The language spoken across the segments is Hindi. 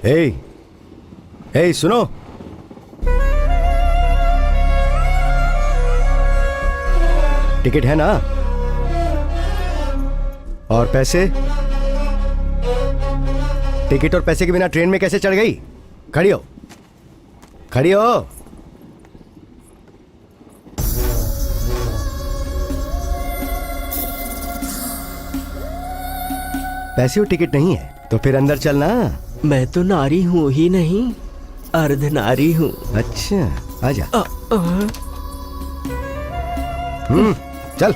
ए, ए, सुनो। टिकट है ना? और पैसे? टिकट और पैसे के बिना ट्रेन में कैसे चढ़ गई? खड़ी हो, खड़ी हो। पैसे और टिकट नहीं है तो फिर अंदर चलना। मैं तो नारी हूँ ही नहीं, अर्ध नारी हूँ। अच्छा, आजा। चल।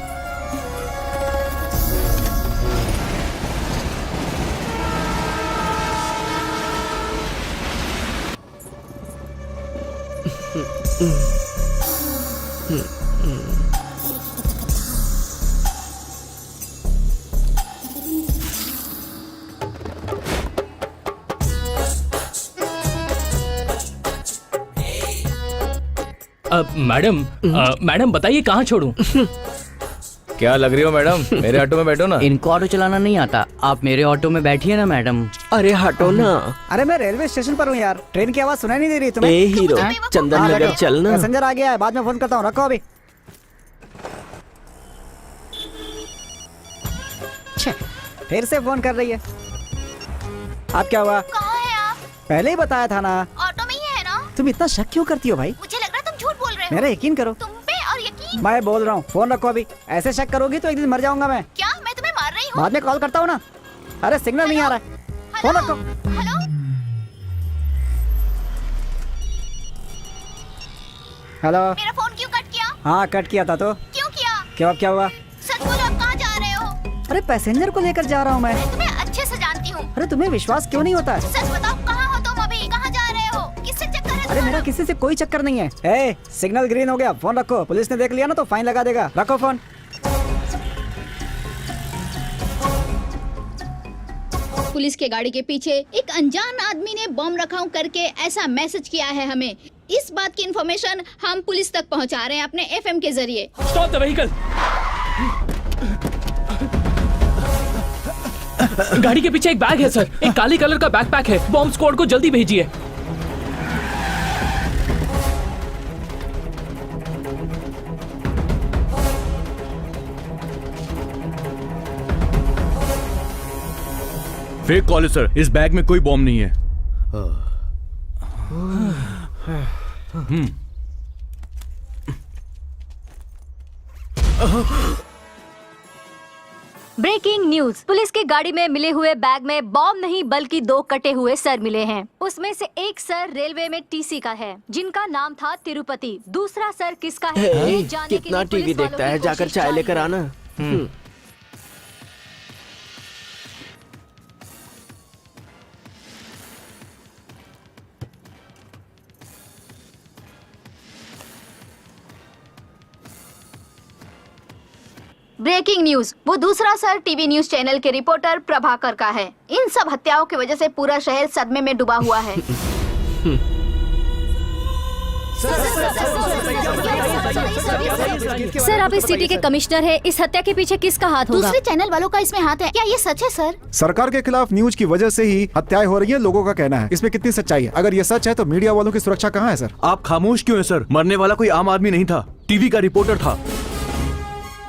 मैडम बताइए कहाँ छोड़ूं? क्या लग रही हो मैडम? मेरे ऑटो में बैठो ना। इनको ऑटो चलाना नहीं आता, आप मेरे ऑटो में बैठिए ना मैडम। अरे हटो ना। अरे मैं रेलवे स्टेशन पर हूँ यार, ट्रेन की आवाज सुनाई नहीं दे रही तुम्हें? ए हीरो, चंदन हाँ, नगर बैठो। चल ना। पैसेंजर आ गया है, बाद में फोन करता हूँ, रखो अभी। छे, फिर से फोन कर रही है। आप क्या हुआ? कहाँ है आप? पहले ही बताया था ना। ऑटो में ही है ना? तुम इतना शक क्यों करती हो भाई? मुझे लग रहा है तुम झूठ बोल रहे हो। मेरा यकीन करो। तुम पे और यकीन। मैं बोल रहा हूँ, फोन रखो अभी। ऐसे शक करोगी तो एक दिन मर जाऊंगा मैं। क्या मैं तुम्हें मार रही हूँ? बाद में कॉल करता हूँ ना। अरे सिग्नल नहीं आ रहा है, फोन रखो। हेलो। हेलो। मेरा फोन क्यों कट किया? हाँ कट किया था तो क्यों किया? क्यों, अब क्या हुआ? सच बोलो, आप कहाँ जा रहे हो? अरे पैसेंजर को लेकर जा रहा हूँ मैं। तुम्हें अच्छे से जानती हूँ। अरे तुम्हें विश्वास क्यों नहीं होता है? सच बताओ, कहाँ हो तुम अभी? कहाँ जा रहे हो? किससे चक्कर है अरे तुम्हारा? मेरा किसी से कोई चक्कर नहीं है। ए, सिग्नल ग्रीन हो गया, फोन रखो। पुलिस ने देख लिया ना तो फाइन लगा देगा। रखो फोन। पुलिस के गाड़ी के पीछे एक अनजान आदमी ने बम रखाव करके ऐसा मैसेज किया है हमें। इस बात की इंफॉर्मेशन हम पुलिस तक पहुंचा रहे हैं अपने एफएम के जरिए। Stop the vehicle. गाड़ी के पीछे एक बैग है सर, एक काली कलर का बैकपैक है। बॉम्ब स्क्वाड को जल्दी भेजिए। फेक कॉल है सर, इस बैग में कोई बॉम्ब नहीं है। Breaking news. पुलिस की गाड़ी में मिले हुए बैग में बॉम्ब नहीं बल्कि 2 कटे हुए सर मिले हैं। उसमें से एक सर रेलवे में टीसी का है जिनका नाम था तिरुपति। दूसरा सर किसका है ये जानने के कितना लिए टीवी पुलिस वालों देखता है, की जाकर कोशिश चाय जारी लेकर है। आना। Breaking news. वो दूसरा सर टीवी न्यूज चैनल के रिपोर्टर प्रभाकर का है। इन सब हत्याओं की वजह से पूरा शहर सदमे में डूबा हुआ है। सर आप इस सिटी के कमिश्नर हैं, इस हत्या के पीछे किसका हाथ होगा? दूसरे चैनल वालों का इसमें हाथ है क्या? ये सच है सर? सरकार के खिलाफ न्यूज की वजह से ही हत्याएं हो रही है, लोगों का कहना है। इसमें कितनी सच्चाई है? अगर ये सच है तो मीडिया वालों की सुरक्षा कहाँ है सर? आप खामोश क्यों हैं सर? मरने वाला कोई आम आदमी नहीं था, टीवी का रिपोर्टर था।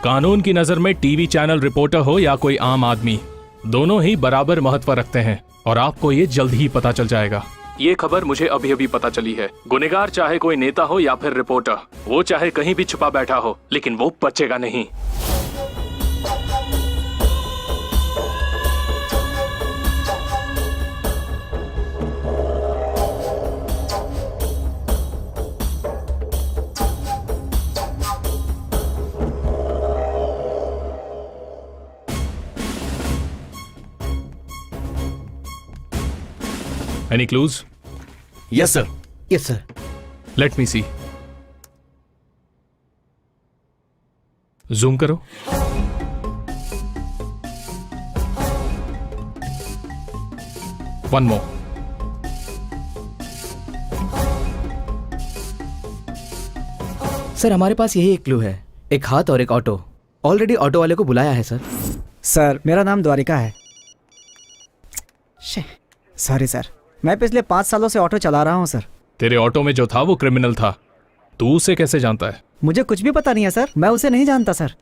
कानून की नजर में टीवी चैनल रिपोर्टर हो या कोई आम आदमी, दोनों ही बराबर महत्व रखते हैं और आपको ये जल्द ही पता चल जाएगा। ये खबर मुझे अभी अभी पता चली है। गुनहगार चाहे कोई नेता हो या फिर रिपोर्टर, वो चाहे कहीं भी छुपा बैठा हो, लेकिन वो बचेगा नहीं। Any clues? Yes sir. Yes sir. Let me see. Zoom करो। One more. सर हमारे पास यही एक क्लू है, एक हाथ और एक ऑटो। ऑलरेडी ऑटो वाले को बुलाया है सर। सर मेरा नाम द्वारिका है। सॉरी सर, मैं पिछले 5 सालों से ऑटो चला रहा हूँ सर। तेरे ऑटो में जो था वो क्रिमिनल था, तू उसे कैसे जानता है? मुझे कुछ भी पता नहीं है सर, मैं उसे नहीं जानता सर।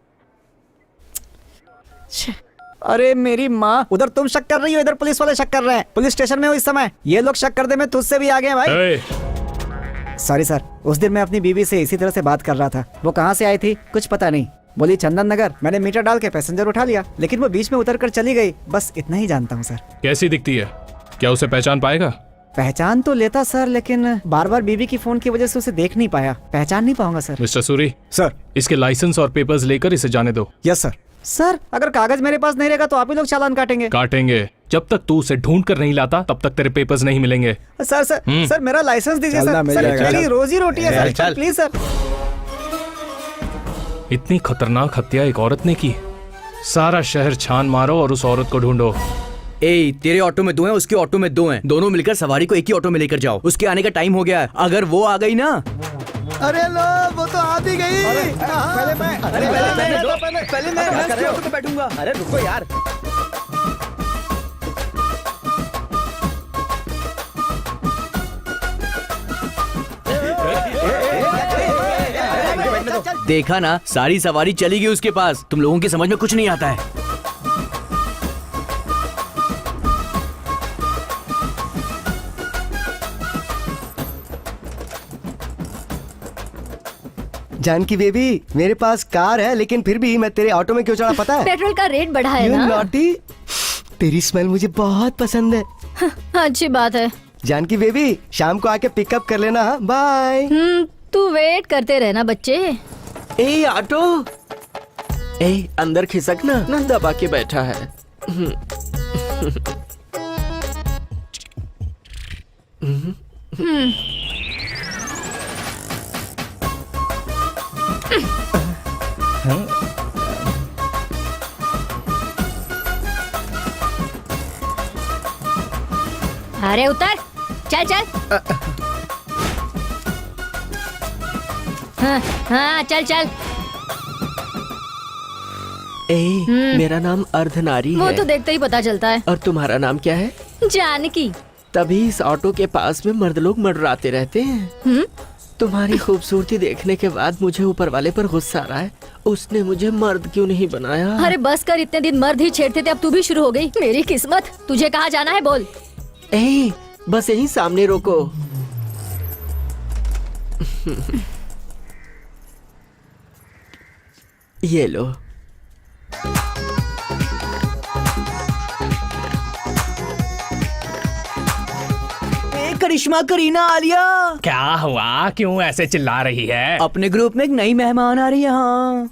अरे मेरी माँ, उधर तुम शक कर रही हो, इधर पुलिस वाले शक कर रहे हैं। पुलिस स्टेशन में हो इस समय, ये लोग शक कर दे में तुझसे भी आगे हैं भाई। ए, सॉरी सर, उस दिन मैं अपनी बीवी से इसी तरह से बात कर रहा था। वो कहाँ से आई थी कुछ पता नहीं, बोली चंदन नगर। मैंने मीटर डाल के पैसेंजर उठा लिया, लेकिन वो बीच में उतर कर चली गई। बस इतना ही जानता हूँ सर। कैसी दिखती है? क्या उसे पहचान पाएगा? पहचान तो लेता सर, लेकिन बार बार बीवी की फोन की वजह से उसे देख नहीं पाया। पहचान नहीं पाऊंगा सर। Mister Suri, sir. इसके लाइसेंस और पेपर्स लेकर इसे जाने दो। Yes sir. सर अगर कागज मेरे पास नहीं रहेगा तो आप ही लोग चालान काटेंगे। काटेंगे। जब तक तू उसे ढूंढ कर नहीं लाता तब तक तेरे पेपर्स नहीं मिलेंगे। सर सर मेरा लाइसेंस दीजिए चलना सर। मिल सर जाएगा। मेरी रोजी रोटी है सर, प्लीज सर। इतनी खतरनाक हत्या एक औरत ने की। सारा शहर छान मारो और उस औरत को ढूंढो। ए, तेरे ऑटो में 2 हैं, उसके ऑटो में 2 हैं। दोनों मिलकर सवारी को एक ही ऑटो में लेकर जाओ। उसके आने का टाइम हो गया है। अगर वो आ गई ना। अरे लो, वो तो आ भी गई। पहले मैं उसके ऑटो पे बैठूंगा। अरे रुको यार। देखा ना, सारी सवारी चली गई उसके पास। तुम लोगों की समझ में कुछ नहीं आता है। जानकी बेबी, मेरे पास कार है, लेकिन फिर भी मैं तेरे ऑटो में क्यों चढ़ा पता है? पेट्रोल का रेट बढ़ा है You ना। naughty? तेरी स्मेल मुझे बहुत पसंद है। अच्छी बात है। जानकी बेबी, शाम को आके पिकअप कर लेना। हाँ, बाय। तू वेट करते रहना बच्चे। ए ऑटो, ए अंदर खिसक ना, दबा के बैठा है। अरे उतर, चल चल। हाँ चल चल। ए मेरा नाम अर्धनारी वो है। तो देखते ही पता चलता है। और तुम्हारा नाम क्या है? जानकी। तभी इस ऑटो के पास में मर्द लोग मंडराते रहते हैं। तुम्हारी खूबसूरती देखने के बाद मुझे ऊपर वाले पर गुस्सा आ रहा है। उसने मुझे मर्द क्यों नहीं बनाया? अरे बस कर, इतने दिन मर्द ही छेड़ते थे, अब तू भी शुरू हो गई। मेरी किस्मत। तुझे कहाँ जाना है बोल। ए बस यहीं सामने रोको। ये लो। करिश्मा, करीना, आलिया। क्या हुआ? क्यों ऐसे चिल्ला रही है? अपने ग्रुप में एक नई मेहमान आ रही है। हाँ।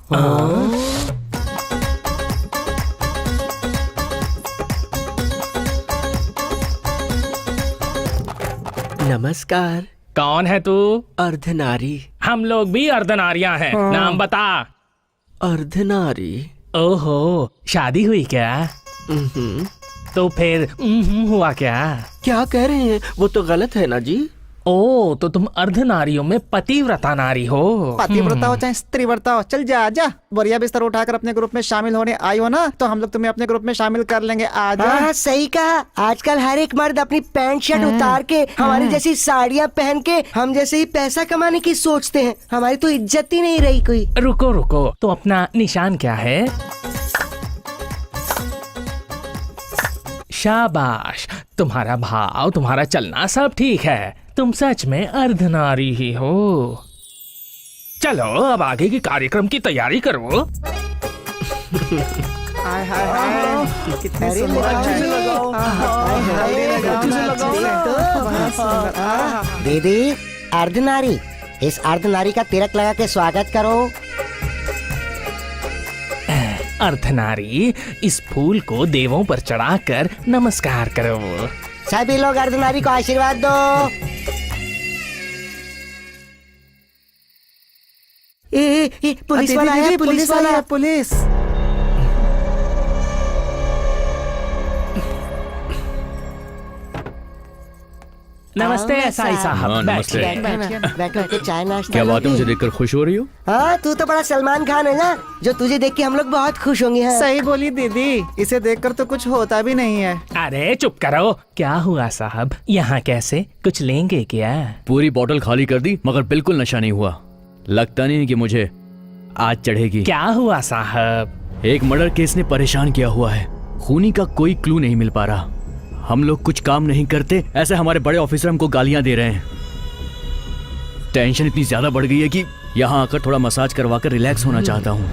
नमस्कार। कौन है तू? अर्धनारी। हम लोग भी अर्धनारियां हैं। नाम बता। अर्धनारी। ओहो, शादी हुई क्या? तो फिर हुआ क्या? क्या कह रहे हैं? वो तो गलत है ना जी। ओ, तो तुम अर्धनारियों में पतिव्रता नारी हो। पतिव्रता हो चाहे स्त्रीव्रता हो, चल जा जा। बोरिया बिस्तर उठाकर अपने ग्रुप में शामिल होने आई हो ना, तो हम लोग तुम्हें अपने ग्रुप में शामिल कर लेंगे। आ जा। हाँ, सही कहा। आजकल हर एक मर्द अपनी पैंट शर्ट उतार के हमारी जैसी साड़ियाँ पहन के हम जैसे ही पैसा कमाने की सोचते हैं। हमारी तो इज्जत ही नहीं रही कोई। रुको रुको, तो अपना निशान क्या है? शाबाश, तुम्हारा भाव, तुम्हारा चलना सब ठीक है। तुम सच में अर्धनारी ही हो। चलो अब आगे के कार्यक्रम की तैयारी करो। हाय हाय हाय, कितने सुंदर है। दीदी अर्धनारी, इस अर्धनारी का तिलक लगा के स्वागत करो। अर्धनारी, इस फूल को देवों पर चढ़ाकर नमस्कार करो। सभी लोग अर्धनारी को आशीर्वाद दो। पुलिस वाला है, पुलिस वाला है। पुलिस। नमस्ते एसआई साहब, हाँ, नमस्ते। बैठिए। बैठो ना, बैठो के चाय नाश्ता क्या बात है, लोगे? मुझे देखकर खुश हो रही हो? हाँ, तू तो बड़ा सलमान खान है ना, जो तुझे देख के हम लोग बहुत खुश होंगे। हाँ। सही बोली दीदी, इसे देखकर तो कुछ होता भी नहीं है। अरे चुप करो। क्या हुआ साहब, यहाँ कैसे, कुछ लेंगे क्या? पूरी बोतल खाली कर दी मगर बिल्कुल नशा नहीं हुआ। लगता नहीं कि मुझे आज चढ़ेगी। क्या हुआ साहब? एक मर्डर केस ने परेशान किया हुआ है। खूनी का कोई क्लू नहीं मिल पा रहा। हम लोग कुछ काम नहीं करते, ऐसे हमारे बड़े ऑफिसर हमको गालियां दे रहे हैं। टेंशन इतनी ज्यादा बढ़ गई है कि यहाँ आकर थोड़ा मसाज करवा कर रिलैक्स होना चाहता हूँ।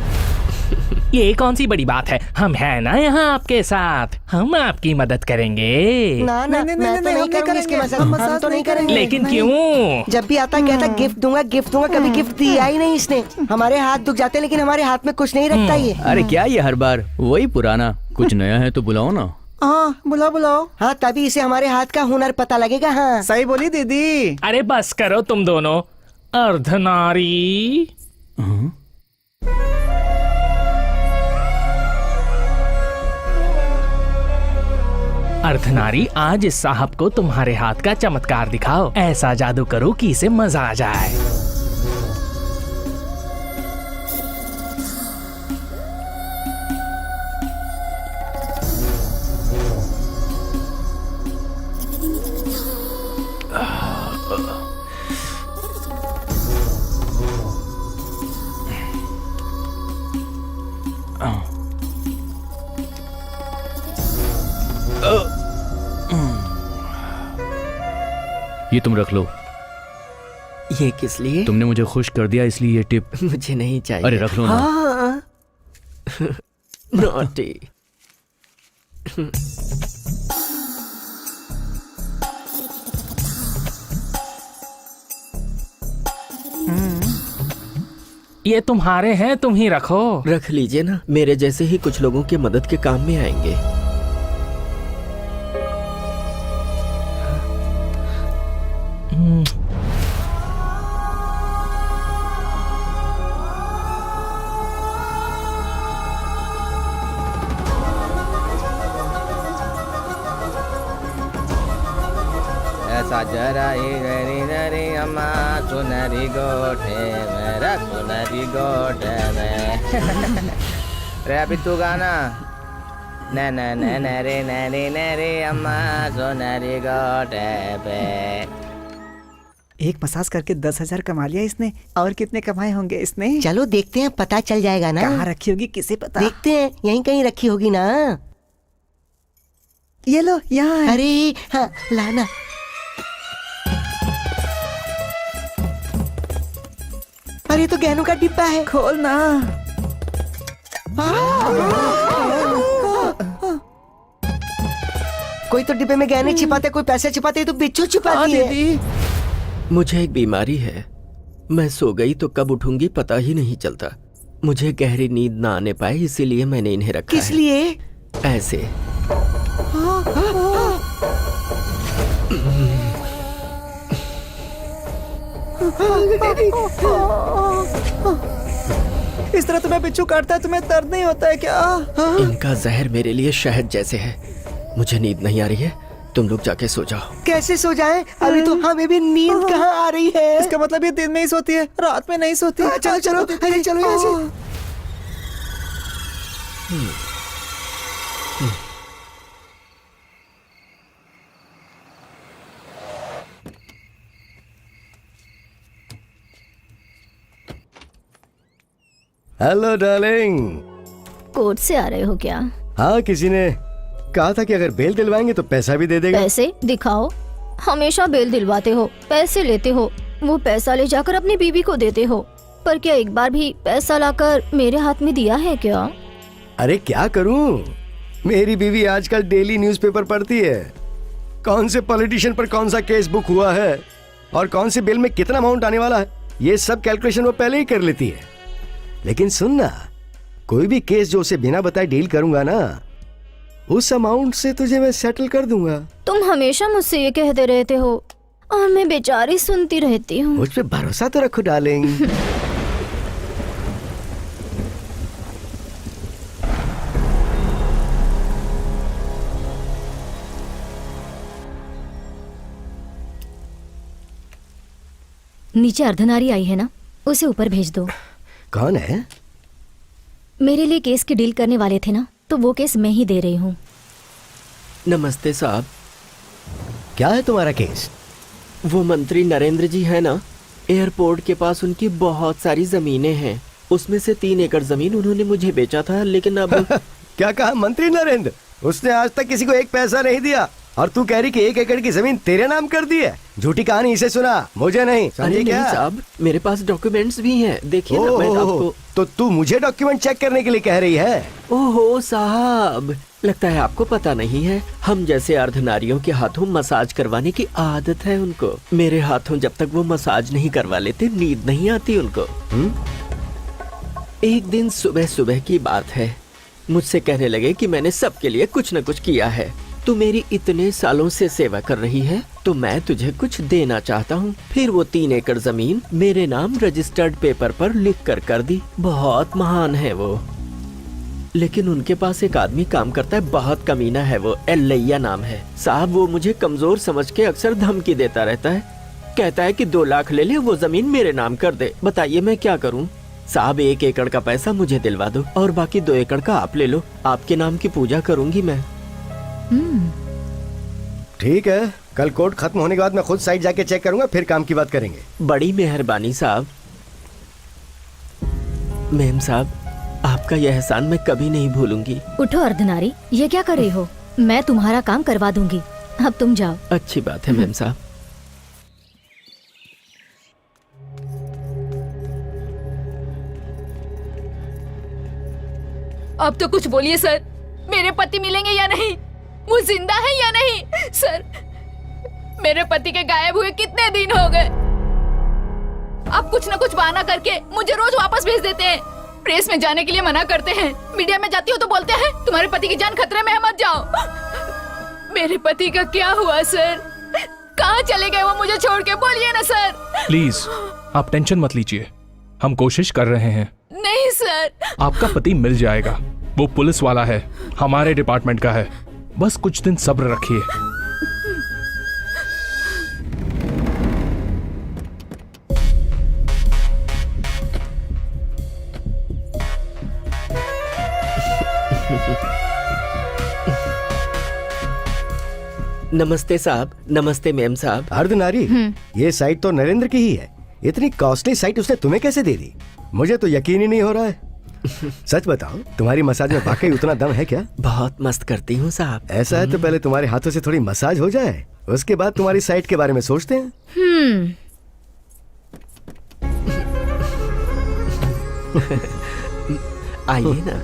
ये कौन सी बड़ी बात है, हम हैं ना यहाँ आपके साथ, हम आपकी मदद करेंगे। ना ना, नहीं, मैं तो नहीं, नहीं हम नहीं करूंगी इसकी करेंगे, मसाज, हम तो नहीं करेंगे। लेकिन क्यों? जब भी आता कहता गिफ्ट दूंगा गिफ्ट दूंगा, कभी गिफ्ट दिया ही नहीं इसने। हमारे हाथ दुख जाते हैं, लेकिन हमारे हाथ में कुछ नहीं रखता ये। अरे क्या ये हर बार वही पुराना, कुछ नया है तो बुलाओ ना। हाँ, बुलाओ बुलाओ। हाँ, तभी इसे हमारे हाथ का हुनर पता लगेगा। हाँ, सही बोली दीदी। अरे बस करो तुम दोनों, अर्धनारी। अर्धनारी, आज इस साहब को तुम्हारे हाथ का चमत्कार दिखाओ। ऐसा जादू करो कि इसे मजा आ जाए। ये तुम रख लो। ये किस लिए? तुमने मुझे खुश कर दिया इसलिए ये टिप। मुझे नहीं चाहिए। अरे रख लो ना। हाँ। नॉटी। ये तुम्हारे हैं, तुम ही रखो। रख लीजिए ना, मेरे जैसे ही कुछ लोगों के मदद के काम में आएंगे। ऐसा जरा ही नरी नरी अम्मा सुनरी गोठे मेरा सुनरी गोठे में रे अभी तू गाना न न न नरे नरे नरे अम्मा सुनरी गोठे पे। एक मसाज करके 10,000 कमा लिया इसने, और कितने कमाए होंगे इसने? चलो देखते हैं, पता चल जाएगा ना। कहाँ रखी होगी किसे पता। देखते हैं, यहीं कहीं रखी होगी ना। ये लो, यहाँ है। अरे हाँ, लाना। अरे तो गहनों का डिब्बा है, खोल ना। कोई तो डिब्बे में गहने छिपाते, कोई पैसे छिपाते, तो बिच्छू छिपा दिए। मुझे एक बीमारी है, मैं सो गई तो कब उठूंगी पता ही नहीं चलता। मुझे गहरी नींद ना आने पाए, इसीलिए मैंने इन्हें रखा किस है। लिए? ऐसे। इस तरह तुम्हें बिच्छू काटता है, तुम्हें दर्द नहीं होता है क्या? इनका जहर मेरे लिए शहद जैसे है। मुझे नींद नहीं आ रही है, तुम लोग जाके सो जाओ। कैसे सो जाएं? अभी तो हमें भी नींद कहाँ आ रही है। इसका मतलब ये दिन में ही सोती है, रात में नहीं सोती। चलो चलो, अरे चलो यहाँ से। Hello darling. कोर्ट से आ रहे हो क्या? हाँ, किसी ने कहा था कि अगर बेल दिलवाएंगे तो पैसा भी दे देगा। पैसे दिखाओ। हमेशा बेल दिलवाते हो, पैसे लेते हो, वो पैसा ले जाकर अपनी बीवी को देते हो, पर क्या एक बार भी पैसा लाकर मेरे हाथ में दिया है क्या? अरे क्या करूं, मेरी बीवी आजकल डेली न्यूज़पेपर पढ़ती है। कौन से पॉलिटिशियन पर कौन सा केस बुक हुआ है और कौन से बिल में कितना अमाउंट आने वाला है, ये सब कैलकुलेशन वो पहले ही कर लेती है। लेकिन सुन ना, कोई भी केस जो उसे बिना बताए डील करूंगा ना, उस अमाउंट से तुझे मैं सेटल कर दूंगा। तुम हमेशा मुझसे ये कहते रहते हो और मैं बेचारी सुनती रहती हूँ। मुझ पे भरोसा तो रखो डार्लिंग। नीचे अर्धनारी आई है ना, उसे ऊपर भेज दो। कौन है? मेरे लिए केस की डील करने वाले थे ना, तो वो केस मैं ही दे रही हूँ। नमस्ते साहब। क्या है तुम्हारा केस? वो मंत्री नरेंद्र जी है ना, एयरपोर्ट के पास उनकी बहुत सारी जमीनें हैं। उसमें से 3 एकड़ जमीन उन्होंने मुझे बेचा था, लेकिन अब क्या कहा मंत्री नरेंद्र? उसने आज तक किसी को एक पैसा नहीं दिया और तू कह रही कि 1 एकड़ की जमीन तेरे नाम कर दी है? झूठी कहानी इसे सुना, मुझे नहीं। अरे समझे नहीं क्या? साहब, मेरे पास डॉक्यूमेंट्स भी हैं, देखिए ना। मैं आपको तो तू मुझे डॉक्यूमेंट चेक करने के लिए कह रही है? ओहो साहब, लगता है आपको पता नहीं है, हम जैसे अर्धनारियों के हाथों मसाज करवाने की आदत है उनको। मेरे हाथों जब तक वो मसाज नहीं करवा लेते, नींद नहीं आती उनको। एक दिन सुबह सुबह की बात है, मुझसे कहने लगे कि मैंने सबके लिए कुछ न कुछ किया है। तू मेरी इतने सालों से सेवा कर रही है, तो मैं तुझे कुछ देना चाहता हूँ। फिर वो 3 एकड़ जमीन मेरे नाम रजिस्टर्ड पेपर पर लिख कर दी। बहुत महान है वो। लेकिन उनके पास एक आदमी काम करता है, बहुत कमीना है वो, एल्लैया नाम है। साहब वो मुझे कमजोर समझ के अक्सर धमकी देता रहता है। कहता है कि 2 लाख ले ले, वो जमीन मेरे नाम कर दे। बताइए मैं क्या करूं? साहब 1 एकड़ का पैसा मुझे दिलवा दो और बाकी 2 एकड़ का आप ले लो। आपके नाम की पूजा करूंगी मैं। ठीक है, कल कोर्ट खत्म होने के बाद मैं खुद साइट जाके चेक करूंगा, फिर काम की बात करेंगे। बड़ी मेहरबानी साहब। मेम साहब, आपका यह एहसान मैं कभी नहीं भूलूंगी। उठो अर्धनारी, ये क्या कर रही हो? मैं तुम्हारा काम करवा दूंगी, अब तुम जाओ। अच्छी बात है मेम साहब। अब तो कुछ बोलिए सर, मेरे पति मिलेंगे या नहीं? वो जिंदा है या नहीं? सर, मेरे पति के गायब हुए कितने दिन हो गए। आप कुछ न कुछ बहाना करके मुझे रोज वापस भेज देते हैं। प्रेस में जाने के लिए मना करते हैं, मीडिया में जाती हो तो बोलते हैं तुम्हारे पति की जान खतरे में है, मत जाओ। मेरे पति का क्या हुआ सर? कहाँ चले गए वो मुझे छोड़ के? बोलिए ना सर। प्लीज आप टेंशन मत लीजिए, हम कोशिश कर रहे हैं। नहीं सर। आपका पति मिल जाएगा, वो पुलिस वाला है, हमारे डिपार्टमेंट का है। बस कुछ दिन सब्र रखिए। नमस्ते साहब। नमस्ते मेम साहब। अर्धनारी, ये साइट तो नरेंद्र की ही है। इतनी कॉस्टली साइट उसने तुम्हें कैसे दे दी? मुझे तो यकीन ही नहीं हो रहा है। सच बताओ, तुम्हारी मसाज में वाकई उतना दम है क्या? बहुत मस्त करती हूँ साहब। ऐसा है तो पहले तुम्हारे हाथों से थोड़ी मसाज हो जाए, उसके बाद तुम्हारी साइट के बारे में सोचते हैं। आइए ना।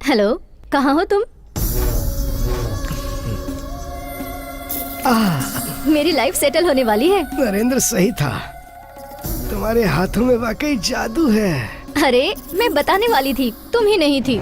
हेलो, कहाँ हो तुम? मेरी लाइफ सेटल होने वाली है। नरेंद्र सही था, तुम्हारे हाथों में वाकई जादू है। अरे मैं बताने वाली थी, तुम ही नहीं थी।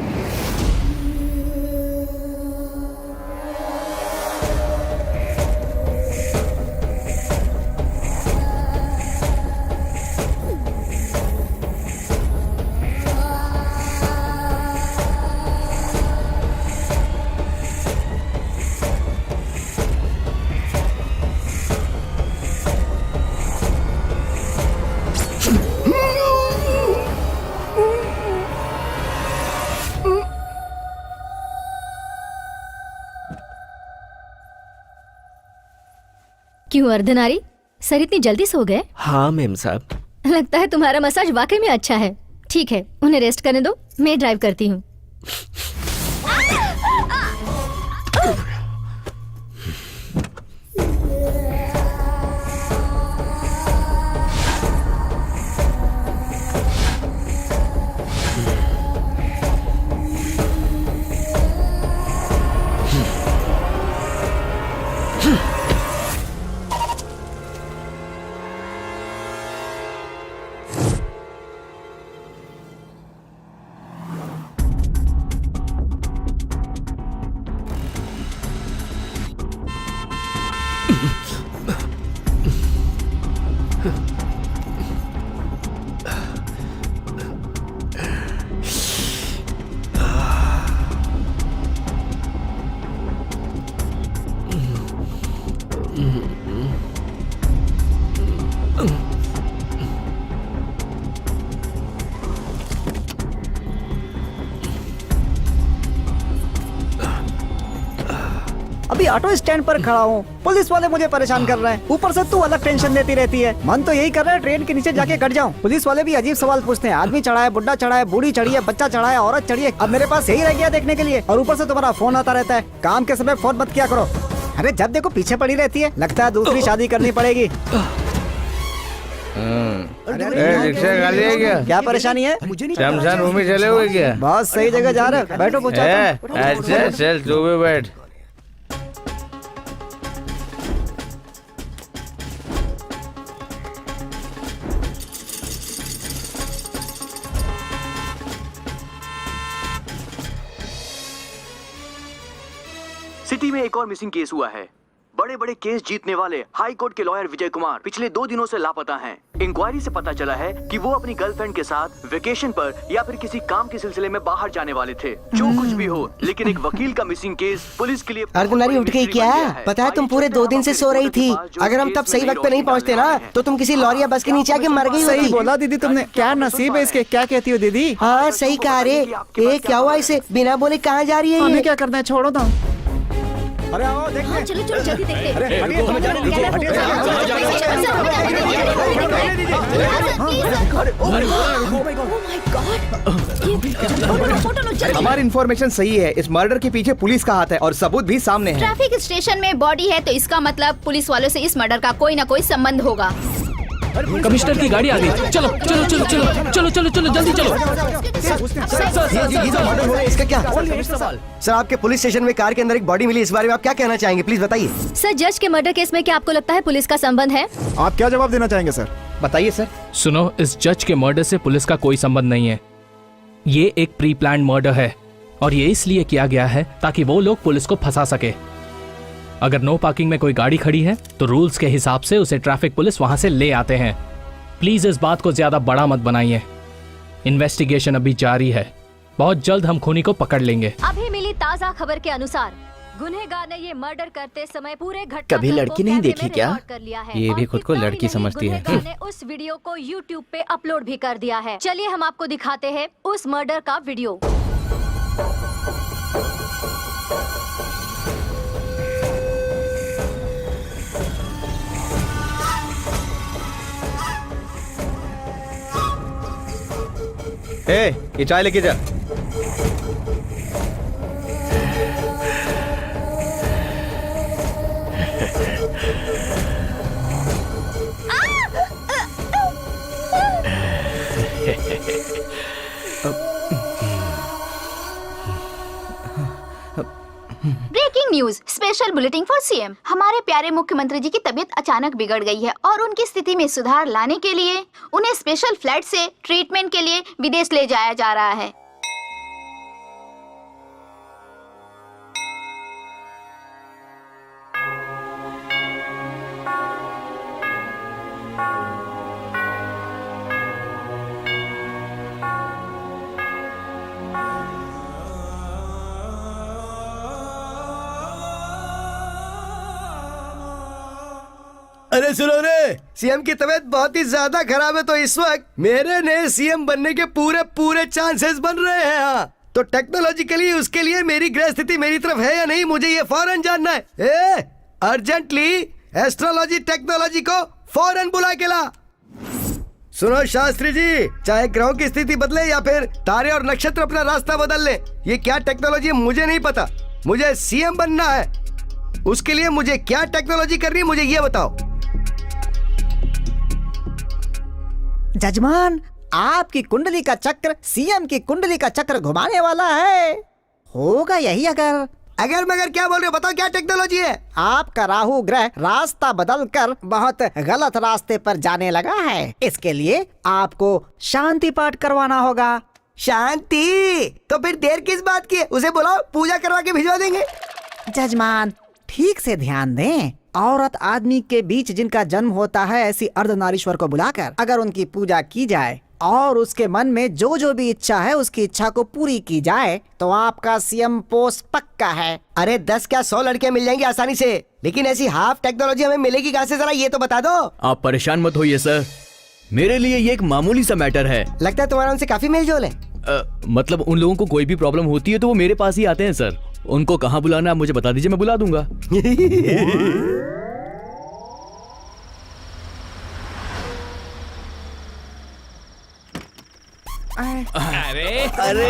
क्यों अर्धनारी, सर इतनी जल्दी सो गए? हाँ मेम साहब। लगता है तुम्हारा मसाज वाकई में अच्छा है। ठीक है, उन्हें रेस्ट करने दो, मैं ड्राइव करती हूँ। ऑटो स्टैंड पर खड़ा हूँ, पुलिस वाले मुझे परेशान कर रहे हैं, ऊपर से तू अलग टेंशन देती रहती है। मन तो यही कर रहा है ट्रेन के नीचे जाके कट जाऊँ। पुलिस वाले भी अजीब सवाल पूछते हैं, आदमी चढ़ा है, बुढ़ा चढ़ा है, बूढ़ी चढ़ी है, बच्चा चढ़ा है, औरत चढ़ी है। अब मेरे पास यही रह गया देखने के लिए, और ऊपर से तुम्हारा फोन आता रहता है। काम के समय फोन मत किया करो। अरे जब देखो पीछे पड़ी रहती है, लगता है दूसरी शादी करनी पड़ेगी। क्या परेशानी है? शमशान भूमि चले हुए क्या? बहुत सही जगह जा रहे हो, बैठो पूछा। अच्छा चल तू भी बैठ। सिटी में एक और मिसिंग केस हुआ है। बड़े बड़े केस जीतने वाले हाई कोर्ट के लॉयर विजय कुमार पिछले 2 दिनों से लापता हैं। इंक्वायरी से पता चला है कि वो अपनी गर्लफ्रेंड के साथ वेकेशन पर या फिर किसी काम के सिलसिले में बाहर जाने वाले थे। जो कुछ भी हो, लेकिन एक वकील का मिसिंग केस पुलिस के लिए। अर्धनारी उठ गई क्या? पता है तुम पूरे 2 दिन से सो रही थी। अगर हम तब सही वक्त पे नहीं पहुंचते ना, तो तुम किसी लॉरी या बस के नीचे आके मर गई होती। सही बोला दीदी तुमने, क्या नसीब है इसके। क्या कहती हो दीदी? हाँ सही कहा रे। क्या हुआ इसे? बिना बोले कहाँ जा रही है? हमें क्या करना है, छोड़ो तो। अरे आओ देखते हैं। चलो चलो जल्दी देखते हैं। अरे हटिए, हमारी इन्फॉर्मेशन सही है, इस मर्डर के पीछे पुलिस का हाथ है और सबूत भी सामने है। ट्रैफिक स्टेशन में बॉडी है तो इसका मतलब पुलिस वालों से इस मर्डर का कोई ना कोई संबंध होगा। कमिश्नर की गाड़ी आ गई। चलो चलो चलो चलो चलो चलो चलो जल्दी चलो। इसका क्या? सर आपके पुलिस स्टेशन में कार के अंदर एक बॉडी मिली, इस बारे में आप क्या कहना चाहेंगे, प्लीज बताइए। सर जज के मर्डर केस में क्या आपको लगता है पुलिस का संबंध है? आप क्या जवाब देना चाहेंगे सर? बताइए सर। सुनो, इस जज के मर्डर से पुलिस का कोई संबंध नहीं है। ये एक प्री प्लान मर्डर है और ये इसलिए किया गया है ताकि वो लोग पुलिस को फंसा सके। अगर नो पार्किंग में कोई गाड़ी खड़ी है तो रूल्स के हिसाब से उसे ट्रैफिक पुलिस वहां से ले आते हैं। प्लीज इस बात को ज्यादा बड़ा मत बनाइए। इन्वेस्टिगेशन अभी जारी है, बहुत जल्द हम खूनी को पकड़ लेंगे। अभी मिली ताज़ा खबर के अनुसार गुनहगार ने ये मर्डर करते समय पूरे घटना कभी लड़की नहीं देखी क्या? कर लिया है। ये भी खुद को और इतना ही लड़की नहीं, समझती है। गुनहगार ने उस वीडियो को YouTube पे अपलोड भी कर दिया है। चलिए हम आपको दिखाते हैं उस मर्डर का वीडियो। ये चाय लेके जा। Breaking news, special bulletin for CM. हमारे प्यारे मुख्यमंत्री जी की तबीयत अचानक बिगड़ गई है और उनकी स्थिति में सुधार लाने के लिए उन्हें स्पेशल फ्लाइट से ट्रीटमेंट के लिए विदेश ले जाया जा रहा है। अरे सुनो रे, सीएम की तबीयत बहुत ही ज्यादा खराब है, तो इस वक्त मेरे नए सीएम बनने के पूरे पूरे चांसेस बन रहे हैं। हाँ, तो टेक्नोलॉजिकली उसके लिए मेरी ग्रह स्थिति मेरी तरफ है या नहीं, मुझे ये फौरन जानना है। अर्जेंटली एस्ट्रोलॉजी टेक्नोलॉजी को फौरन बुला के ला। सुनो शास्त्री जी, चाहे ग्रहों की स्थिति बदले या फिर तारे और नक्षत्र अपना रास्ता बदल ले, ये क्या टेक्नोलॉजी है मुझे नहीं पता। मुझे सीएम बनना है, उसके लिए मुझे क्या टेक्नोलॉजी करनी है मुझे ये बताओ। जजमान, आपकी कुंडली का चक्र सीएम की कुंडली का चक्र घुमाने वाला है। होगा यही अगर मगर क्या बोल रहे हो, बताओ क्या टेक्नोलॉजी है? आपका राहु ग्रह रास्ता बदलकर बहुत गलत रास्ते पर जाने लगा है। इसके लिए आपको शांति पाठ करवाना होगा। शांति? तो फिर देर किस बात की है, उसे बुलाओ, पूजा करवा के भिजवा देंगे। जजमान ठीक से ध्यान दें, औरत आदमी के बीच जिनका जन्म होता है, ऐसी अर्धनारीश्वर को बुलाकर अगर उनकी पूजा की जाए और उसके मन में जो जो भी इच्छा है उसकी इच्छा को पूरी की जाए तो आपका सीएम पोस्ट पक्का है। अरे 10 क्या 100 लड़कियां मिल जाएंगी आसानी से, लेकिन ऐसी हाफ टेक्नोलॉजी हमें मिलेगी कहाँ से, जरा ये तो बता दो। आप परेशान मत होइए सर, मेरे लिए ये एक मामूली सा मैटर है। लगता है तुम्हारा उनसे काफी मेलजोल है। मतलब उन लोगों को कोई भी प्रॉब्लम होती है तो वो मेरे पास ही आते हैं सर। उनको कहाँ बुलाना है आप मुझे बता दीजिए, मैं बुला दूंगा। अरे अरे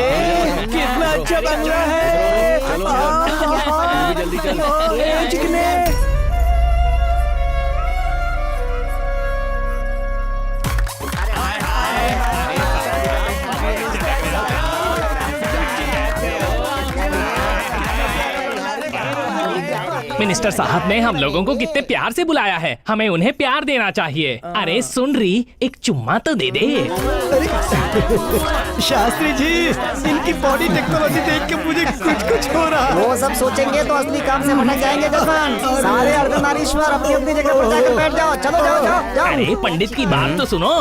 कितना अच्छा बंगला है। चलो यार, जल्दी चल। चिकने मिनिस्टर साहब ने हम लोगों को कितने प्यार से बुलाया है, हमें उन्हें प्यार देना चाहिए। अरे सुन रही, एक चुम्मा तो दे दे। शास्त्री जी, इनकी बॉडी टेक्नोलॉजी देख के मुझे कुछ हो रहा है। वो सब सोचेंगे तो असली काम से भटक जाएंगे जसवान। सारे अर्धनारीश्वर अपनी अपनी जगह पर जाकर बैठ जाओ। चलो जाओ जाओ जाओ। अरे पंडित की बात तो सुनो।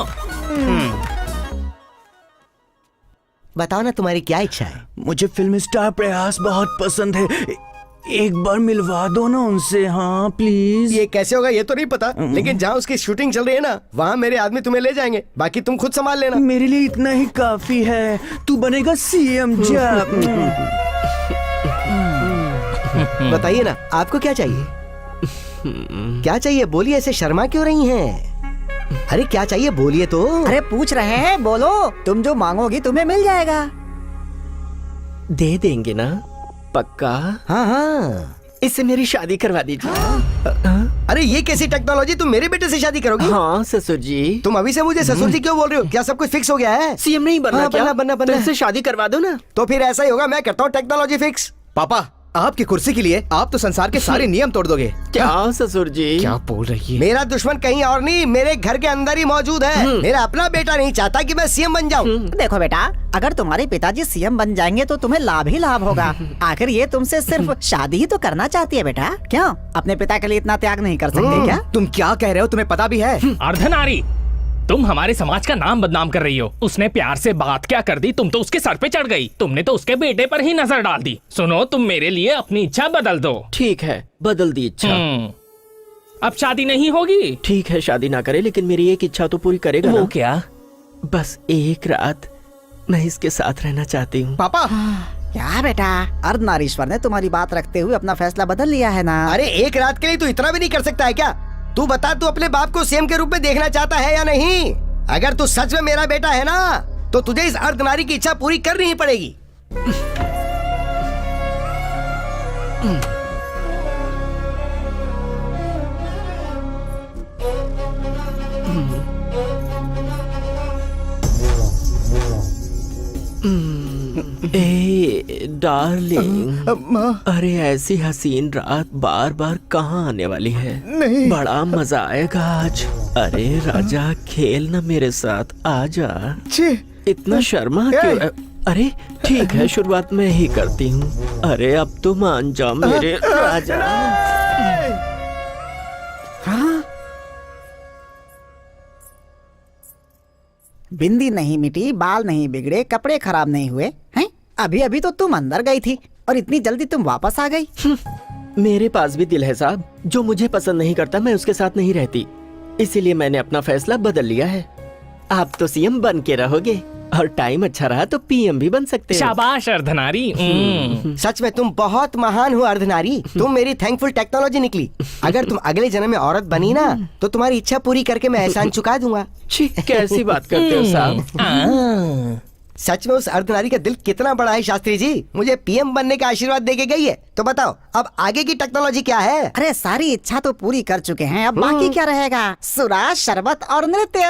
बताओ ना तुम्हारी क्या इच्छा है? मुझे फिल्म स्टार प्रयास बहुत पसंद है, एक बार मिलवा दो ना उनसे। हाँ प्लीज। ये कैसे होगा ये तो नहीं पता, लेकिन जहाँ उसकी शूटिंग चल रही है ना, वहाँ मेरे आदमी तुम्हें ले जाएंगे, बाकी तुम खुद संभाल लेना। मेरे लिए इतना ही काफी है, तू बनेगा सीएम जब। बताइए ना आपको क्या चाहिए? क्या चाहिए बोलिए, ऐसे शर्मा क्यों रही हैं? अरे क्या चाहिए बोलिए तो। अरे पूछ रहे हैं, बोलो। तुम जो मांगोगी तुम्हें मिल जाएगा। दे देंगे ना? पक्का? हाँ हाँ, इससे मेरी शादी करवा दीजिए। अरे ये कैसी टेक्नोलॉजी, तुम मेरे बेटे से शादी करोगी? हाँ ससुर जी। तुम अभी से मुझे ससुर जी क्यों बोल रहे हो? क्या सब कुछ फिक्स हो गया है? सीएम नहीं बनना? हाँ, क्या बनना तो इससे शादी करवा दो ना। तो फिर ऐसा ही होगा, मैं करता हूँ टेक्नोलॉजी फिक्स। पापा, आपकी कुर्सी के लिए आप तो संसार के सारे नियम तोड़ दोगे। क्या ससुर जी? क्या बोल रही है? मेरा दुश्मन कहीं और नहीं, मेरे घर के अंदर ही मौजूद है। मेरा अपना बेटा नहीं चाहता कि मैं सीएम बन जाऊं। देखो बेटा, अगर तुम्हारे पिताजी सीएम बन जाएंगे तो तुम्हें लाभ ही लाभ होगा। आखिर ये तुमसे सिर्फ शादी ही तो करना चाहती है बेटा। क्यों अपने पिता के लिए इतना त्याग नहीं कर सकते क्या? तुम क्या कह रहे हो, तुम्हें पता भी है? अर्धनारी, तुम हमारे समाज का नाम बदनाम कर रही हो। उसने प्यार से बात क्या कर दी, तुम तो उसके सर पे चढ़ गई। तुमने तो उसके बेटे पर ही नजर डाल दी। सुनो, तुम मेरे लिए अपनी इच्छा बदल दो। ठीक है, बदल दी इच्छा। अब शादी नहीं होगी? ठीक है, शादी ना करे, लेकिन मेरी एक इच्छा तो पूरी करेगा वो ना? क्या? बस एक रात मैं इसके साथ रहना चाहती हूँ। पापा क्या बेटा, अर्धनारीश्वर ने तुम्हारी बात रखते हुए अपना फैसला बदल लिया है ना? अरे एक रात के लिए तू इतना भी नहीं कर सकता है क्या? तू बता, तू अपने बाप को सीएम के रूप में देखना चाहता है या नहीं? अगर तू सच में मेरा बेटा है ना, तो तुझे इस अर्धनारी की इच्छा पूरी करनी ही पड़ेगी। ए डार्लिंग, अरे ऐसी हसीन रात बार बार कहाँ आने वाली है? नहीं। बड़ा मजा आएगा आज। अरे राजा, खेल ना मेरे साथ, आजा। इतना शर्मा क्यों? अरे ठीक है, शुरुआत मैं ही करती हूँ। अरे अब तो मान जाओ मेरे राजा। बिंदी नहीं मिटी, बाल नहीं बिगड़े, कपड़े खराब नहीं हुए हैं? अभी अभी तो तुम अंदर गई थी और इतनी जल्दी तुम वापस आ गई। मेरे पास भी दिल है साहब। जो मुझे पसंद नहीं करता मैं उसके साथ नहीं रहती, इसीलिए मैंने अपना फैसला बदल लिया है। आप तो सीएम बन के रहोगे और टाइम अच्छा रहा तो पीएम भी बन सकते हैं। शाबाश अर्धनारी। सच में तुम बहुत महान हो अर्धनारी। तुम मेरी थैंकफुल टेक्नोलॉजी निकली। अगर तुम अगले जन्म में औरत बनी ना, तो तुम्हारी इच्छा पूरी करके मैं एहसान चुका दूंगा। कैसी बात करते हो साहब? सच में उस अर्धनारी का दिल कितना बड़ा है शास्त्री जी। मुझे पीएम बनने का आशीर्वाद देके गई है। तो बताओ अब आगे की टेक्नोलॉजी क्या है? अरे सारी इच्छा तो पूरी कर चुके हैं, अब बाकी क्या रहेगा? सुरा, शरबत और नृत्य।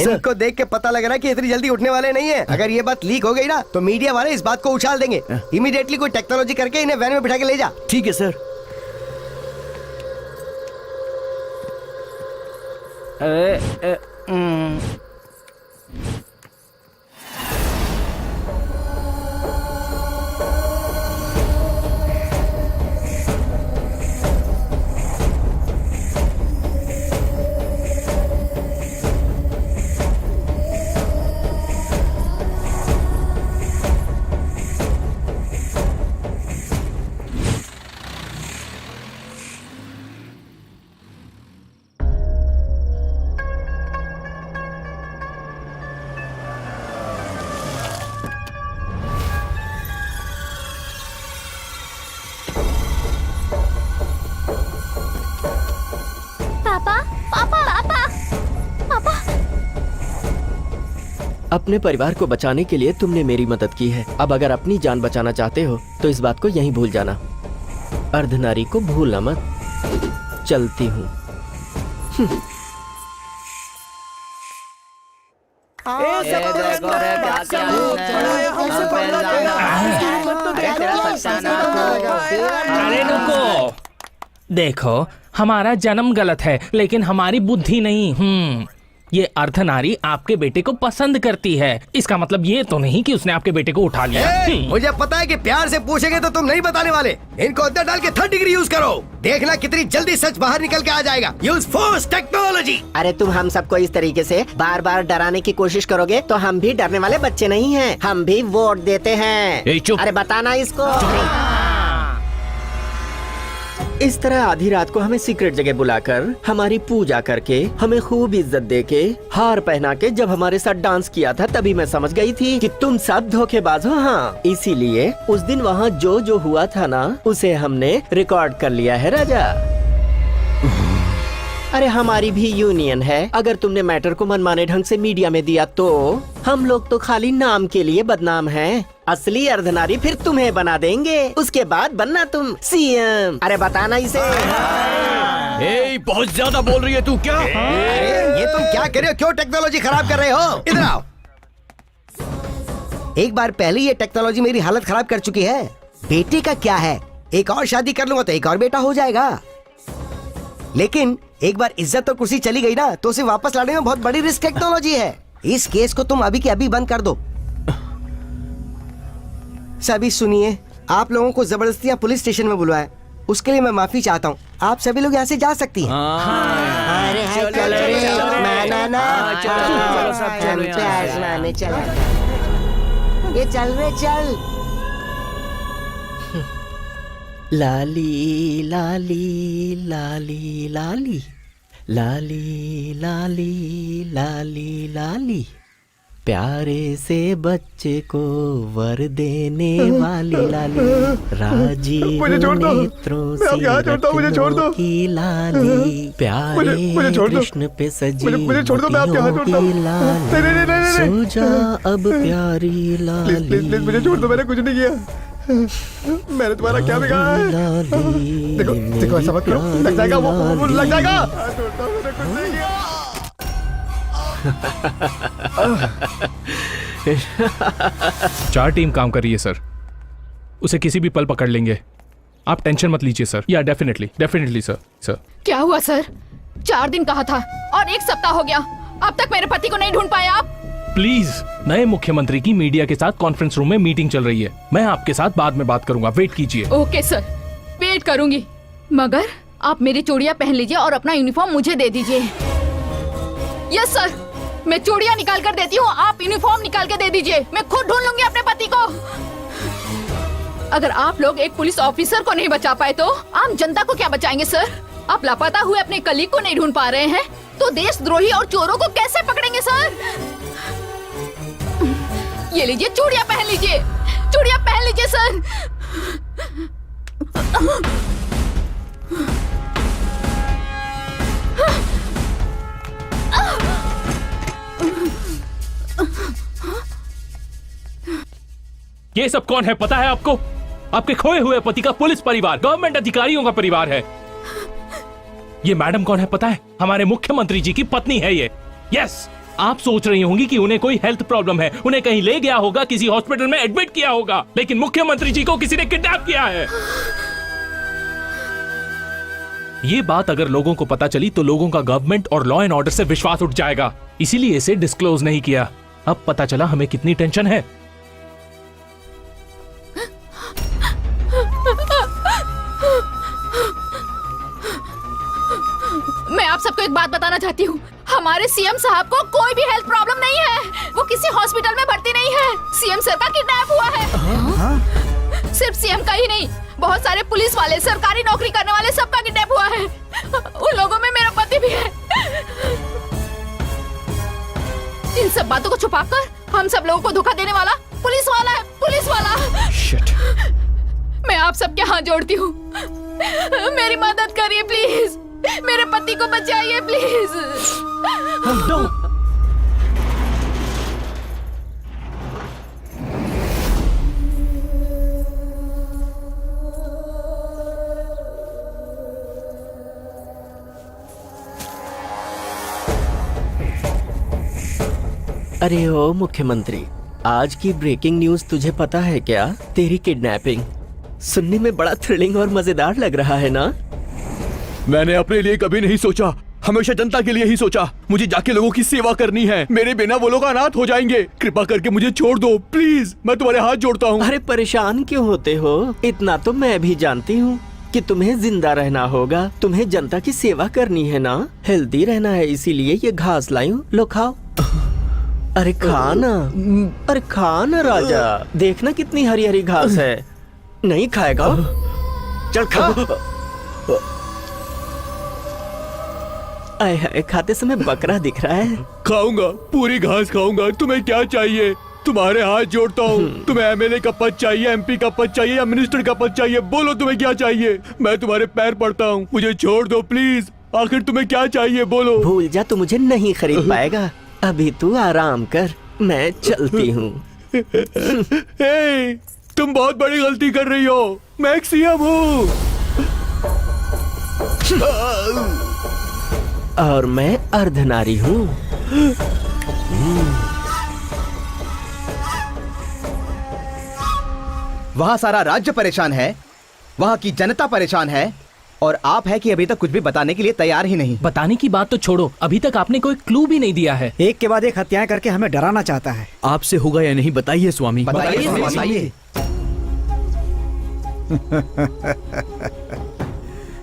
इनको देख के पता लग रहा है कि इतनी जल्दी उठने वाले नहीं है। अगर ये बात लीक हो गई ना, तो मीडिया वाले इस बात को उछाल देंगे। इमीडिएटली कोई टेक्नोलॉजी करके इन्हें वैन में बिठा के ले जा। ठीक है सर। अपने परिवार को बचाने के लिए तुमने मेरी मदद की है। अब अगर अपनी जान बचाना चाहते हो तो इस बात को यहीं भूल जाना। अर्धनारी को भूलना मत। चलती हूँ। अरे रुको, देखो हमारा जन्म गलत है लेकिन हमारी बुद्धि नहीं। ये अर्धनारी आपके बेटे को पसंद करती है, इसका मतलब ये तो नहीं कि उसने आपके बेटे को उठा लिया। मुझे पता है कि प्यार से पूछेंगे तो तुम नहीं बताने वाले। इनको अंदर डाल के 3rd डिग्री यूज करो, देखना कितनी जल्दी सच बाहर निकल के आ जाएगा। Use force technology. अरे तुम हम सबको इस तरीके से बार बार डराने की कोशिश करोगे तो हम भी डरने वाले बच्चे नहीं हैं। हम भी वोट देते हैं। चुप। अरे बताना इसको। इस तरह आधी रात को हमें सीक्रेट जगह बुलाकर हमारी पूजा करके हमें खूब इज्जत देके हार पहना के जब हमारे साथ डांस किया था तभी मैं समझ गई थी कि तुम सब धोखेबाज हो। हाँ, इसीलिए उस दिन वहाँ जो हुआ था ना उसे हमने रिकॉर्ड कर लिया है राजा। अरे हमारी भी यूनियन है। अगर तुमने मैटर को मनमाने ढंग से मीडिया में दिया तो हम लोग तो खाली नाम के लिए बदनाम हैं। असली अर्धनारी फिर तुम्हें बना देंगे, उसके बाद बनना तुम सीएम। अरे बताना इसे। बहुत ज्यादा बोल रही है तू क्या? ये तुम क्या कर रहे हो? क्यों टेक्नोलॉजी खराब कर रहे हो? इधर आओ। एक बार पहले ये टेक्नोलॉजी मेरी हालत खराब कर चुकी है। बेटे का क्या है, एक और शादी कर लूंगा तो एक और बेटा हो जाएगा। लेकिन एक बार इज्जत और कुर्सी चली गई ना तो उसे वापस लाने में बहुत बड़ी रिस्क टेक्नोलॉजी है। इस केस को तुम अभी के अभी बंद कर दो। सभी सुनिए, आप लोगों को जबरदस्ती पुलिस स्टेशन में बुलवाया, उसके लिए मैं माफी चाहता हूँ। आप सभी लोग यहाँ से जा सकती हैं। अरे चलो ये चल रे चल। लाली लाली लाली लाली लाली लाली लाली लाली, प्यारे से बच्चे को वर देने वाली लाली, राजीव नेत्रों से रत्नों की लाली, प्यारे कृष्ण पे सजी मोतियों की लाली, सो जा अब प्यारी लाली। मुझे छोड़ दो, मैंने कुछ नहीं किया। मैंने तुम्हारा क्या बिगाड़ा है? देखो देखो, ऐसा मत करो, लग जाएगा वो लग जाएगा। मैंने कुछ नहीं किया। 4 टीम काम कर रही है सर, उसे किसी भी पल पकड़ लेंगे। आप टेंशन मत लीजिए सर। या डेफिनेटली सर। क्या हुआ सर? 4 दिन कहा था और 1 सप्ताह हो गया, अब तक मेरे पति को नहीं ढूंढ पाए आप। प्लीज, नए मुख्यमंत्री की मीडिया के साथ कॉन्फ्रेंस रूम में मीटिंग चल रही है। मैं आपके साथ बाद में बात करूंगा, वेट कीजिए। ओके सर, वेट करूंगी, मगर आप मेरी चूड़ियां पहन लीजिए और अपना यूनिफॉर्म मुझे दे दीजिए। यस सर, मैं चूड़ियां निकाल कर देती हूँ, आप यूनिफॉर्म निकाल के दे दीजिए। मैं खुद ढूंढ लूंगी अपने पति को। अगर आप लोग एक पुलिस ऑफिसर को नहीं बचा पाए तो आम जनता को क्या बचाएंगे सर? आप लापता हुए अपने कलीग को नहीं ढूंढ पा रहे हैं तो देशद्रोही और चोरों को कैसे पकड़ेंगे सर? ये लीजिए, चूड़ियां पहन लीजिए, चूड़ियां पहन लीजिए सर। ये सब कौन है पता है आपको? आपके खोए हुए पति का पुलिस परिवार, गवर्नमेंट अधिकारियों का परिवार है। ये मैडम कौन है पता है? हमारे मुख्यमंत्री जी की पत्नी है ये। यस, आप सोच रही होंगी कि उन्हें कोई हेल्थ प्रॉब्लम है, उन्हें कहीं ले गया होगा, किसी हॉस्पिटल में एडमिट किया होगा, लेकिन मुख्यमंत्री जी को किसी ने किडनैप किया है। ये बात अगर लोगों को पता चली तो लोगों का गवर्नमेंट और लॉ एंड ऑर्डर से विश्वास उठ जाएगा, इसीलिए इसे डिस्क्लोज नहीं किया। अब पता चला हमें कितनी टेंशन है। मैं आप सबको एक बात बताना चाहती हूँ, हमारे सीएम साहब को कोई भी हेल्थ प्रॉब्लम नहीं है, वो किसी हॉस्पिटल में भर्ती नहीं है। सीएम सर का किडनैप हुआ है। सिर्फ सीएम का ही नहीं, बहुत सारे पुलिस वाले, सरकारी नौकरी करने वाले सबका किडनैप हुआ है। उन लोगों में मेरा पति भी है। इन सब बातों को छुपाकर हम सब लोगों को धोखा देने वाला पुलिस वाला है, पुलिस वाला। Shit. मैं आप सबके हाथ जोड़ती हूँ, मेरी मदद करिए प्लीज, मेरे पति को बचाइए प्लीज। अरे ओ मुख्यमंत्री, आज की ब्रेकिंग न्यूज तुझे पता है क्या? तेरी किडनैपिंग। सुनने में बड़ा थ्रिलिंग और मजेदार लग रहा है ना? मैंने अपने लिए कभी नहीं सोचा, हमेशा जनता के लिए ही सोचा। मुझे जाके लोगों की सेवा करनी है, मेरे बिना वो लोग अनाथ हो जाएंगे। कृपा करके मुझे छोड़ दो प्लीज, मैं तुम्हारे हाथ जोड़ता हूँ। अरे परेशान क्यों होते हो? इतना तो मैं भी जानती हूँ कि तुम्हें जिंदा रहना होगा, तुम्हें जनता की सेवा करनी है ना, हेल्दी रहना है, इसीलिए ये घास लाई हूँ, लो खाओ। अरे खाना, अरे खाना राजा, देखना कितनी हरी हरी घास है। नहीं खाएगा? चल खा। आए हाय, खाते समय बकरा दिख रहा है। खाऊंगा, पूरी घास खाऊंगा। तुम्हें क्या चाहिए? तुम्हारे हाथ जोड़ता हूँ। तुम्हें एमएलए का पद चाहिए, एमपी का पद चाहिए या मिनिस्टर का पद चाहिए? बोलो तुम्हें क्या चाहिए? मैं तुम्हारे पैर पड़ता हूँ, मुझे छोड़ दो प्लीज। आखिर तुम्हें क्या चाहिए बोलो। भूल जा, तू मुझे नहीं खरीद पाएगा। अभी तू आराम कर, मैं चलती हूँ। हे, तुम बहुत बड़ी गलती कर रही हो। मैं एक सीएम हूँ और मैं अर्धनारी हूँ। वहाँ सारा राज्य परेशान है, वहाँ की जनता परेशान है, और आप है कि अभी तक कुछ भी बताने के लिए तैयार ही नहीं। बताने की बात तो छोड़ो, अभी तक आपने कोई क्लू भी नहीं दिया है। एक के बाद एक हत्याएं करके हमें डराना चाहता है। आपसे होगा या नहीं बताइए स्वामी। बताइए।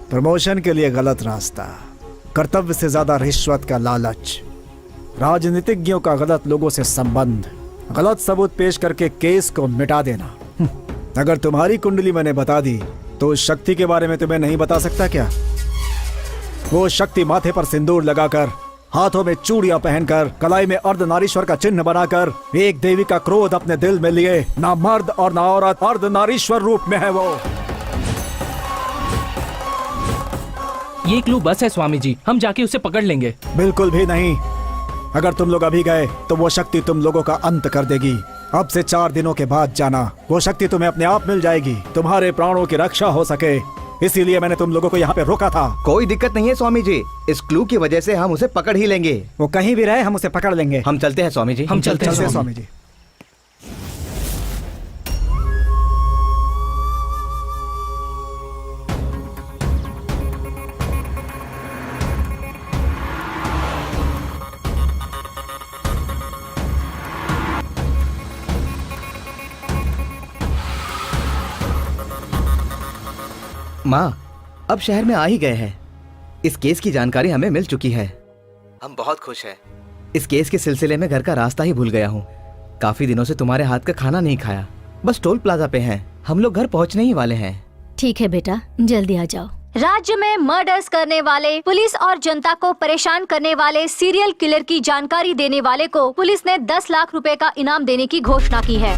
प्रमोशन के लिए गलत रास्ता, कर्तव्य से ज्यादा रिश्वत का लालच, राजनीतिज्ञों का गलत लोगों से संबंध, गलत सबूत पेश करके केस को मिटा देना। अगर तुम्हारी कुंडली मैंने बता दी तो उस शक्ति के बारे में तुम्हें नहीं बता सकता क्या? वो शक्ति माथे पर सिंदूर लगाकर, हाथों में चूड़ियां पहनकर, कलाई में अर्धनारीश्वर का चिन्ह बनाकर, एक देवी का क्रोध अपने दिल में लिए, ना मर्द और ना औरत, अर्धनारीश्वर रूप में है वो। ये क्लू बस है स्वामी जी, हम जाके उसे पकड़ लेंगे। बिल्कुल भी नहीं। अगर तुम लोग अभी गए तो वो शक्ति तुम लोगों का अंत कर देगी। अब से 4 दिनों के बाद जाना, वो शक्ति तुम्हें अपने आप मिल जाएगी, तुम्हारे प्राणों की रक्षा हो सके। इसीलिए मैंने तुम लोगों को यहाँ पे रोका था। कोई दिक्कत नहीं है स्वामी जी, इस क्लू की वजह से हम उसे पकड़ ही लेंगे। वो कहीं भी रहे हम उसे पकड़ लेंगे। हम चलते हैं स्वामी जी। हम चलते हैं स्वामी जी। माँ, अब शहर में आ ही गए हैं। इस केस की जानकारी हमें मिल चुकी है। हम बहुत खुश हैं। इस केस के सिलसिले में घर का रास्ता ही भूल गया हूँ। काफी दिनों से तुम्हारे हाथ का खाना नहीं खाया। बस टोल प्लाजा पे हैं। हम लोग घर पहुँचने ही वाले हैं। ठीक है बेटा, जल्दी आ जाओ। राज्य में मर्डर्स करने वाले, पुलिस और जनता को परेशान करने वाले सीरियल किलर की जानकारी देने वाले को पुलिस ने 10 लाख रुपए का इनाम देने की घोषणा की है।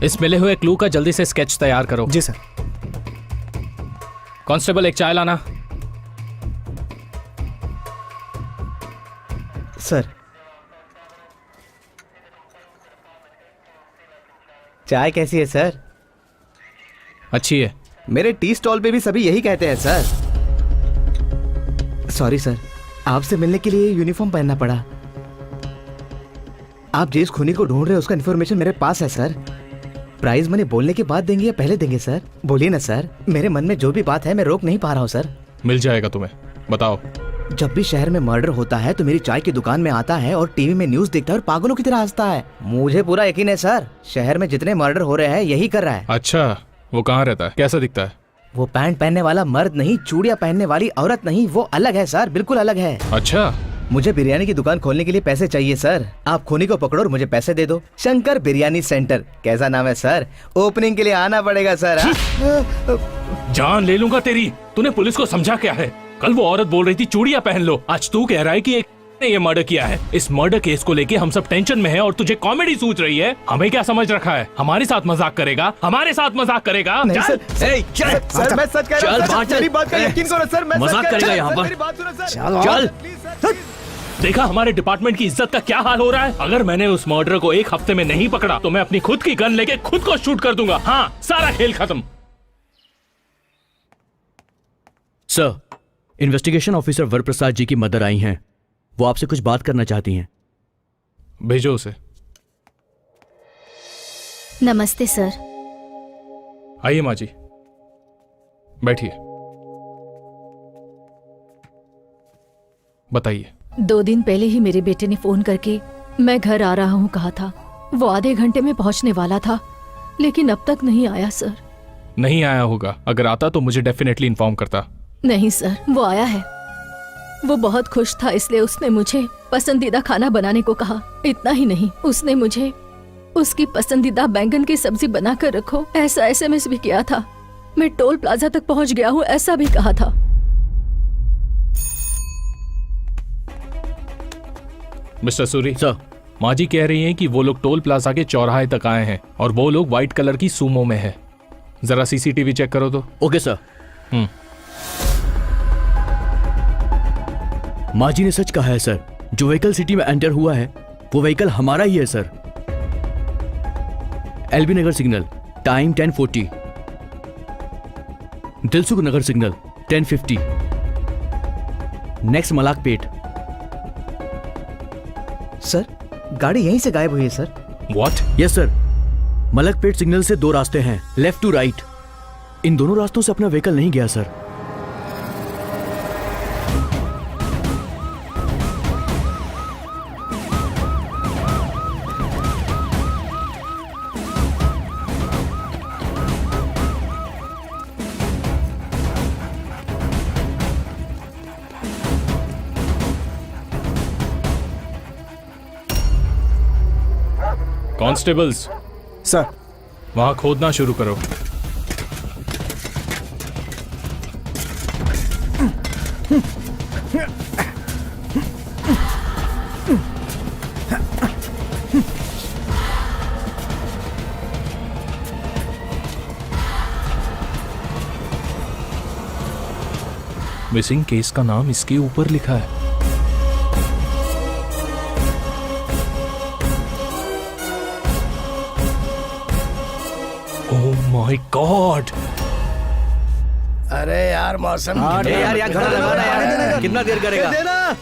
इस मिले हुए क्लू का जल्दी से स्केच तैयार करो। जी सर। कांस्टेबल, एक चाय लाना। सर, चाय कैसी है सर? अच्छी है। मेरे टी स्टॉल पे भी सभी यही कहते हैं सर। सॉरी सर, आपसे मिलने के लिए यूनिफॉर्म पहनना पड़ा। आप जिस खूनी को ढूंढ रहे हैं उसका इन्फॉर्मेशन मेरे पास है सर। प्राइज मनी बोलने के बाद देंगे या पहले देंगे सर? बोलिए ना सर, मेरे मन में जो भी बात है मैं रोक नहीं पा रहा हूँ सर। मिल जाएगा तुम्हें, बताओ। जब भी शहर में मर्डर होता है तो मेरी चाय की दुकान में आता है और टीवी में न्यूज देखता है और पागलों की तरह हंसता है। मुझे पूरा यकीन है सर, शहर में जितने मर्डर हो रहे हैं यही कर रहा है। अच्छा, वो कहाँ रहता है, कैसा दिखता है? वो पैंट पहनने वाला मर्द नहीं, चूड़ियां पहनने वाली औरत नहीं, वो अलग है सर, बिल्कुल अलग है। अच्छा, मुझे बिरयानी की दुकान खोलने के लिए पैसे चाहिए सर। आप खूनी को पकड़ो और मुझे पैसे दे दो। शंकर बिरयानी सेंटर, कैसा नाम है सर? ओपनिंग के लिए आना पड़ेगा सर। जान ले लूंगा तेरी। तूने पुलिस को समझा क्या है? कल वो औरत बोल रही थी चूड़ियां पहन लो, आज तू कह रहा है कि एक ने ये मर्डर किया है। इस मर्डर केस को लेके हम सब टेंशन में हैं और तुझे कॉमेडी सूझ रही है। हमें क्या समझ रखा है? हमारे साथ मजाक करेगा? हमारे साथ मजाक करेगा? नहीं सर, चल मैं सच कह रहा हूं सर, मेरी बात का यकीन करो सर, मैं मजाक करेगा यहाँ पर। मेरी बात सुनो सर। चल। देखा हमारे डिपार्टमेंट की इज्जत का क्या हाल हो रहा है? अगर मैंने उस मर्डर को 1 हफ्ते में नहीं पकड़ा तो मैं अपनी खुद की गन लेके खुद को शूट कर दूंगा। हाँ, सारा खेल खत्म। सर, इन्वेस्टिगेशन ऑफिसर वरप्रसाद जी की मदर आई हैं। वो आपसे कुछ बात करना चाहती हैं। भेजो उसे। नमस्ते सर। आइए माँ जी, बैठिए। बताइए। 2 दिन पहले ही मेरे बेटे ने फोन करके मैं घर आ रहा हूँ कहा था। वो आधे घंटे में पहुँचने वाला था, लेकिन अब तक नहीं आया सर। नहीं आया होगा, अगर आता तो मुझे डेफिनेटली इन्फॉर्म करता। नहीं सर, वो आया है। वो बहुत खुश था, इसलिए उसने मुझे पसंदीदा खाना बनाने को कहा। इतना ही नहीं, उसने मुझे उसकी पसंदीदा बैंगन की सब्जी बनाकर रखो ऐसा SMS भी किया था। मैं टोल प्लाजा तक पहुंच गया हूँ ऐसा भी कहा था। मिस्टर सूरी सर, माँ जी कह रही हैं कि वो लोग टोल प्लाजा के चौराहे तक आए हैं और वो लोग व्हाइट कलर की सूमो में है। जरा CCTV चेक करो तो। Okay sir. माँ जी ने सच कहा है सर, जो व्हीकल सिटी में एंटर हुआ है वो व्हीकल हमारा ही है सर। LB नगर सिग्नल, टाइम 10:40। दिलसुख नगर सिग्नल 10:50। नेक्स्ट मलाकपेट। सर, गाड़ी यहीं से गायब हुई है sir. What? Yes sir, Malakpet signal से 2 रास्ते हैं, लेफ्ट टू राइट। इन दोनों रास्तों से अपना व्हीकल नहीं गया सर। Constables sir. वहां खोदना शुरू करो। मिसिंग केस का नाम इसके ऊपर लिखा है। Oh my God! अरे यार मौसम यार घर लगाना यार, कितना देर करेगा?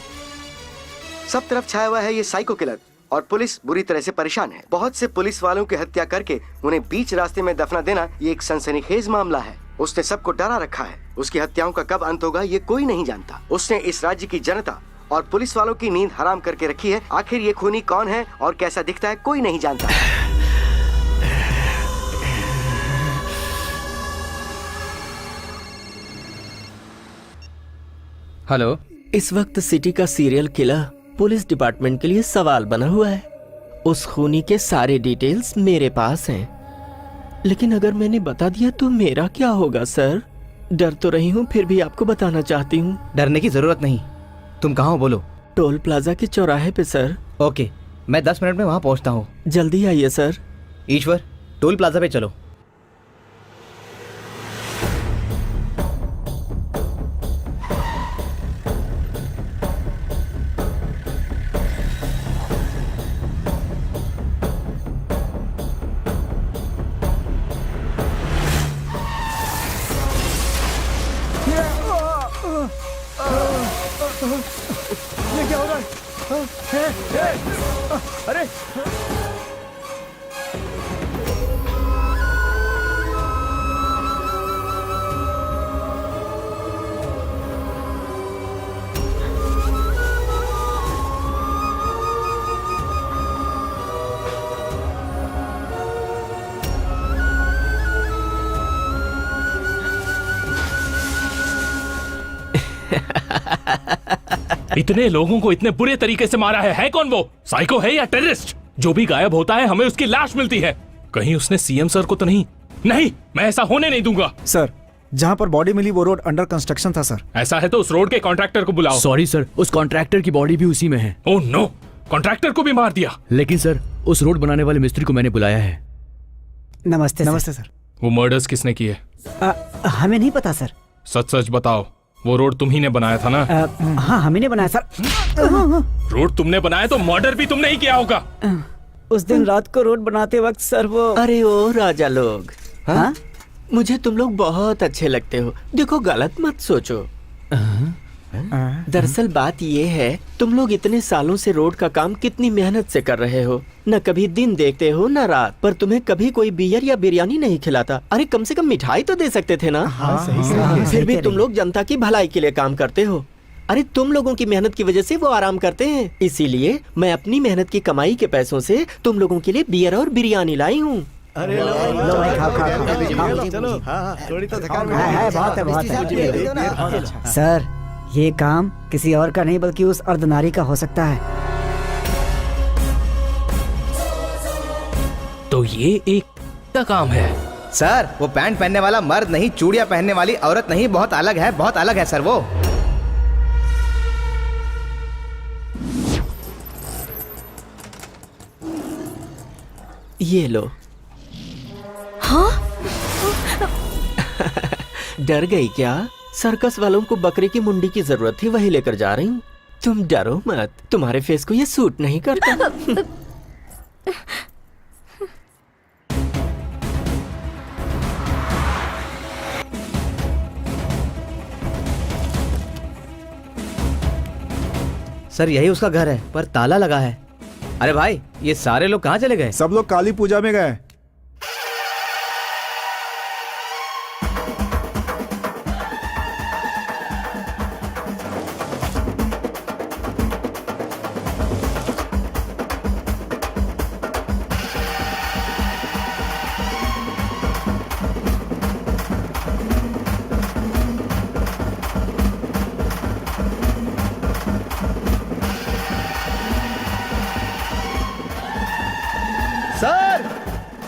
सब तरफ छाया हुआ है ये साइको किलर और पुलिस बुरी तरह से परेशान है। बहुत से पुलिस वालों की हत्या करके उन्हें बीच रास्ते में दफना देना ये एक सनसनीखेज मामला है। उसने सबको डरा रखा है। उसकी हत्याओं का कब अंत होगा ये कोई नहीं जानता। उसने इस राज्य की जनता और पुलिस वालों की नींद हराम करके रखी है। आखिर ये खूनी कौन है और कैसा दिखता है कोई नहीं जानता। हेलो। इस वक्त सिटी का सीरियल किलर पुलिस डिपार्टमेंट के लिए सवाल बना हुआ है। उस खूनी के सारे डिटेल्स मेरे पास हैं, लेकिन अगर मैंने बता दिया तो मेरा क्या होगा सर? डर तो रही हूँ, फिर भी आपको बताना चाहती हूँ। डरने की जरूरत नहीं। तुम कहाँ हो बोलो? टोल प्लाजा के चौराहे पे सर। ओके, मैं 10 मिनट में वहाँ पहुँचता हूँ। जल्दी आइए सर। ईश्वर, टोल प्लाजा पे चलो। ये क्या हो रहा है? अरे इतने लोगों को इतने बुरे तरीके से मारा है कौन वो? साइको है या टेररिस्ट? जो भी गायब होता है हमें उसकी लाश मिलती है। कहीं उसने CM सर को तो नहीं? नहीं, मैं ऐसा होने नहीं दूंगा। सर, जहाँ पर बॉडी मिली वो रोड अंडर कंस्ट्रक्शन था सर। ऐसा है तो उस रोड के कॉन्ट्रैक्टर को बुलाओ। सॉरी सर, उस कॉन्ट्रैक्टर की बॉडी भी उसी में है। ओह नो, कॉन्ट्रैक्टर को भी मार दिया। लेकिन सर, उस रोड बनाने वाले मिस्त्री को मैंने बुलाया है। नमस्ते नमस्ते सर। वो मर्डर्स किसने किए? हमें नहीं पता सर। सच सच बताओ, वो रोड तुम ही ने बनाया था ना? हाँ, हमें नहीं बनाया सर। रोड तुमने बनाया तो मर्डर भी तुमने ही किया होगा। उस दिन रात को रोड बनाते वक्त सर वो। अरे ओ राजा लोग, मुझे तुम लोग बहुत अच्छे लगते हो। देखो गलत मत सोचो। दरअसल बात ये है, तुम लोग इतने सालों से रोड का काम कितनी मेहनत से कर रहे हो, न कभी दिन देखते हो न रात, पर तुम्हें कभी कोई बियर या बिरयानी नहीं खिलाता। अरे कम से कम मिठाई तो दे सकते थे ना। फिर भी तुम लोग जनता की भलाई के लिए काम करते हो। अरे तुम लोगों की मेहनत की वजह से वो आराम करते हैं, इसीलिए मैं अपनी मेहनत की कमाई के पैसों से तुम लोगों के लिए बियर और बिरयानी लाई हूँ। अरे चलो, थोड़ी तो थकान सर, ये काम किसी और का नहीं बल्कि उस अर्धनारी का हो सकता है। तो ये एक का काम है। सर वो पैंट पहनने वाला मर्द नहीं, चूड़ियां पहनने वाली औरत नहीं, बहुत अलग है, बहुत अलग है सर वो। ये लो। हाँ? डर गई क्या? सर्कस वालों को बकरे की मुंडी की जरूरत थी, वही लेकर जा रही हूँ। तुम डरो मत, तुम्हारे फेस को ये सूट नहीं करता। सर यही उसका घर है, पर ताला लगा है। अरे भाई, ये सारे लोग कहाँ चले गए? सब लोग काली पूजा में गए।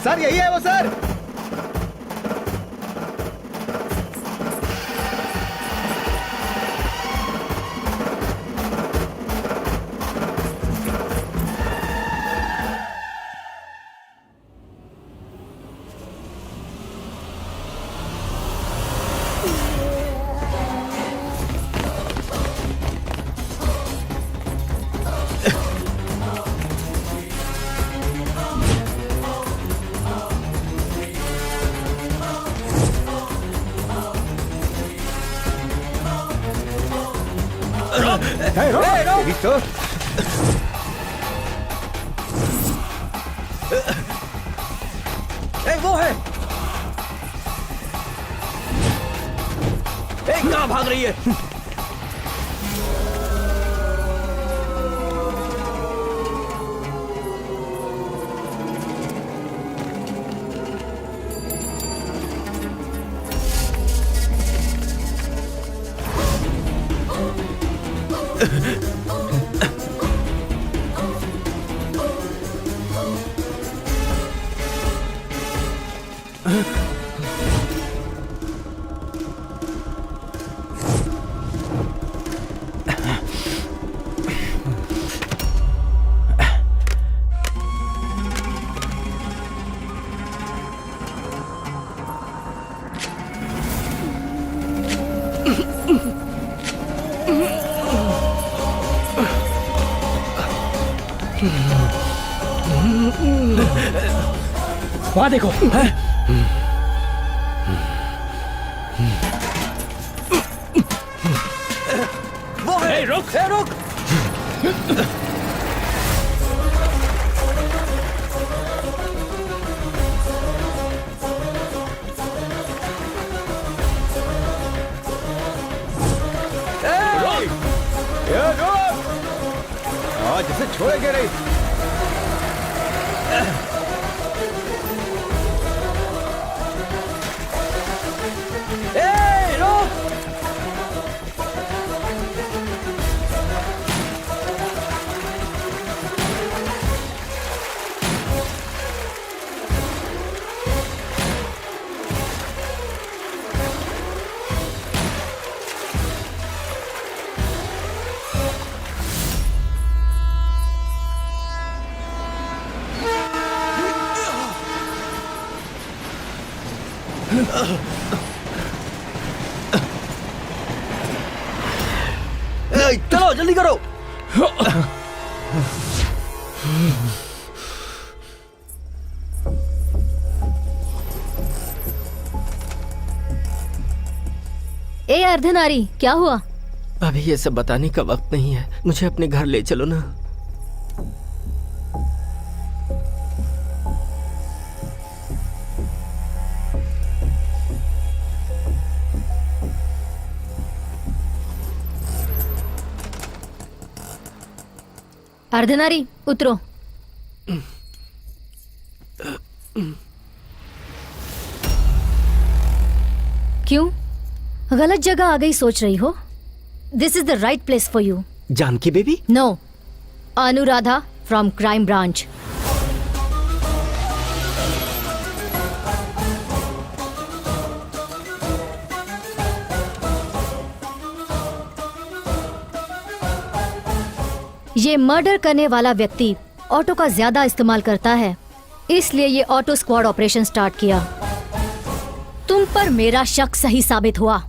सर यही है वो सर। वो है। कहाँ भाग रही है? वहां देखो। वो है। रुक रुक। जिसे छोड़ेंगे नहीं। चलो जल्दी करो। ए अर्धनारी, क्या हुआ? अभी ये सब बताने का वक्त नहीं है, मुझे अपने घर ले चलो ना। अर्धनारी उतरो। क्यों गलत जगह आ गई सोच रही हो? This is the right place for you. Janaki baby? No, Anuradha from crime branch. ये मर्डर करने वाला व्यक्ति ऑटो का ज्यादा इस्तेमाल करता है, इसलिए ये ऑटो स्क्वाड ऑपरेशन स्टार्ट किया। तुम पर मेरा शक सही साबित हुआ।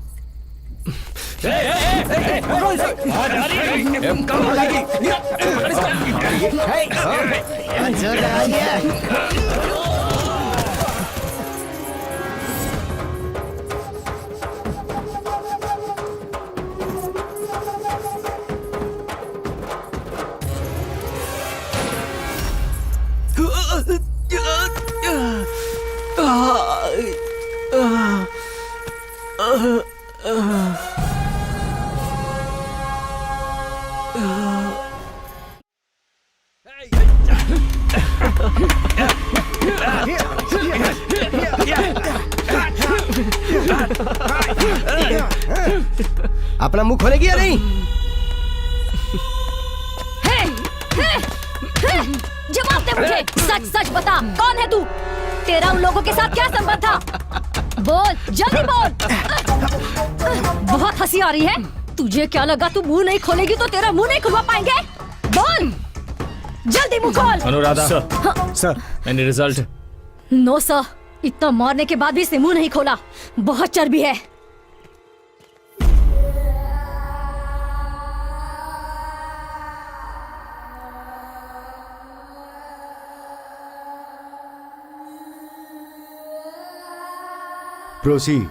अपना मुंह खोलेगी या नहीं? जवाब दे मुझे, सच सच बता, कौन है तू? तेरा उन लोगों के साथ क्या संबंध था? बोल, जल्दी बोल। बहुत हंसी आ रही है। तुझे क्या लगा तू मुंह नहीं खोलेगी तो तेरा मुंह नहीं खुलवा पाएंगे? बोल, जल्दी मुंह खोल। Anuradha sir any result? No sir, इतना मारने के बाद भी इसने मुंह नहीं खोला। बहुत चर्बी है। प्रोसीड।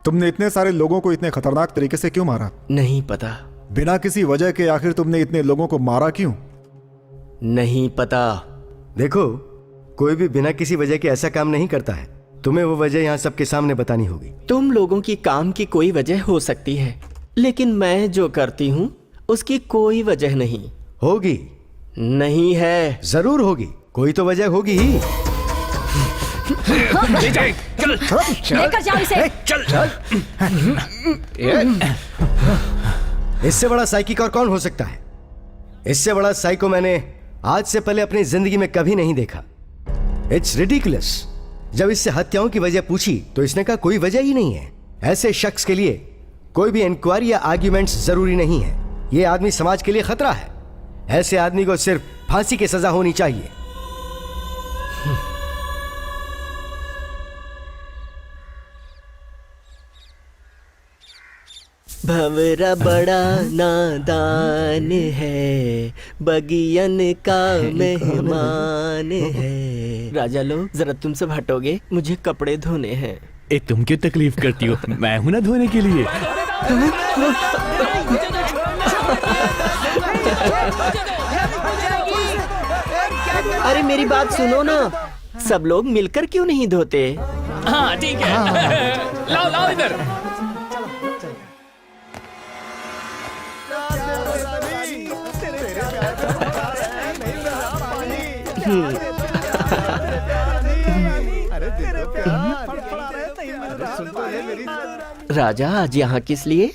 तुमने इतने सारे लोगों को इतने खतरनाक तरीके से क्यों मारा? नहीं पता। बिना किसी वजह के आखिर तुमने इतने लोगों को मारा क्यों? नहीं पता। देखो, कोई भी बिना किसी वजह के ऐसा काम नहीं करता है। तुम्हें वो वजह यहाँ सबके सामने बतानी होगी। तुम लोगों की काम की कोई वजह हो सकती है, लेकिन मैं जो करती हूँ उसकी कोई वजह नहीं। होगी। नहीं है। जरूर होगी, कोई तो वजह होगी ही। लेकर जाओ इसे। चल। इससे बड़ा साइकिक और कौन हो सकता है? इससे बड़ा साइको मैंने आज से पहले अपनी जिंदगी में कभी नहीं देखा। It's ridiculous. जब इससे हत्याओं की वजह पूछी तो इसने कहा कोई वजह ही नहीं है। ऐसे शख्स के लिए कोई भी इंक्वायरी या आर्ग्यूमेंट्स जरूरी नहीं है। ये आदमी समाज के लिए खतरा है। ऐसे आदमी को सिर्फ फांसी की सजा होनी चाहिए। भंवरा बड़ा नादान है, बगियन का मेहमान है। राजा लोग, जरा तुम सब हटोगे, मुझे कपड़े धोने हैं। ए, तुम क्यों तकलीफ करती हो? मैं हूं ना धोने के लिए। अरे मेरी बात सुनो ना, सब लोग मिलकर क्यों नहीं धोते? हाँ ठीक है। लाओ लाओ इधर। राजा, आज यहाँ किस लिए?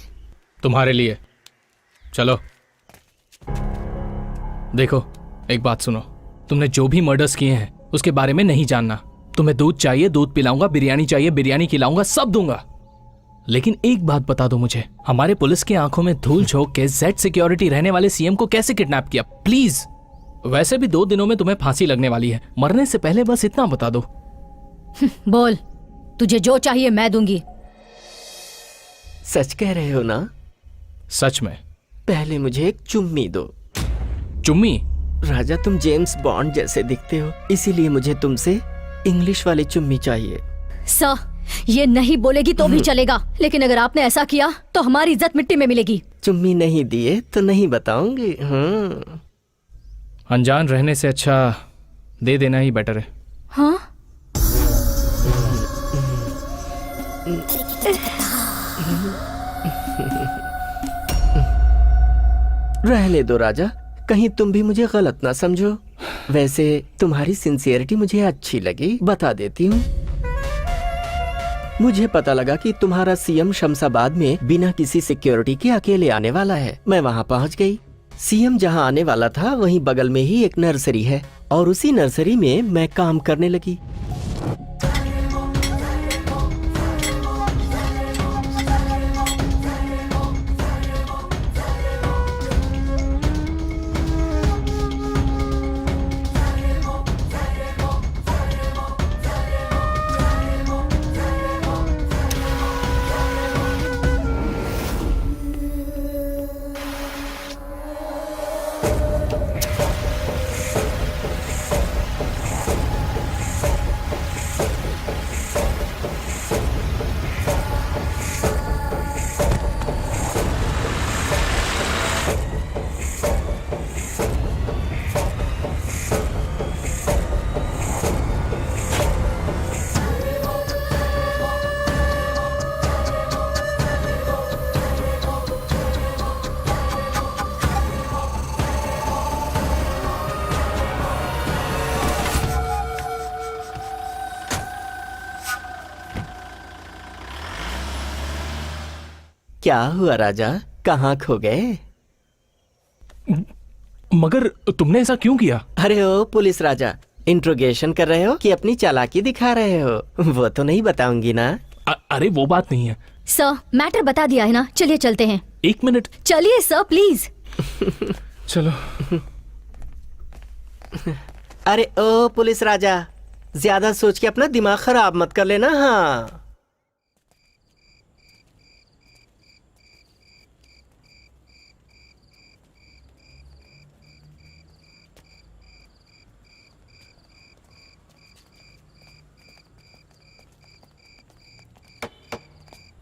तुम्हारे लिए। चलो। देखो, एक बात सुनो, तुमने जो भी मर्डर्स किए हैं उसके बारे में नहीं जानना। तुम्हें दूध चाहिए दूध पिलाऊंगा, बिरयानी चाहिए बिरयानी खिलाऊंगा, सब दूंगा। लेकिन एक बात बता दो मुझे, हमारे पुलिस की आंखों में धूल झोंक के जेड सिक्योरिटी रहने वाले सीएम को कैसे किडनैप किया? प्लीज। वैसे भी 2 दिनों में तुम्हें फांसी लगने वाली है, मरने से पहले बस इतना बता दो। बोल, तुझे जो चाहिए मैं दूंगी। सच कह रहे हो ना? सच में। पहले मुझे एक चुम्मी दो। चुम्मी? राजा, तुम जेम्स बॉन्ड जैसे दिखते हो, इसीलिए मुझे तुमसे इंग्लिश वाली चुम्मी चाहिए। सर, ये नहीं बोलेगी तो भी चलेगा, लेकिन अगर आपने ऐसा किया तो हमारी इज्जत मिट्टी में मिलेगी। चुम्मी नहीं दिए तो नहीं बताऊंगी। हाँ। अनजान रहने से अच्छा दे देना ही बेटर है। हाँ? रहने दो राजा, कहीं तुम भी मुझे गलत ना समझो। वैसे तुम्हारी सिंसियरिटी मुझे अच्छी लगी, बता देती हूँ। मुझे पता लगा कि तुम्हारा सीएम शमशाबाद में बिना किसी सिक्योरिटी के अकेले आने वाला है। मैं वहाँ पहुँच गई। सीएम जहाँ आने वाला था वहीं बगल में ही एक नर्सरी है और उसी नर्सरी में मैं काम करने लगी। क्या हुआ राजा, कहाँ खो गए? मगर तुमने ऐसा क्यों किया? अरे ओ पुलिस राजा, इंट्रोगेशन कर रहे हो कि अपनी चालाकी दिखा रहे हो? वो तो नहीं बताऊंगी ना। अरे वो बात नहीं है सर, मैटर बता दिया है ना, चलिए चलते हैं। 1 मिनट। चलिए सर प्लीज। चलो। अरे ओ पुलिस राजा, ज्यादा सोच के अपना दिमाग खराब मत कर लेना। हाँ,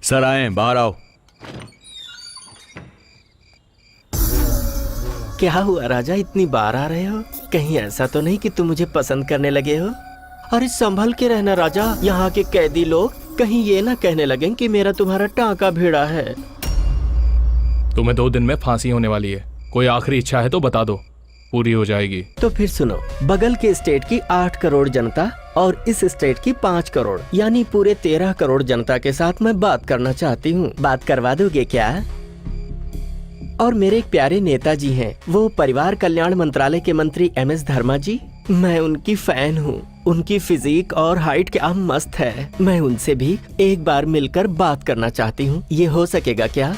सर आए, बाहर आओ। क्या हुआ राजा, इतनी बार आ रहे हो? कहीं ऐसा तो नहीं कि तुम मुझे पसंद करने लगे हो? अरे संभल के रहना राजा, यहाँ के कैदी लोग कहीं ये ना कहने लगे कि मेरा तुम्हारा टांका भिड़ा है। तुम्हें 2 दिन में फांसी होने वाली है। कोई आखिरी इच्छा है तो बता दो, पूरी हो जाएगी। तो फिर सुनो, बगल के स्टेट की 8 करोड़ जनता और इस स्टेट की 5 करोड़ यानी पूरे 13 करोड़ जनता के साथ मैं बात करना चाहती हूँ। बात करवा दोगे क्या? और मेरे एक प्यारे नेताजी हैं, वो परिवार कल्याण मंत्रालय के मंत्री MS धर्मा जी। मैं उनकी फैन हूँ। उनकी फिजिक और हाइट क्या मस्त है। मैं उनसे भी एक बार मिलकर बात करना चाहती हूँ। ये हो सकेगा क्या?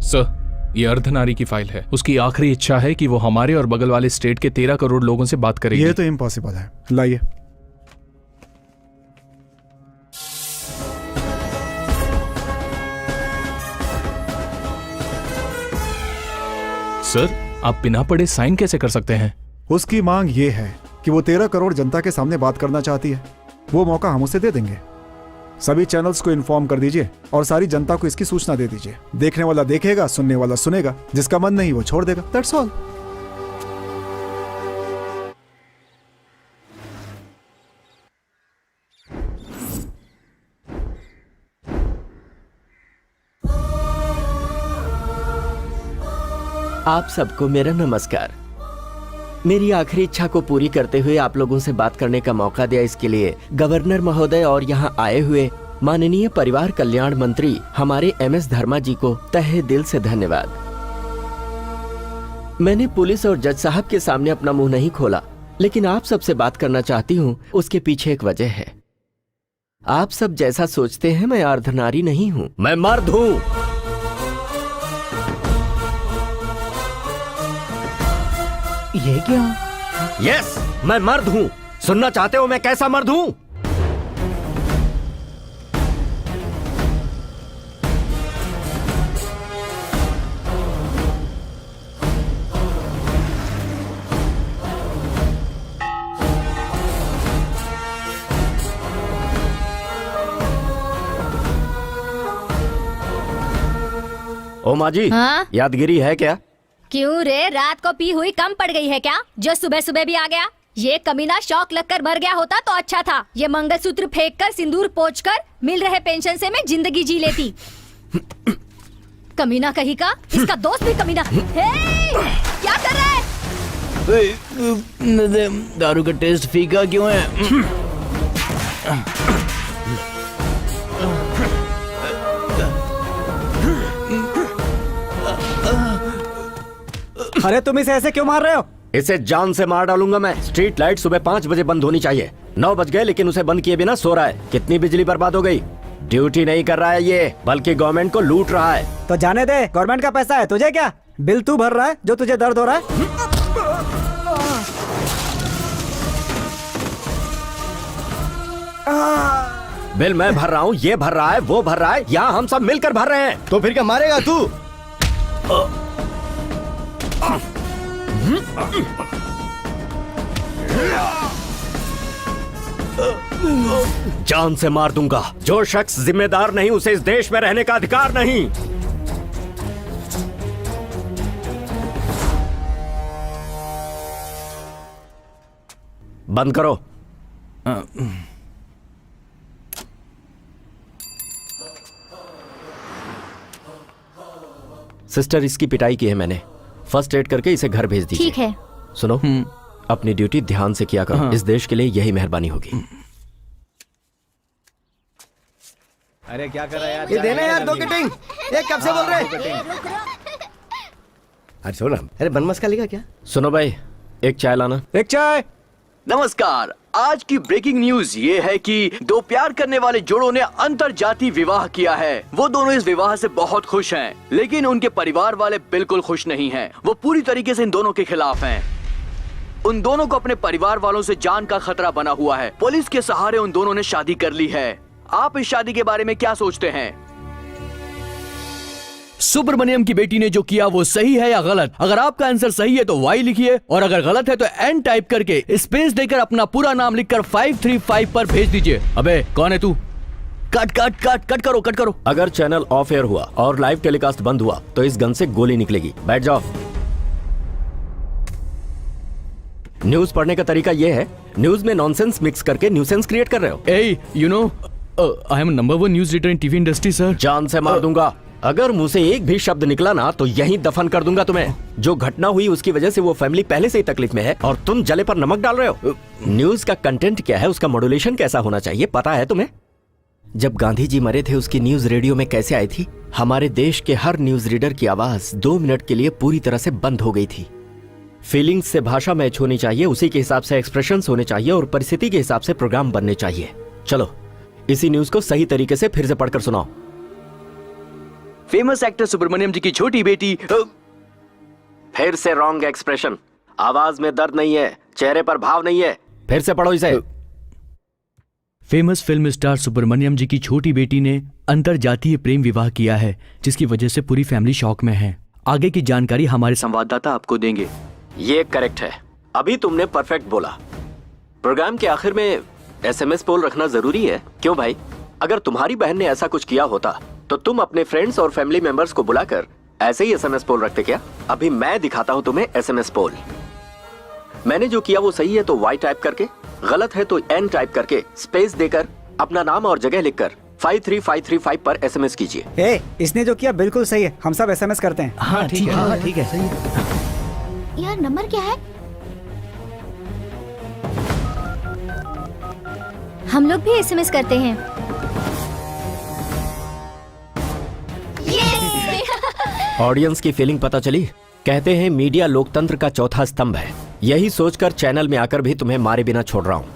सर, ये अर्धनारी की फाइल है। उसकी आखिरी इच्छा है कि वो हमारे और बगल वाले स्टेट के 13 करोड़ लोगों से बात करेगी। ये तो इम्पॉसिबल है। लाइए। सर, आप बिना पढ़े साइन कैसे कर सकते हैं? उसकी मांग ये है कि वो 13 करोड़ जनता के सामने बात करना चाहती है। वो मौका हम उसे दे देंगे। सभी चैनल्स को इन्फॉर्म कर दीजिए और सारी जनता को इसकी सूचना दे दीजिए। देखने वाला देखेगा, सुनने वाला सुनेगा, जिसका मन नहीं वो छोड़ देगा। That's all. आप सबको मेरा नमस्कार। मेरी आखिरी इच्छा को पूरी करते हुए आप लोगों से बात करने का मौका दिया, इसके लिए गवर्नर महोदय और यहाँ आए हुए माननीय परिवार कल्याण मंत्री हमारे MS धर्मा जी को तहे दिल से धन्यवाद। मैंने पुलिस और जज साहब के सामने अपना मुंह नहीं खोला, लेकिन आप सबसे बात करना चाहती हूँ। उसके पीछे एक वजह है। आप सब जैसा सोचते हैं मैं अर्धनारी नहीं हूँ, मैं मर्द हूँ। ये क्या? यस, मैं मर्द हूँ। सुनना चाहते हो मैं कैसा मर्द हूँ? ओ माँ जी, हाँ? यादगिरी है क्या? क्यों रे, रात को पी हुई कम पड़ गई है क्या, जो सुबह सुबह भी आ गया? ये कमीना शौक लगकर मर गया होता तो अच्छा था। ये मंगलसूत्र फेंक कर, सिंदूर पोंछ कर, मिल रहे पेंशन से मैं जिंदगी जी लेती। कमीना कहीं का, इसका दोस्त भी कमीना। हे, क्या कर रहा है? दारू का टेस्ट फीका क्यों है? अरे तुम इसे ऐसे क्यों मार रहे हो? इसे जान से मार डालूंगा मैं। स्ट्रीट लाइट सुबह 5 बजे बंद होनी चाहिए। 9 बज गए लेकिन उसे बंद किए बिना सो रहा है। कितनी बिजली बर्बाद हो गई। ड्यूटी नहीं कर रहा है ये, बल्कि गवर्नमेंट को लूट रहा है। तो जाने दे, गवर्नमेंट का पैसा है, तुझे क्या? बिल तू भर रहा है जो तुझे दर्द हो रहा है। बिल मैं भर रहा हूँ, ये भर रहा है, वो भर रहा है, यहाँ हम सब मिलकर भर रहे हैं। तो फिर क्या मारेगा तू? जान से मार दूंगा। जो शख्स जिम्मेदार नहीं उसे इस देश में रहने का अधिकार नहीं। बंद करो। सिस्टर, इसकी पिटाई की है मैंने। फर्स्ट एड करके इसे घर भेज दीजिए। ठीक है। सुनो, अपनी ड्यूटी ध्यान से किया करो। इस देश के लिए यही मेहरबानी होगी। अरे क्या कर रहा है यार? ये देना यार 2 कटिंग। ये कब से बोल रहे हैं? अरे सुनो, अरे बनमस का लिखा क्या? सुनो भाई, एक चाय लाना। एक चाय। नमस्कार। आज की ब्रेकिंग न्यूज ये है कि 2 प्यार करने वाले जोड़ों ने अंतरजातीय विवाह किया है। वो दोनों इस विवाह से बहुत खुश हैं, लेकिन उनके परिवार वाले बिल्कुल खुश नहीं हैं। वो पूरी तरीके से इन दोनों के खिलाफ हैं। उन दोनों को अपने परिवार वालों से जान का खतरा बना हुआ है। पुलिस के सहारे उन दोनों ने शादी कर ली है। आप इस शादी के बारे में क्या सोचते हैं? सुब्रमण्यम की बेटी ने जो किया वो सही है या गलत? अगर आपका आंसर सही है तो वाई लिखिए, और अगर गलत है तो एन टाइप करके स्पेस देकर अपना पूरा नाम लिखकर 535 पर भेज दीजिए। अबे कौन है तू? कट कट कट कट करो, कट करो। अगर चैनल ऑफ एयर हुआ और लाइव टेलीकास्ट बंद हुआ तो इस गन से गोली निकलेगी। बैठ जाओ। न्यूज पढ़ने का तरीका ये है, न्यूज में नॉनसेंस मिक्स करके न्यूसेंस क्रिएट कर रहे हो। Hey, you know, I am number 1 news reader in TV industry, sir. जान से मार दूंगा। अगर मुंह से एक भी शब्द निकला ना तो यहीं दफन कर दूंगा तुम्हें। जो घटना हुई उसकी वजह से वो फैमिली पहले से ही तकलीफ में है और तुम जले पर नमक डाल रहे हो। न्यूज का कंटेंट क्या है, उसका मॉड्यूलेशन कैसा होना चाहिए पता है तुम्हें? जब गांधी जी मरे थे उसकी न्यूज रेडियो में कैसे आई थी? हमारे देश के हर न्यूज रीडर की आवाज 2 मिनट के लिए पूरी तरह से बंद हो गई थी। फीलिंग्स से भाषा मैच होनी चाहिए, उसी के हिसाब से एक्सप्रेशंस होने चाहिए और परिस्थिति के हिसाब से प्रोग्राम बनने चाहिए। चलो इसी न्यूज को सही तरीके से फिर से पढ़कर सुनाओ। फेमस एक्टर सुब्रमण्यम जी की छोटी बेटी। फिर से रॉन्ग एक्सप्रेशन। आवाज में दर्द नहीं है, चेहरे पर भाव नहीं है। फिर से पढ़ो इसे। फेमस फिल्म स्टार सुब्रमण्यम जी की छोटी बेटी ने अंतरजातीय प्रेम विवाह किया है, जिसकी वजह से पूरी फैमिली शॉक में है। आगे की जानकारी हमारे संवाददाता आपको देंगे। ये करेक्ट है, अभी तुमने परफेक्ट बोला। प्रोग्राम के आखिर में SMS पोल रखना जरूरी है। क्यों भाई? अगर तुम्हारी बहन ने ऐसा कुछ किया होता तो तुम अपने फ्रेंड्स और फैमिली मेंबर्स को बुलाकर ऐसे ही SMS पोल रखते क्या? अभी मैं दिखाता हूं तुम्हें SMS पोल। मैंने जो किया वो सही है तो Y टाइप करके, गलत है तो N टाइप करके स्पेस देकर अपना नाम और जगह लिखकर 53535 पर SMS कीजिए। इसने जो किया बिल्कुल सही है, हम सब SMS करते हैं। हाँ ठीक है, हाँ ठीक है। यार नंबर क्या है? हम लोग भी SMS करते हैं। ऑडियंस की फीलिंग पता चली? कहते हैं मीडिया लोकतंत्र का चौथा स्तंभ है। यही सोचकर चैनल में आकर भी तुम्हें मारे बिना छोड़ रहा हूं।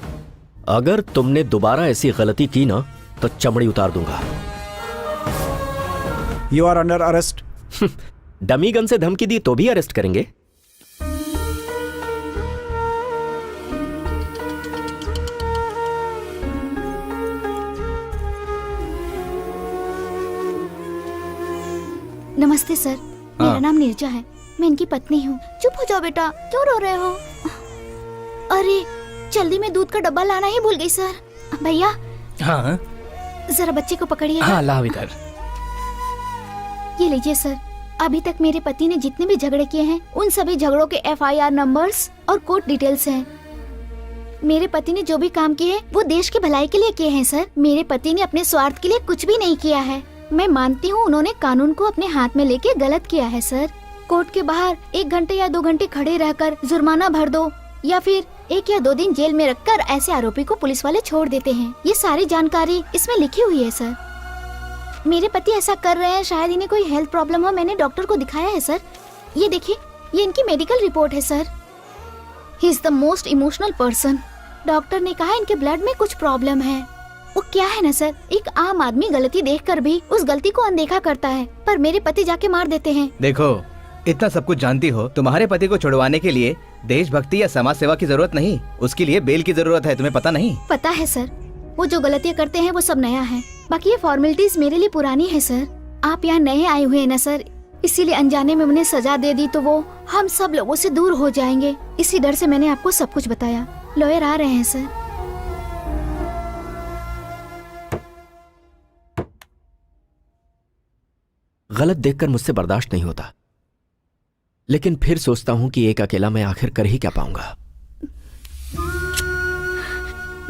अगर तुमने दोबारा ऐसी गलती की ना तो चमड़ी उतार दूंगा। You are under arrest. Dummy gun से धमकी दी तो भी अरेस्ट करेंगे? नमस्ते सर, मेरा नाम नीरजा है। मैं इनकी पत्नी हूँ। चुप हो जाओ बेटा, क्यों रो रहे हो? अरे जल्दी में दूध का डब्बा लाना ही भूल गई सर। भैया हाँ जरा बच्चे को पकड़िए। हाँ लाओ इधर। ये लीजिए सर, अभी तक मेरे पति ने जितने भी झगड़े किए हैं उन सभी झगड़ों के FIR नंबर्स और कोर्ट डिटेल्स हैं। मेरे पति ने जो भी काम किए हैं वो देश की भलाई के लिए किए हैं सर। मेरे पति ने अपने स्वार्थ के लिए कुछ भी नहीं किया है। मैं मानती हूँ उन्होंने कानून को अपने हाथ में लेके गलत किया है सर। कोर्ट के बाहर 1 घंटे या 2 घंटे खड़े रहकर जुर्माना भर दो या फिर 1 या 2 दिन जेल में रखकर ऐसे आरोपी को पुलिस वाले छोड़ देते हैं। ये सारी जानकारी इसमें लिखी हुई है सर। मेरे पति ऐसा कर रहे हैं, शायद इन्हें कोई हेल्थ प्रॉब्लम हो। मैंने डॉक्टर को दिखाया है सर। ये देखिए, ये इनकी मेडिकल रिपोर्ट है sir. He is the most emotional person. Doctor ने कहा इनके ब्लड में कुछ प्रॉब्लम है। वो क्या है ना सर, एक आम आदमी गलती देखकर भी उस गलती को अनदेखा करता है, पर मेरे पति जाके मार देते हैं। देखो, इतना सब कुछ जानती हो, तुम्हारे पति को छुड़वाने के लिए देशभक्ति या समाज सेवा की जरूरत नहीं, उसके लिए बेल की जरूरत है। तुम्हें पता नहीं? पता है सर, वो जो गलतियाँ करते हैं वो सब नया है, बाकी ये फॉर्मेलिटीज मेरे लिए पुरानी है सर। आप यहाँ नए आए हुए हैं ना सर, इसीलिए अनजाने में उन्हें सजा दे दी तो वो हम सब लोगों से दूर हो जाएंगे। इसी डर से मैंने आपको सब कुछ बताया। लॉयर आ रहे हैं सर। गलत देखकर मुझसे बर्दाश्त नहीं होता, लेकिन फिर सोचता हूं कि एक अकेला मैं आखिर कर ही क्या पाऊंगा।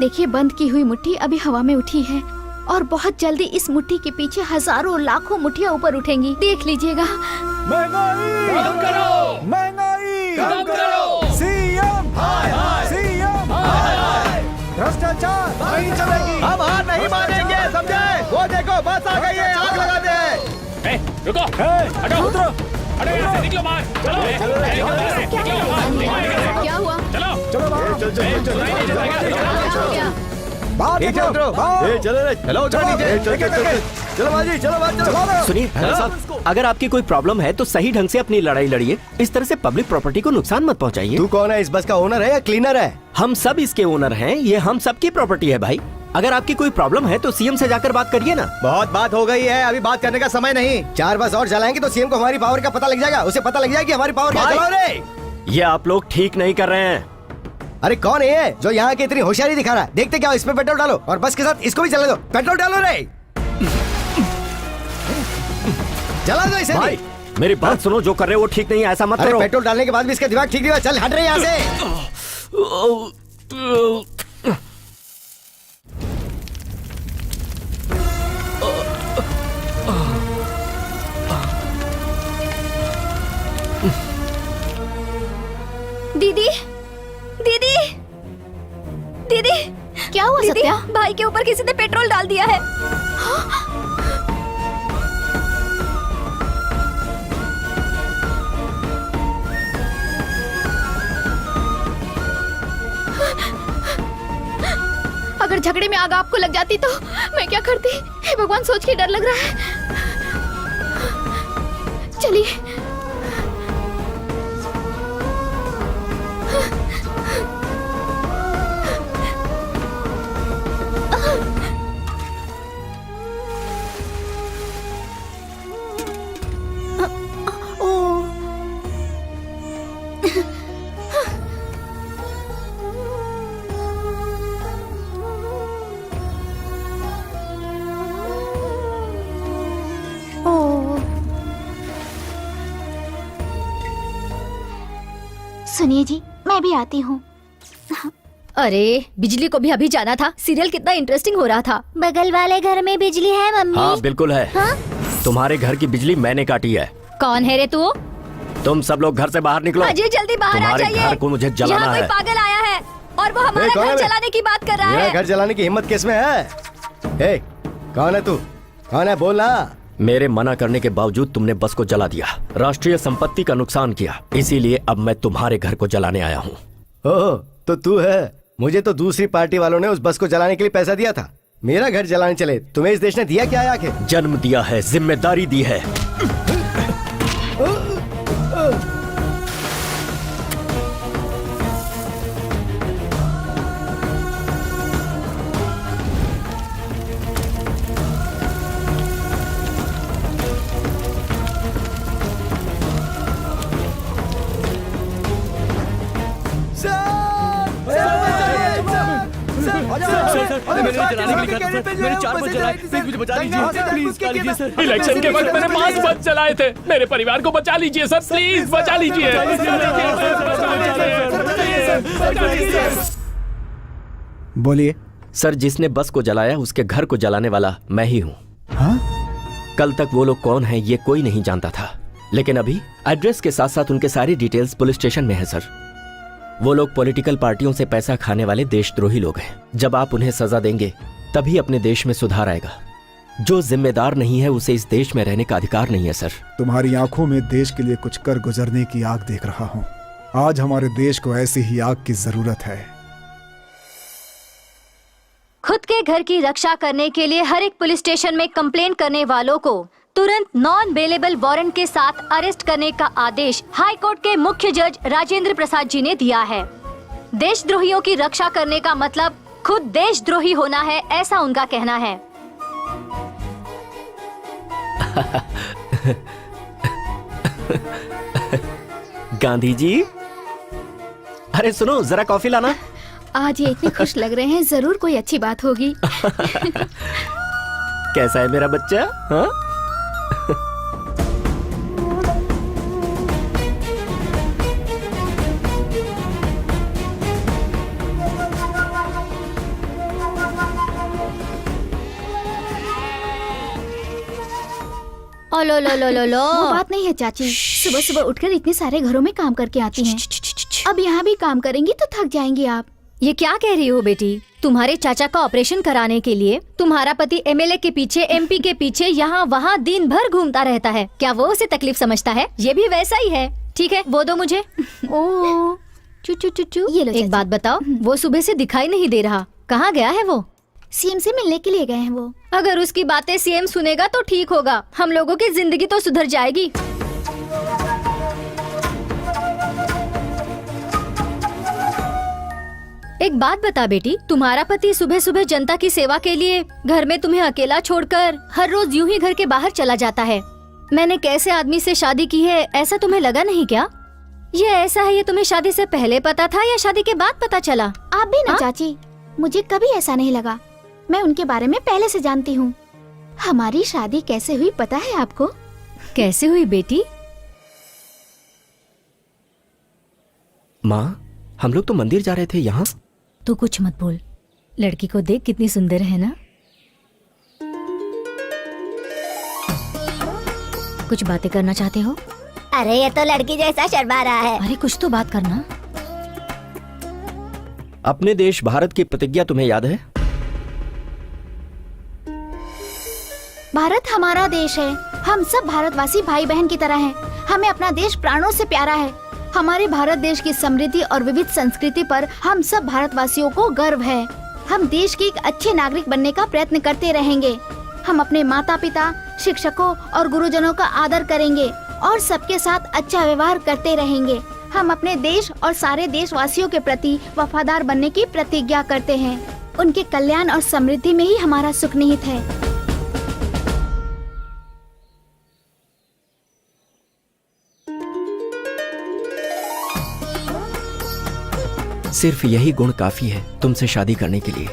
देखिए, बंद की हुई मुट्ठी अभी हवा में उठी है और बहुत जल्दी इस मुट्ठी के पीछे हजारों लाखों मुट्ठियां ऊपर उठेंगी। देख लीजिएगा। महंगाई कम करो, महंगाई कम करो, सीएम हाय हाय, सीएम हाय हाय, भ्रष्टाचार नहीं चलेगी, हम हार नहीं मानेंगे, समझे? वो देखो, बस आ गई है, आग लगा दे। रुको, हटो, हटो यहाँ से, निकलो बाहर, चलो, क्या हुआ? चलो, चलो बाहर, चल चलो बाजी, चलो बात, चलो। सुनिए साहब, अगर आपकी कोई प्रॉब्लम है तो सही ढंग से अपनी लड़ाई लड़िए। इस तरह से पब्लिक प्रॉपर्टी को नुकसान मत पहुंचाइए। तू कौन है? इस बस का ओनर है या क्लीनर है? हम सब इसके ओनर हैं, ये हम सबकी प्रॉपर्टी है भाई। अगर आपकी कोई प्रॉब्लम है तो सीएम से जाकर बात करिए ना। बहुत बात हो गई है, अभी बात करने का समय नहीं। 4 बस और चलाएंगे तो सीएम को हमारी पावर का पता लग जाएगा, उसे पता लग जाएगी हमारी पावर क्या। चलाओ रे। ये आप लोग ठीक नहीं कर रहे हैं। अरे कौन है ये जो यहाँ की इतनी होशियारी दिखा रहा है? देखते क्या, इसमें पेट्रोल डालो और बस के साथ इसको भी चला दो। पेट्रोल डालो रे, चला दो इसे भाई। मेरी बात सुनो, जो कर रहे हो वो ठीक नहीं है, ऐसा मत अरे करो। पेट्रोल डालने के बाद भी इसका दिमाग ठीक नहीं हुआ। चल हट रहे यहाँ से। दीदी, दीदी, दीदी, क्या हुआ दीदी? सत्या? भाई के ऊपर किसी ने पेट्रोल डाल दिया है। अगर झगड़े में आग आपको लग जाती तो मैं क्या करती? हे भगवान, सोच के डर लग रहा है। चलिए। सुनिए जी, मैं भी आती हूँ। अरे, बिजली को भी अभी जाना था। सीरियल कितना इंटरेस्टिंग हो रहा था। बगल वाले घर में बिजली है मम्मी? हाँ बिल्कुल है। हाँ? तुम्हारे घर की बिजली मैंने काटी है। कौन है रे तू? तुम सब लोग घर से बाहर निकलो। अजय जल्दी बाहर आ तुम्हारे जाइए। घर को मुझे जलाना यहाँ कोई है। पागल आया है और वो हमारा कौन है घर बे? जलाने की बात कर रहा मेरा है। घर जलाने की हिम्मत किसमें है? ए, कौन है तू? कौन है? बोल ना। मेरे मना करने के बावजूद तुमने बस को जला दिया, राष्ट्रीय संपत्ति का नुकसान किया, इसीलिए अब मैं तुम्हारे घर को जलाने आया हूँ। ओह, तो तू है। मुझे तो दूसरी पार्टी वालों ने उस बस को जलाने के लिए पैसा दिया था। मेरा घर जलाने चले। तुम्हें इस देश ने दिया क्या है आखिर? जन्म दिया है, जिम्मेदारी दी है। अरे मैंने चलाने के लिए कहा था सर, मैंने 4 बस चलाए, प्लीज मुझे बचा लीजिए, प्लीज बचा लीजिए सर। इलेक्शन के वक्त मैंने 5 बस चलाए थे। मेरे परिवार को बचा लीजिए सर, प्लीज बचा लीजिए। बोलिए। सर, जिसने बस को जलाया उसके घर को जलाने वाला मैं ही हूँ। हाँ? कल तक वो लोग कौन हैं ये कोई नहीं जानता था, लेकिन अभी एड्रेस के साथ साथ उनके सारी डिटेल्स पुलिस स्टेशन में है सर। वो लोग पॉलिटिकल पार्टियों से पैसा खाने वाले देशद्रोही लोग हैं। जब आप उन्हें सजा देंगे तभी अपने देश में सुधार आएगा। जो जिम्मेदार नहीं है उसे इस देश में रहने का अधिकार नहीं है सर। तुम्हारी आंखों में देश के लिए कुछ कर गुजरने की आग देख रहा हूँ। आज हमारे देश को ऐसी ही आग की जरूरत है। खुद के घर की रक्षा करने के लिए हर एक पुलिस स्टेशन में कंप्लेन करने वालों को तुरंत नॉन बेलेबल वारंट के साथ अरेस्ट करने का आदेश हाई कोर्ट के मुख्य जज राजेंद्र प्रसाद जी ने दिया है। देशद्रोहियों की रक्षा करने का मतलब खुद देशद्रोही होना है, ऐसा उनका कहना है। गांधी जी, अरे सुनो जरा कॉफी लाना। आज ये इतने खुश लग रहे हैं, जरूर कोई अच्छी बात होगी। कैसा है मेरा बच्चा? हाँ? ओ लो लो लो लो लो। वो बात नहीं है चाची, सुबह सुबह उठकर इतने सारे घरों में काम करके आती हैं। अब यहाँ भी काम करेंगी तो थक जाएंगी आप। ये क्या कह रही हो बेटी? तुम्हारे चाचा का ऑपरेशन कराने के लिए तुम्हारा पति एमएलए के पीछे, एमपी के पीछे, यहाँ वहाँ दिन भर घूमता रहता है। क्या वो उसे तकलीफ समझता है? ये भी वैसा ही है। ठीक है, वो दो मुझे। ओ चू चू चू चू। ये लो एक बात बताओ, वो सुबह से दिखाई नहीं दे रहा, कहाँ गया है वो? सीएम से मिलने के लिए गए हैं वो। अगर उसकी बातें सीएम सुनेगा तो ठीक होगा, हम लोगों की जिंदगी तो सुधर जाएगी। एक बात बता बेटी, तुम्हारा पति सुबह सुबह जनता की सेवा के लिए घर में तुम्हें अकेला छोड़कर हर रोज यूं ही घर के बाहर चला जाता है। मैंने कैसे आदमी से शादी की है ऐसा तुम्हें लगा नहीं क्या? ये ऐसा है, ये तुम्हें शादी से पहले पता था या शादी के बाद पता चला? आप भी ना चाची, मुझे कभी ऐसा नहीं लगा। मैं उनके बारे में पहले से जानती हूँ। हमारी शादी कैसे हुई पता है आपको? कैसे हुई बेटी? माँ, हम लोग तो मंदिर जा रहे थे यहाँ। तू कुछ मत बोल, लड़की को देख कितनी सुंदर है ना। कुछ बातें करना चाहते हो? अरे ये तो लड़की जैसा शर्मा रहा है। अरे कुछ तो बात करना। अपने देश भारत की प्रतिज्ञा तुम्हें याद है? भारत हमारा देश है। हम सब भारतवासी भाई बहन की तरह हैं। हमें अपना देश प्राणों से प्यारा है। हमारे भारत देश की समृद्धि और विविध संस्कृति पर हम सब भारतवासियों को गर्व है। हम देश के एक अच्छे नागरिक बनने का प्रयत्न करते रहेंगे। हम अपने माता पिता, शिक्षकों और गुरुजनों का आदर करेंगे और सबके साथ अच्छा व्यवहार करते रहेंगे। हम अपने देश और सारे देशवासियों के प्रति वफादार बनने की प्रतिज्ञा करते हैं। उनके कल्याण और समृद्धि में ही हमारा सुख निहित है। सिर्फ यही गुण काफी है तुमसे शादी करने के लिए।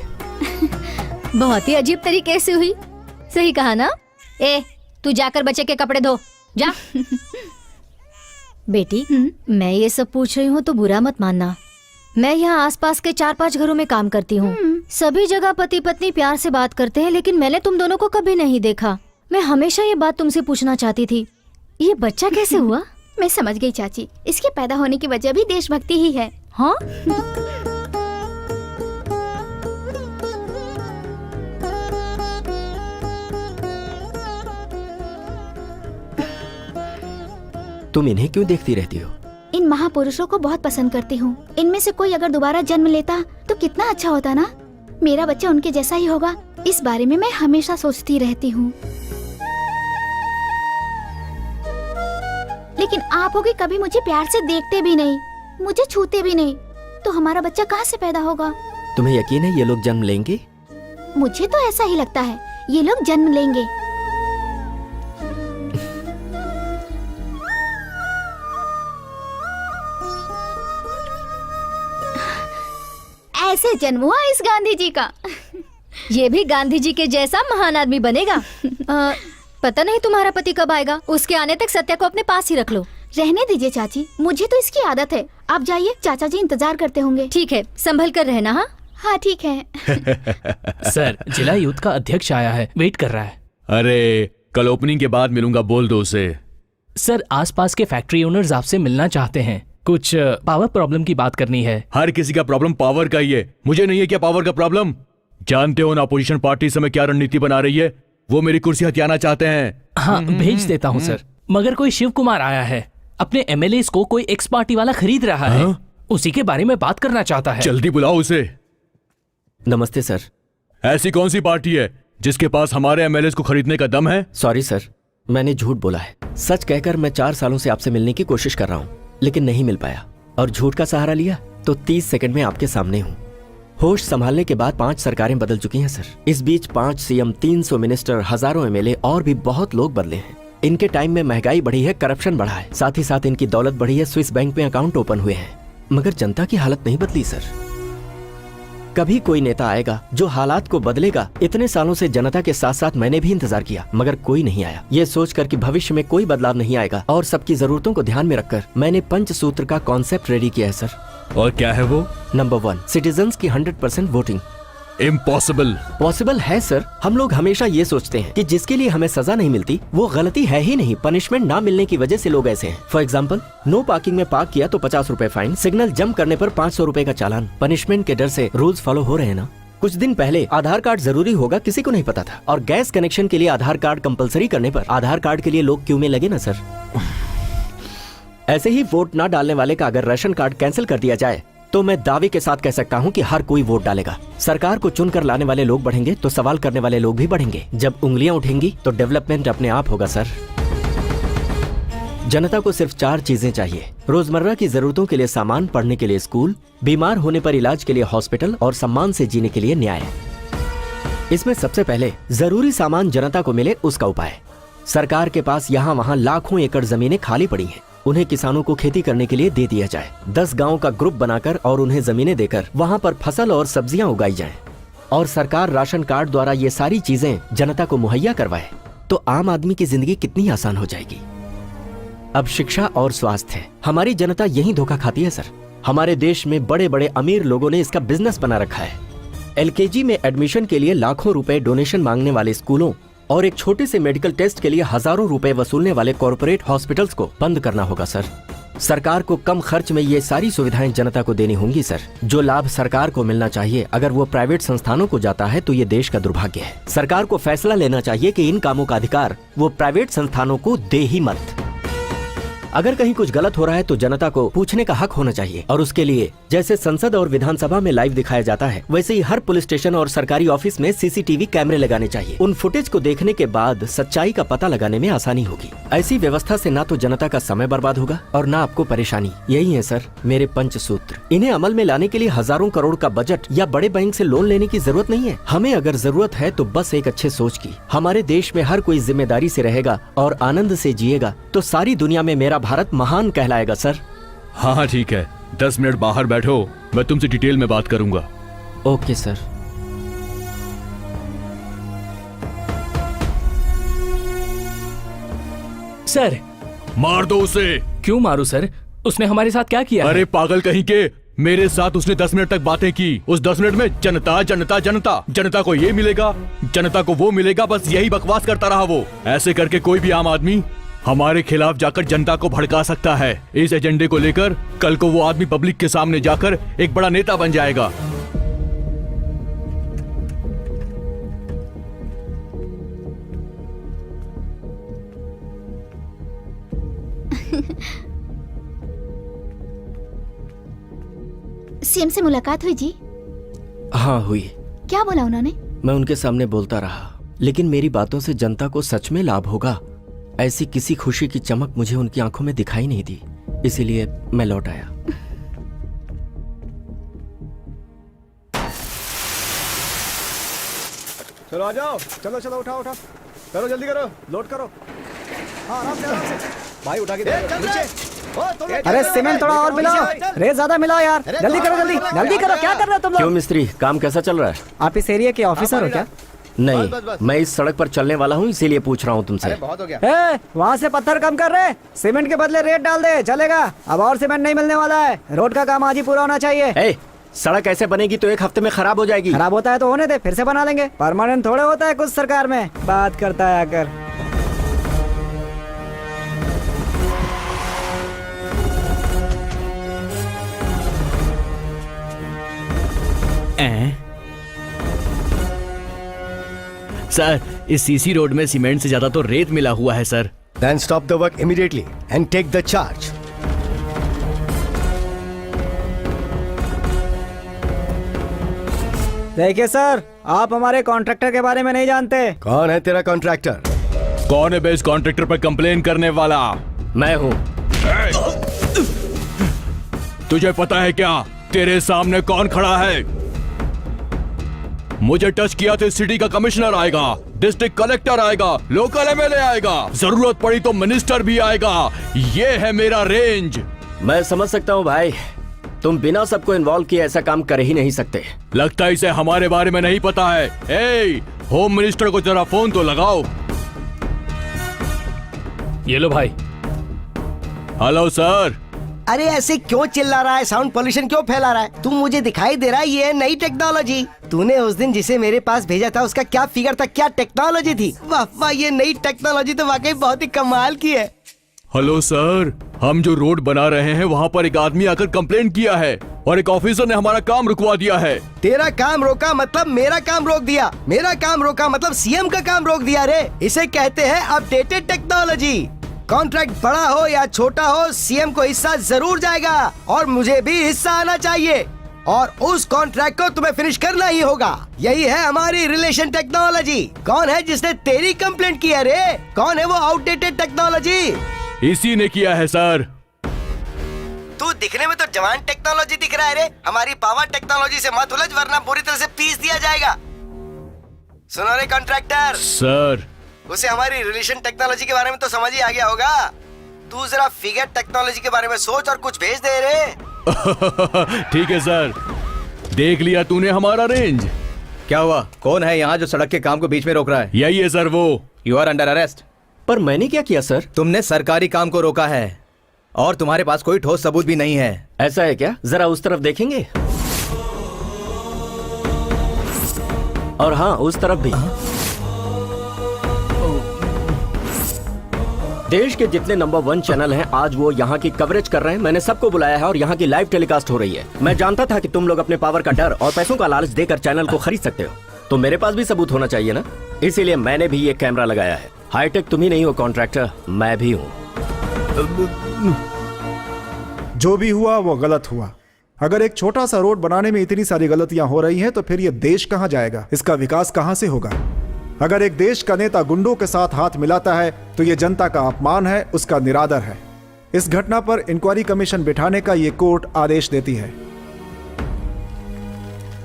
बहुत ही अजीब तरीके से हुई। सही कहा ना? ए, तू जाकर बच्चे के कपड़े धो, जा। बेटी, मैं ये सब पूछ रही हूँ तो बुरा मत मानना। मैं यहाँ आसपास के 4-5 घरों में काम करती हूँ। सभी जगह पति पत्नी प्यार से बात करते हैं, लेकिन मैंने तुम दोनों को कभी नहीं देखा। मैं हमेशा ये बात तुमसे पूछना चाहती थी, ये बच्चा कैसे हुआ? मैं समझ गई चाची, इसके पैदा होने की वजह भी देशभक्ति ही है। हाँ? तुम इन्हें क्यों देखती रहती हो? इन महापुरुषों को बहुत पसंद करती हूँ। इनमें से कोई अगर दोबारा जन्म लेता तो कितना अच्छा होता ना। मेरा बच्चा उनके जैसा ही होगा, इस बारे में मैं हमेशा सोचती रहती हूँ। लेकिन आप होगे कभी मुझे प्यार से देखते भी नहीं, मुझे छूते भी नहीं, तो हमारा बच्चा कहाँ से पैदा होगा? तुम्हें यकीन है ये लोग जन्म लेंगे? मुझे तो ऐसा ही लगता है, ये लोग जन्म लेंगे। ऐसे जन्म हुआ इस गांधी जी का। ये भी गांधी जी के जैसा महान आदमी बनेगा। पता नहीं तुम्हारा पति कब आएगा। उसके आने तक सत्या को अपने पास ही रख लो। रहने दीजिए चाची, मुझे तो इसकी आदत है। आप जाइए, चाचा जी इंतजार करते होंगे। ठीक है, संभल कर रहना। हाँ हाँ ठीक है। सर, जिला यूथ का अध्यक्ष आया है, वेट कर रहा है। अरे कल ओपनिंग के बाद मिलूंगा, बोल दो उसे। सर, आसपास के फैक्ट्री ओनर्स आपसे मिलना चाहते हैं। कुछ पावर प्रॉब्लम की बात करनी है। हर किसी का प्रॉब्लम पावर का ही है, मुझे नहीं है क्या पावर का प्रॉब्लम? जानते हो ना अपोजिशन पार्टी समय क्या रणनीति बना रही है? वो मेरी कुर्सी हथियाना चाहते हैं। हाँ, भेज देता हूँ सर। मगर कोई शिव कुमार आया है, अपने एमएलए को कोई एक्स पार्टी वाला खरीद रहा है। उसी के बारे में बात करना चाहता है। जल्दी बुलाओ उसे। नमस्ते सर। ऐसी कौन सी पार्टी है जिसके पास हमारे एमएलए को खरीदने का दम है? सॉरी सर, मैंने झूठ बोला है। सच कहकर मैं 4 सालों से आपसे मिलने की कोशिश कर रहा हूँ, लेकिन नहीं मिल पाया। और झूठ का सहारा लिया तो 30 सेकंड में आपके सामने हूँ। होश संभालने के बाद 5 सरकारें बदल चुकी हैं सर। इस बीच 5 सीएम, 300 मिनिस्टर, हजारों एमएलए और भी बहुत लोग बदले हैं। इनके टाइम में महंगाई बढ़ी है, करप्शन बढ़ा है, साथ ही साथ इनकी दौलत बढ़ी है, स्विस बैंक में अकाउंट ओपन हुए हैं। मगर जनता की हालत नहीं बदली सर। कभी कोई नेता आएगा जो हालात को बदलेगा। इतने सालों से जनता के साथ साथ मैंने भी इंतजार किया, मगर कोई नहीं आया। ये सोचकर कि भविष्य में कोई बदलाव नहीं आएगा और सबकी जरूरतों को ध्यान में रखकर मैंने पंचसूत्र का कॉन्सेप्ट रेडी किया है सर। और क्या है वो? नंबर 1, सिटीजन्स की 100% वोटिंग। इम्पॉसिबल। पॉसिबल है सर। हम लोग हमेशा ये सोचते हैं कि जिसके लिए हमें सजा नहीं मिलती वो गलती है ही नहीं, पनिशमेंट ना मिलने की वजह से लोग ऐसे हैं। फॉर एग्जाम्पल, नो पार्किंग में पार्क किया तो 50 रुपए फाइन, सिग्नल जंप करने पर 500 रुपए का चालान। पनिशमेंट के डर से रूल्स फॉलो हो रहे हैं ना। कुछ दिन पहले आधार कार्ड जरूरी होगा किसी को नहीं पता था, और गैस कनेक्शन के लिए आधार कार्ड कंपलसरी करने पर आधार कार्ड के लिए लोग क्यू में लगे ना सर। ऐसे ही वोट ना डालने वाले का अगर राशन कार्ड कैंसिल कर दिया जाए तो मैं दावे के साथ कह सकता हूं कि हर कोई वोट डालेगा। सरकार को चुनकर लाने वाले लोग बढ़ेंगे तो सवाल करने वाले लोग भी बढ़ेंगे। जब उंगलियां उठेंगी तो डेवलपमेंट अपने आप होगा सर। जनता को सिर्फ 4 चीजें चाहिए: रोजमर्रा की जरूरतों के लिए सामान, पढ़ने के लिए स्कूल, बीमार होने पर इलाज के लिए हॉस्पिटल और सम्मान से जीने के लिए न्याय। इसमें सबसे पहले जरूरी सामान जनता को मिले, उसका उपाय। सरकार के पास यहाँ वहाँ लाखों एकड़ जमीनें खाली पड़ी हैं, उन्हें किसानों को खेती करने के लिए दे दिया जाए। 10 गांव का ग्रुप बनाकर और उन्हें जमीनें देकर वहां पर फसल और सब्जियां उगाई जाएं। और सरकार राशन कार्ड द्वारा ये सारी चीजें जनता को मुहैया करवाए तो आम आदमी की जिंदगी कितनी आसान हो जाएगी। अब शिक्षा और स्वास्थ्य है। हमारी जनता यही धोखा खाती है सर। हमारे देश में बड़े बड़े अमीर लोगों ने इसका बिजनेस बना रखा है। LKG में एडमिशन के लिए लाखों रुपए डोनेशन मांगने वाले स्कूलों और एक छोटे से मेडिकल टेस्ट के लिए हजारों रुपए वसूलने वाले कॉर्पोरेट हॉस्पिटल्स को बंद करना होगा सर। सरकार को कम खर्च में ये सारी सुविधाएं जनता को देनी होंगी सर। जो लाभ सरकार को मिलना चाहिए अगर वो प्राइवेट संस्थानों को जाता है तो ये देश का दुर्भाग्य है। सरकार को फैसला लेना चाहिए कि इन कामों का अधिकार वो प्राइवेट संस्थानों को दे ही मत। अगर कहीं कुछ गलत हो रहा है तो जनता को पूछने का हक होना चाहिए, और उसके लिए जैसे संसद और विधानसभा में लाइव दिखाया जाता है वैसे ही हर पुलिस स्टेशन और सरकारी ऑफिस में CCTV कैमरे लगाने चाहिए। उन फुटेज को देखने के बाद सच्चाई का पता लगाने में आसानी होगी। ऐसी व्यवस्था से ना तो जनता का समय बर्बाद होगा और ना आपको परेशानी। यही है सर मेरे पंचसूत्र। इन्हें अमल में लाने के लिए हजारों करोड़ का बजट या बड़े बैंक से लोन लेने की जरूरत नहीं है। हमें अगर जरूरत है तो बस एक अच्छे सोच की। हमारे देश में हर कोई जिम्मेदारी से रहेगा और आनंद से जिएगा तो सारी दुनिया में मेरा भारत महान कहलाएगा सर। हाँ ठीक है, 10 मिनट बाहर बैठो, मैं तुमसे डिटेल में बात करूंगा। Okay sir. सर, मार दो उसे। क्यों मारू सर? उसने हमारे साथ क्या किया? अरे पागल कहीं के, मेरे साथ उसने 10 मिनट तक बातें की। उस 10 मिनट में जनता जनता जनता, जनता को ये मिलेगा, जनता को वो मिलेगा, बस यही बकवास करता रहा वो। ऐसे करके कोई भी आम आदमी हमारे खिलाफ जाकर जनता को भड़का सकता है। इस एजेंडे को लेकर कल को वो आदमी पब्लिक के सामने जाकर एक बड़ा नेता बन जाएगा। सीएम से मुलाकात हुई जी? हाँ हुई। क्या बोला उन्होंने? मैं उनके सामने बोलता रहा, लेकिन मेरी बातों से जनता को सच में लाभ होगा ऐसी किसी खुशी की चमक मुझे उनकी आंखों में दिखाई नहीं दी, इसीलिए मैं लौट आया। चलो आ जाओ, चलो चलो उठाओ उठाओ, करो जल्दी करो, लोड करो। हाँ आराम से भाई, उठा के दे। अरे सीमेंट थोड़ा और मिलाओ, रेत ज्यादा मिलाओ यार, जल्दी करो जल्दी जल्दी करो, क्या कर रहे हो तुम क्यों लोग? मिस्त्री, काम कैसा चल रहा है? आप इस एरिया के ऑफिसर हो क्या? नहीं, मैं इस सड़क पर चलने वाला हूँ, इसीलिए पूछ रहा हूँ तुमसे। वहाँ से पत्थर कम कर रहे, सीमेंट के बदले रेत डाल दे, चलेगा? अब और सीमेंट नहीं मिलने वाला है, रोड का काम आज ही पूरा होना चाहिए। सड़क ऐसे बनेगी तो 1 हफ्ते में खराब हो जाएगी। खराब होता है तो होने दे, फिर से बना लेंगे, परमानेंट थोड़े होता है कुछ सरकार में, बात करता है आकर। सर, इस सीसी रोड में सीमेंट से ज्यादा तो रेत मिला हुआ है sir. Then stop the work immediately and take the charge. देखिए सर, आप हमारे कॉन्ट्रैक्टर के बारे में नहीं जानते। कौन है तेरा कॉन्ट्रैक्टर? कौन है बेस कॉन्ट्रैक्टर पर कंप्लेन करने वाला? मैं हूँ। तुझे पता है क्या तेरे सामने कौन खड़ा है? मुझे टच किया तो सिटी का कमिश्नर आएगा, डिस्ट्रिक्ट कलेक्टर आएगा, लोकल एमएलए आएगा, जरूरत पड़ी तो मिनिस्टर भी आएगा। ये है मेरा रेंज। मैं समझ सकता हूँ भाई, तुम बिना सबको इन्वॉल्व किए ऐसा काम कर ही नहीं सकते। लगता है इसे हमारे बारे में नहीं पता है। ए, होम मिनिस्टर को जरा फोन तो लगाओ। ये लो भाई। Hello sir. अरे ऐसे क्यों चिल्ला रहा है? साउंड पोल्यूशन क्यों फैला रहा है? तुम मुझे दिखाई दे रहा है ये है नई टेक्नोलॉजी। तूने उस दिन जिसे मेरे पास भेजा था उसका क्या फिगर था, क्या टेक्नोलॉजी थी? वाह वाह, ये नई टेक्नोलॉजी तो वाकई बहुत ही कमाल की है। हेलो सर, हम जो रोड बना रहे हैं वहाँ पर एक आदमी आकर कंप्लेन किया है और एक ऑफिसर ने हमारा काम रुकवा दिया है। तेरा काम रोका मतलब मेरा काम रोक दिया, मेरा काम रोका मतलब सीएम का काम रोक दिया रे। इसे कहते हैं अपडेटेड टेक्नोलॉजी। कॉन्ट्रैक्ट बड़ा हो या छोटा हो, सीएम को हिस्सा जरूर जाएगा और मुझे भी हिस्सा आना चाहिए और उस कॉन्ट्रैक्ट को तुम्हें फिनिश करना ही होगा। यही है हमारी रिलेशन टेक्नोलॉजी। कौन है जिसने तेरी कंप्लेंट की है रे? कौन है वो आउटडेटेड टेक्नोलॉजी? इसी ने किया है सर। तू दिखने में तो जवान टेक्नोलॉजी दिख रहा है रे। हमारी पावर टेक्नोलॉजी से मत उलझ वरना बुरी तरह से पीस दिया जाएगा। सुनो रे कॉन्ट्रैक्टर। सर, उसे हमारी रिलेशन टेक्नोलॉजी के बारे में तो समझ ही आ गया होगा। तू जरा फिगर टेक्नोलॉजी के बारे में सोच और कुछ भेज दे रे। ठीक है सर, देख लिया तूने हमारा रेंज। क्या हुआ? कौन है यहाँ जो सड़क के काम को बीच में रोक रहा है? यही है सर वो। You are under arrest. पर मैंने क्या किया सर? तुमने सरकारी काम को रोका है और तुम्हारे पास कोई ठोस सबूत भी नहीं है। ऐसा है क्या? जरा उस तरफ देखेंगे। और हाँ, उस तरफ भी। देश के जितने नंबर 1 चैनल हैं आज वो यहाँ की कवरेज कर रहे हैं। मैंने सबको बुलाया है और यहाँ की लाइव टेलीकास्ट हो रही है। मैं जानता था कि तुम लोग अपने पावर का डर और पैसों का लालच देकर चैनल को खरीद सकते हो, तो मेरे पास भी सबूत होना चाहिए ना। इसीलिए मैंने भी ये कैमरा लगाया है। हाईटेक तुम ही नहीं हो कॉन्ट्रैक्टर, मैं भी हूँ। जो भी हुआ वो गलत हुआ। अगर एक छोटा सा रोड बनाने में इतनी सारी गलतियां हो रही हैं तो फिर ये देश कहां जाएगा? इसका विकास कहां से होगा? अगर एक देश का नेता गुंडों के साथ हाथ मिलाता है तो ये जनता का अपमान है, उसका निरादर है। इस घटना पर इंक्वायरी कमीशन बिठाने का ये कोर्ट आदेश देती है।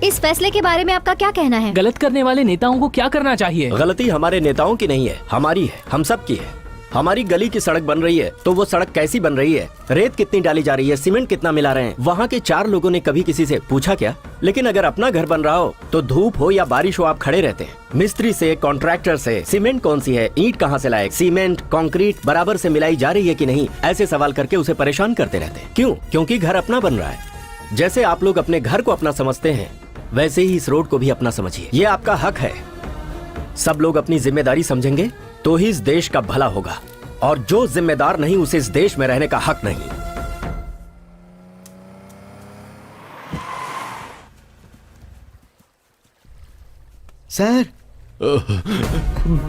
इस फैसले के बारे में आपका क्या कहना है? गलत करने वाले नेताओं को क्या करना चाहिए? गलती हमारे नेताओं की नहीं है, हमारी है, हम सब की है। हमारी गली की सड़क बन रही है तो वो सड़क कैसी बन रही है, रेत कितनी डाली जा रही है, सीमेंट कितना मिला रहे हैं, वहाँ के 4 लोगों ने कभी किसी से पूछा क्या? लेकिन अगर अपना घर बन रहा हो तो धूप हो या बारिश हो आप खड़े रहते हैं। मिस्त्री से, कॉन्ट्रैक्टर से, सीमेंट कौन सी है, ईंट कहाँ से लाए, सीमेंट कंक्रीट बराबर से मिलाई जा रही है कि नहीं, ऐसे सवाल करके उसे परेशान करते रहते हैं। क्यों? क्योंकि घर अपना बन रहा है। जैसे आप लोग अपने घर को अपना समझते हैं वैसे ही इस रोड को भी अपना समझिए। ये आपका हक है। सब लोग अपनी जिम्मेदारी समझेंगे तो ही इस देश का भला होगा, और जो जिम्मेदार नहीं उसे इस देश में रहने का हक नहीं। सर,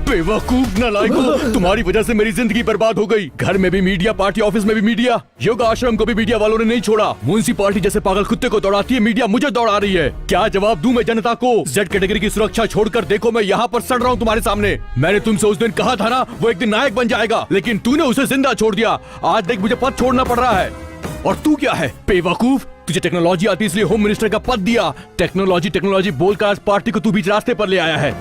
बेवकूफ नालायकों, तुम्हारी वजह से मेरी जिंदगी बर्बाद हो गई। घर में भी मीडिया, पार्टी ऑफिस में भी मीडिया, योगा आश्रम को भी मीडिया वालों ने नहीं छोड़ा। म्युनिसिपैलिटी जैसे पागल कुत्ते को दौड़ाती है, मीडिया मुझे दौड़ा रही है। क्या जवाब दूं मैं जनता को? जेड कैटेगरी की सुरक्षा छोड़कर देखो मैं यहाँ पर सड़ रहा हूँ तुम्हारे सामने। मैंने तुमसे उस दिन कहा था ना वो एक दिन नायक बन जाएगा, लेकिन तूने उसे जिंदा छोड़ दिया। आज देख मुझे पद छोड़ना पड़ रहा है। और तू क्या है बेवकूफ? तुझे टेक्नोलॉजी आती इसलिए होम मिनिस्टर का पद दिया। टेक्नोलॉजी टेक्नोलॉजी बोलकर आज पार्टी को तू बीच रास्ते पर ले आया है।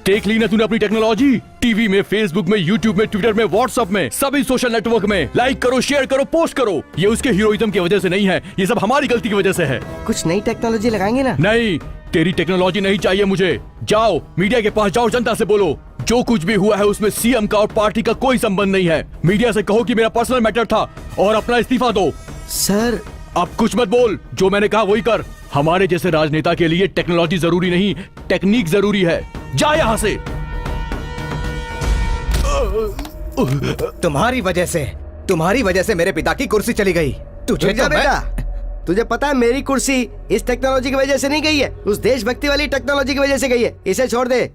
देख ली ना तूने अपनी टेक्नोलॉजी? टीवी में, फेसबुक में, यूट्यूब में, ट्विटर में, व्हाट्सएप में, सभी सोशल नेटवर्क में लाइक करो, शेयर करो, पोस्ट करो। ये उसके हीरोइज्म की वजह से नहीं है, ये सब हमारी गलती की वजह से है। कुछ नई टेक्नोलॉजी लगाएंगे ना? नहीं, तेरी टेक्नोलॉजी नहीं चाहिए मुझे। जाओ मीडिया के पास जाओ, जनता से बोलो जो कुछ भी हुआ है उसमें सीएम का और पार्टी का कोई संबंध नहीं है। मीडिया से कहो कि मेरा पर्सनल मैटर था और अपना इस्तीफा दो। सर अब कुछ मत बोल, जो मैंने कहा वही कर। हमारे जैसे राजनेता के लिए टेक्नोलॉजी जरूरी नहीं, टेक्निक जरूरी है। जा यहाँ से। तुम्हारी वजह से मेरे पिता की कुर्सी चली गई। तुझे तो बेटा, तुझे पता है मेरी कुर्सी इस टेक्नोलॉजी की वजह से नहीं गई है, उस देशभक्ति वाली टेक्नोलॉजी की वजह से गई है। इसे छोड़ दे।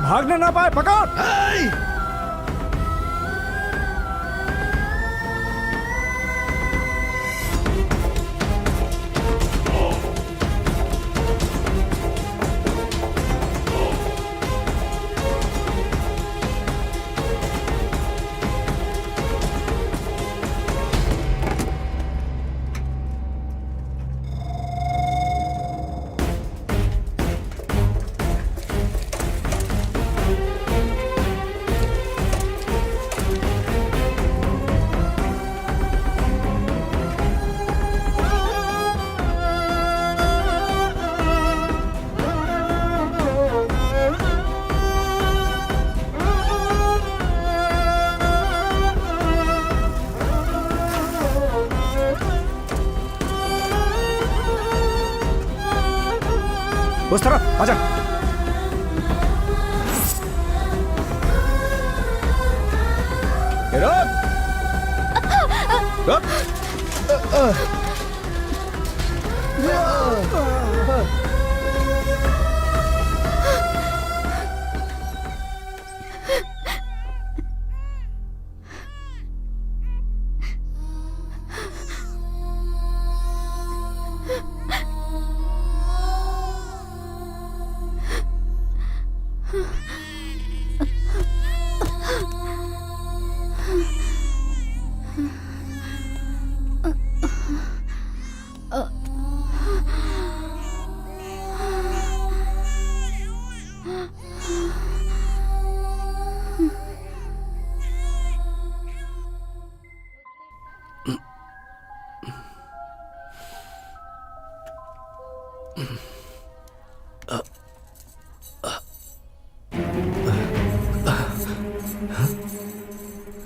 भागने ना पाए, पकड़। उस तरफ आजा।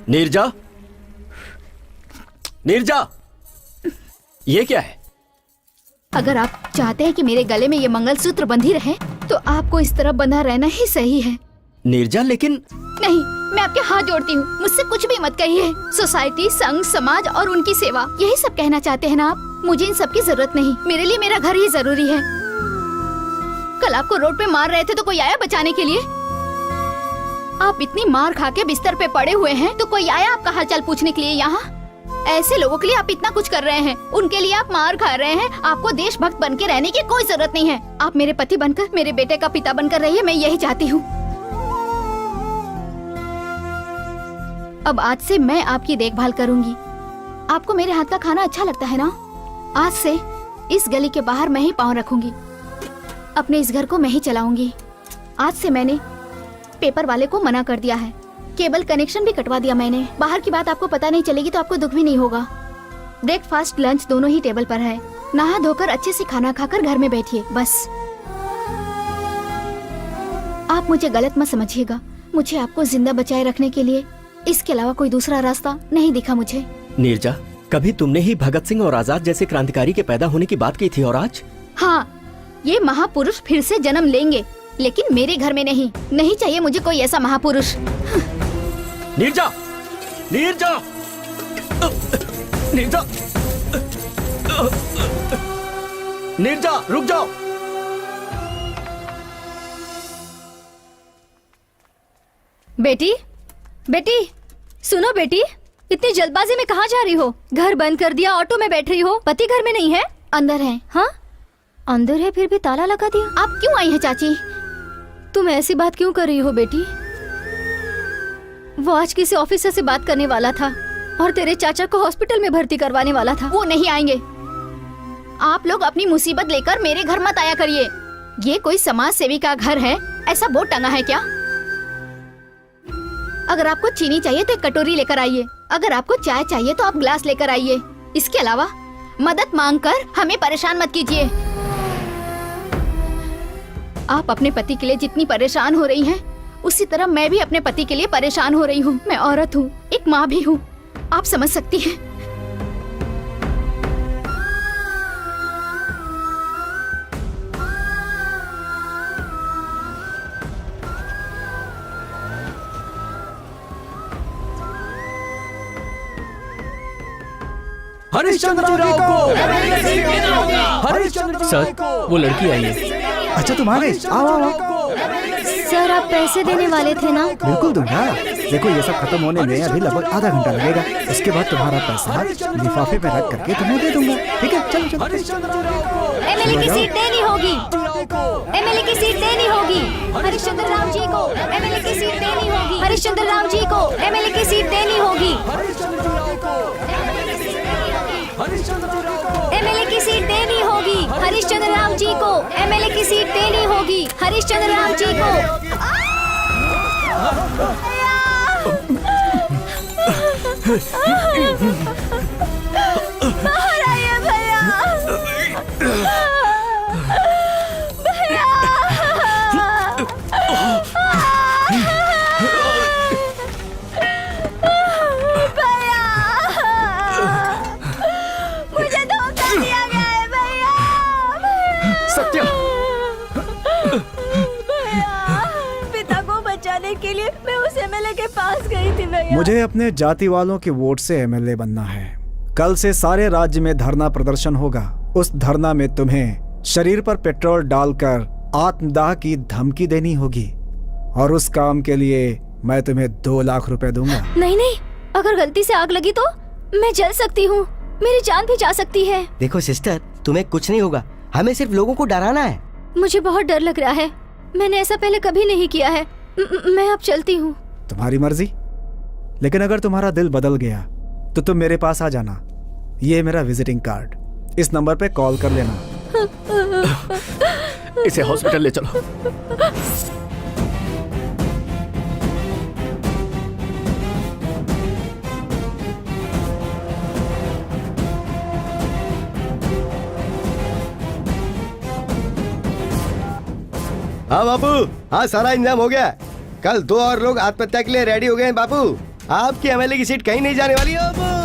नीरजा, नीरजा, ये क्या है? अगर आप चाहते हैं कि मेरे गले में ये मंगलसूत्र बंधी रहे, तो आपको इस तरह बंधा रहना ही सही है। नीरजा, लेकिन नहीं, मैं आपके हाथ जोड़ती हूँ, मुझसे कुछ भी मत कहिए। सोसाइटी, संघ, समाज और उनकी सेवा, यही सब कहना चाहते हैं ना आप? मुझे इन सब की जरूरत नहीं, मेरे लिए मेरा घर ही जरूरी है। कल आपको रोड पे मार रहे थे तो कोई आया बचाने के लिए? आप इतनी मार खा के बिस्तर पे पड़े हुए हैं तो कोई आया आपका हालचाल पूछने के लिए यहाँ? ऐसे लोगों के लिए आप इतना कुछ कर रहे हैं, उनके लिए आप मार खा रहे हैं। आपको देशभक्त बन के रहने की कोई जरूरत नहीं है। आप मेरे पति बनकर, मेरे बेटे का पिता बनकर रहिए, मैं यही चाहती हूँ। अब आज से मैं आपकी देखभाल करूंगी। आपको मेरे हाथ का खाना अच्छा लगता है ना? आज से इस गली के बाहर मैं ही पाँव रखूंगी, अपने इस घर को मैं ही चलाऊंगी। आज से मैंने पेपर वाले को मना कर दिया है, केबल कनेक्शन भी कटवा दिया मैंने। बाहर की बात आपको पता नहीं चलेगी तो आपको दुख भी नहीं होगा। ब्रेकफास्ट, लंच दोनों ही टेबल पर है। नहा धोकर अच्छे से खाना खाकर घर में बैठिए बस। आप मुझे गलत मत समझिएगा, मुझे आपको जिंदा बचाए रखने के लिए इसके अलावा कोई दूसरा रास्ता नहीं दिखा मुझे। नीरजा, कभी तुमने ही भगत सिंह और आजाद जैसे क्रांतिकारी के पैदा होने की बात की थी और आज? हाँ, ये महापुरुष फिर से जन्म लेंगे, लेकिन मेरे घर में नहीं। नहीं चाहिए मुझे कोई ऐसा महापुरुष। नीरजा, नीरजा, नीरजा, नीरजा, रुक जाओ। बेटी, बेटी, सुनो बेटी, इतनी जल्दबाजी में कहाँ जा रही हो? घर बंद कर दिया, ऑटो में बैठ रही हो, पति घर में नहीं है? अंदर है। हाँ, अंदर है, फिर भी ताला लगा दिया। आप क्यों आई हैं चाची? तुम ऐसी बात क्यों कर रही हो बेटी? वो आज किसी ऑफिसर से बात करने वाला था और तेरे चाचा को हॉस्पिटल में भर्ती करवाने वाला था। वो नहीं आएंगे। आप लोग अपनी मुसीबत लेकर मेरे घर मत आया करिए। ये कोई समाज सेवी का घर है, ऐसा बोर्ड टंगा है क्या? अगर आपको चीनी चाहिए तो एक कटोरी लेकर आइए, अगर आपको चाय चाहिए तो आप ग्लास लेकर आइए। इसके अलावा मदद मांगकर हमें परेशान मत कीजिए। आप अपने पति के लिए जितनी परेशान हो रही हैं, उसी तरह मैं भी अपने पति के लिए परेशान हो रही हूँ। मैं औरत हूँ, एक माँ भी हूँ, आप समझ सकती हैं। हरिश्चंद्र राव को, हरिश्चंद्र सर, वो लड़की आई है। अच्छा तुम आ गए, आओ आओ आओ। सर, आप पैसे देने वाले थे ना? बिल्कुल दूंगा। देखो ये सब खत्म होने में अभी लगभग आधा घंटा लगेगा। उसके बाद तुम्हारा पैसा लिफाफे में रख करके तुम्हें दे दूंगा। ठीक है, चलो चलो। एमएलए की सीट देनी होगी, एमएलए की सीट देनी होगी हरिश्चंद्र राव जी को, एमएलए की सीट देनी होगी हरिश्चंद्र राव जी को, एमएलए की सीट देनी होगी, एमएलए की सीट देनी होगी हरिश्चंद्र राव जी को, एमएलए की सीट देनी होगी हरिश्चंद्र राव जी को। बाहर आइए भैया, भैया, मुझे धोखा दिया गया है भैया। सत्या, पिता को बचाने के लिए मैं उस एमएलए के पास गई थी भैया। मुझे अपने जाति वालों के वोट से एमएलए बनना है। कल से सारे राज्य में धरना प्रदर्शन होगा। उस धरना में तुम्हें शरीर पर पेट्रोल डालकर आत्मदाह की धमकी देनी होगी और उस काम के लिए मैं तुम्हें 2 लाख रुपए दूंगा। नहीं नहीं, अगर गलती से आग लगी तो मैं जल सकती हूँ, मेरी जान भी जा सकती है। देखो सिस्टर, तुम्हें कुछ नहीं होगा, हमें सिर्फ लोगों को डराना है। मुझे बहुत डर लग रहा है, मैंने ऐसा पहले कभी नहीं किया है। मैं अब चलती हूँ। तुम्हारी मर्जी, लेकिन अगर तुम्हारा दिल बदल गया तो तुम मेरे पास आ जाना। ये मेरा विजिटिंग कार्ड, इस नंबर पे कॉल कर लेना। इसे हॉस्पिटल ले चलो। हाँ बापू, हाँ सारा इंतजाम हो गया। कल 2 और लोग आत्महत्या के लिए रेडी हो गए हैं बापू। आपकी एमएलए की सीट कहीं नहीं जाने वाली है बापू।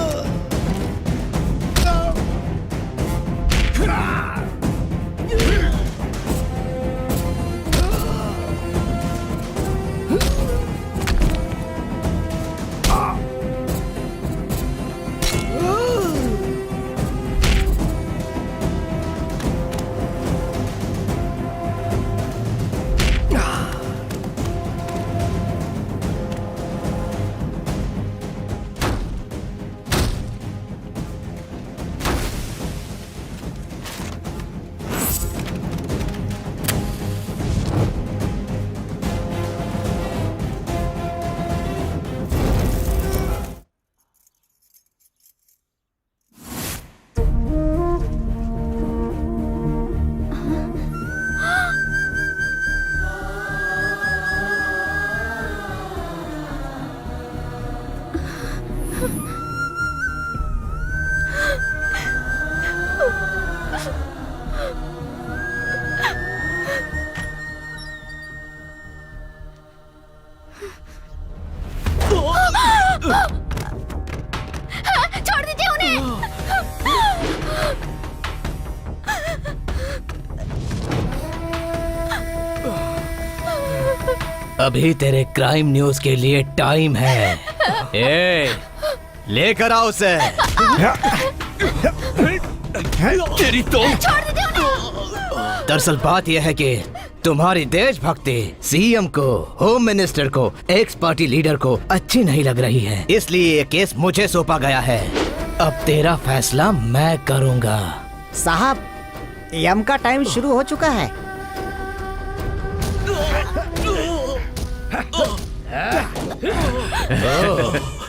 अभी तेरे क्राइम न्यूज के लिए टाइम है। ए, लेकर आओ उसे। तेरी तो दरअसल बात यह है कि तुम्हारी देशभक्ति सीएम को, होम मिनिस्टर को, एक्स पार्टी लीडर को अच्छी नहीं लग रही है, इसलिए ये केस मुझे सौंपा गया है। अब तेरा फैसला मैं करूंगा। साहब, यम का टाइम शुरू हो चुका है।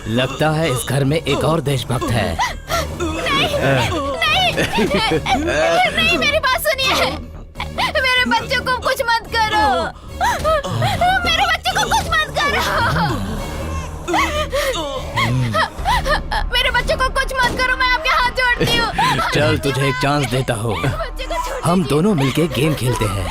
लगता है इस घर में एक और देशभक्त है। नहीं, मेरी बात सुनिए। मेरे बच्चों को कुछ मत करो। मेरे बच्चों को कुछ मत करो। मेरे बच्चों को कुछ मत करो, मैं आपके हाथ जोड़ती हूँ। चल तुझे एक चांस देता हूँ। हम दोनों मिलके गेम खेलते हैं।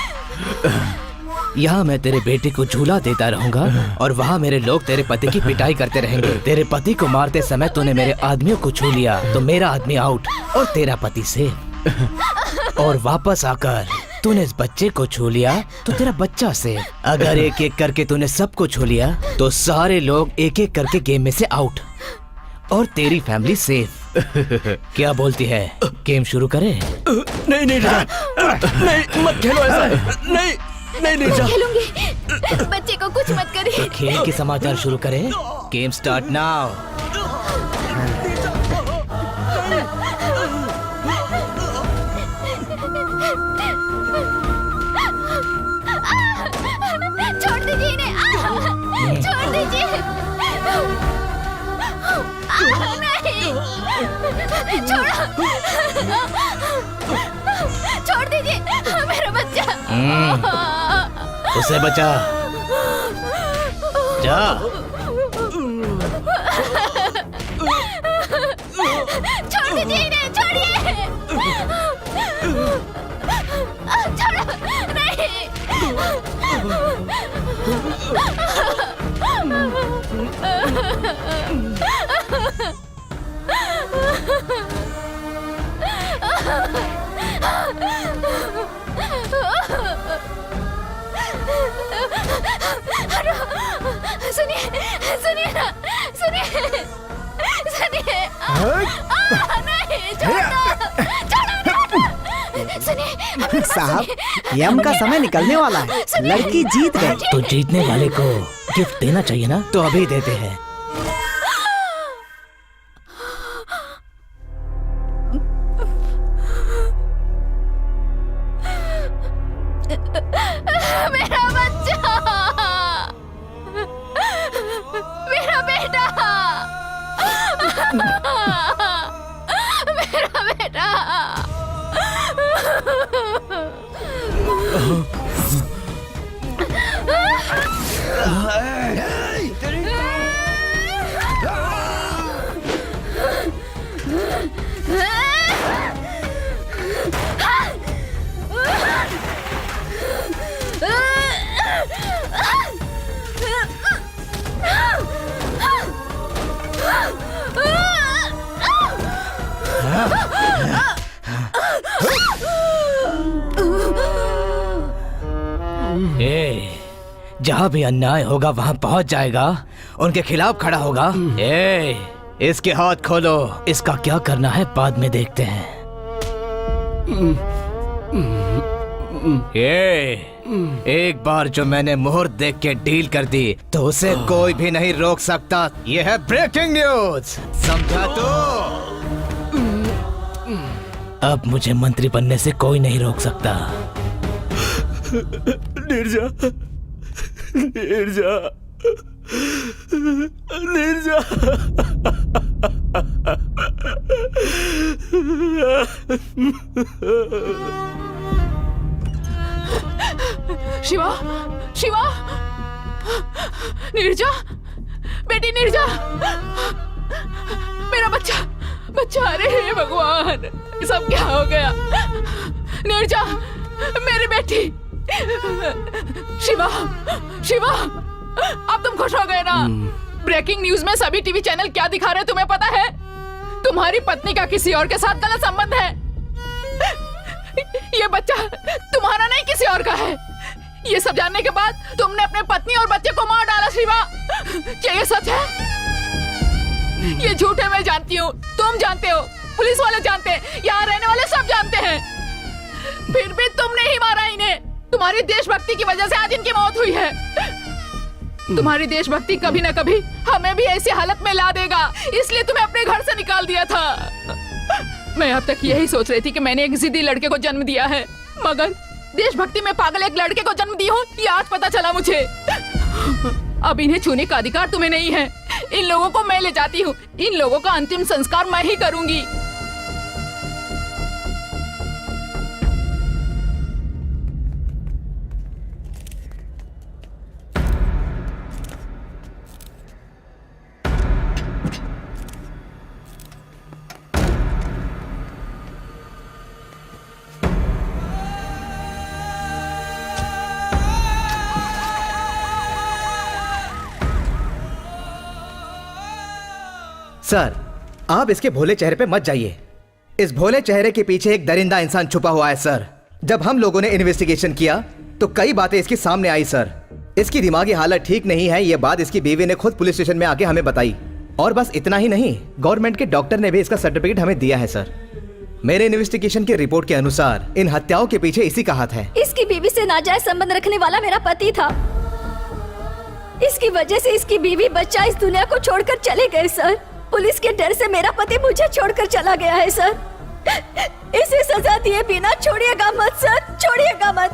यहाँ मैं तेरे बेटे को झूला देता रहूंगा और वहाँ मेरे लोग तेरे पति की पिटाई करते रहेंगे। तेरे पति को मारते समय तूने मेरे आदमियों को छू लिया तो मेरा आदमी आउट और तेरा पति सेफ। और वापस आकर तूने इस बच्चे को छू लिया तो तेरा बच्चा सेफ। अगर एक एक करके तूने सबको छू लिया तो सारे लोग एक एक करके गेम में से आउट और तेरी फैमिली सेफ। क्या बोलती है, गेम शुरू करें? नहीं नहीं नहीं, मत खेलो ऐसा। नहीं नहीं नहीं, खेलूंगी। बच्चे को कुछ मत करिए। तो खेल के समाचार शुरू करें। Game start now. छोड़ दीजिए इन्हें। छोड़ दीजिए। नहीं, छोड़ो। छोड़ दीजिए मेरा बच्चा। उसे बचा। जा। छोड़ दीजिए इन्हें, छोड़िए। छोड़ो। नहीं। सुनिए, सुनिए ना, सुनिए, सुनिए। नहीं, सुनिए साहब, यम का समय निकलने वाला है। लड़की जीत गई। तो जीतने वाले को गिफ्ट देना चाहिए ना, तो अभी देते हैं। मेरा बच्चा, मेरा बेटा, मेरा बेटा। जहाँ भी अन्याय होगा वहाँ पहुँच जाएगा, उनके खिलाफ खड़ा होगा। इसके हाथ खोलो। इसका क्या करना है बाद में देखते हैं। एक बार जो मैंने मुहूर्त देख के डील कर दी तो उसे कोई भी नहीं रोक सकता। यह है ब्रेकिंग न्यूज, समझा तो? अब मुझे मंत्री बनने से कोई नहीं रोक सकता। नीरजा, नीरजा, नीरजा। शिवा, शिवा, नीरजा, बेटी नीरजा, मेरा बच्चा, बच्चा। अरे हे भगवान, सब क्या हो गया? नीरजा, मेरी बेटी। शिवा, शिवा, अब तुम खुश हो गए ना? ब्रेकिंग न्यूज में सभी टीवी चैनल क्या दिखा रहे हैं तुम्हें पता है? तुम्हारी पत्नी का किसी और के साथ गलत संबंध है। ये बच्चा तुम्हारा नहीं किसी और का है। ये सब जानने के बाद तुमने अपने पत्नी और बच्चे शिवा, क्या ये सच है? ये झूठ है, मैं जानती हूँ, तुम जानते हो, पुलिस वाले जानते हैं, यहाँ रहने वाले सब जानते हैं। फिर भी तुमने ही मारा इन्हें। तुम्हारी देशभक्ति की वजह से आज इनकी मौत हुई है। तुम्हारी देशभक्ति कभी ना कभी हमें भी ऐसी हालत में ला देगा, इसलिए तुम्हें अपने घर से निकाल दिया था। मैं अब तक यही सोच रही थी कि मैंने एक जिद्दी लड़के को जन्म दिया है, मगर देशभक्ति में पागल एक लड़के को जन्म दी हूँ, ये आज पता चला मुझे। अब इन्हें छूने का अधिकार तुम्हें नहीं है। इन लोगों को मैं ले जाती हूँ, इन लोगों का अंतिम संस्कार मैं ही करूंगी। सर, आप इसके भोले चेहरे पे मत जाइए। इस भोले चेहरे के पीछे एक दरिंदा इंसान छुपा हुआ है सर। जब हम लोगों ने इन्वेस्टिगेशन किया तो कई बातें इसके सामने आई सर। इसकी दिमागी हालत ठीक नहीं है, ये बात इसकी बीवी ने खुद पुलिस स्टेशन में आके हमें बताई। और बस इतना ही नहीं, गवर्नमेंट के डॉक्टर ने भी इसका सर्टिफिकेट हमें दिया है सर। मेरे इन्वेस्टिगेशन की रिपोर्ट के अनुसार इन हत्याओं के पीछे इसी का हाथ है। इसकी बीवी से नाजायज संबंध रखने वाला मेरा पति था। इसकी वजह से इसकी बीवी बच्चा इस दुनिया को छोड़कर चले गए सर। पुलिस के डर से मेरा पति मुझे छोड़कर चला गया है सर। इसे सजा दिए बिना छोड़िएगा मत सर, छोड़िएगा मत।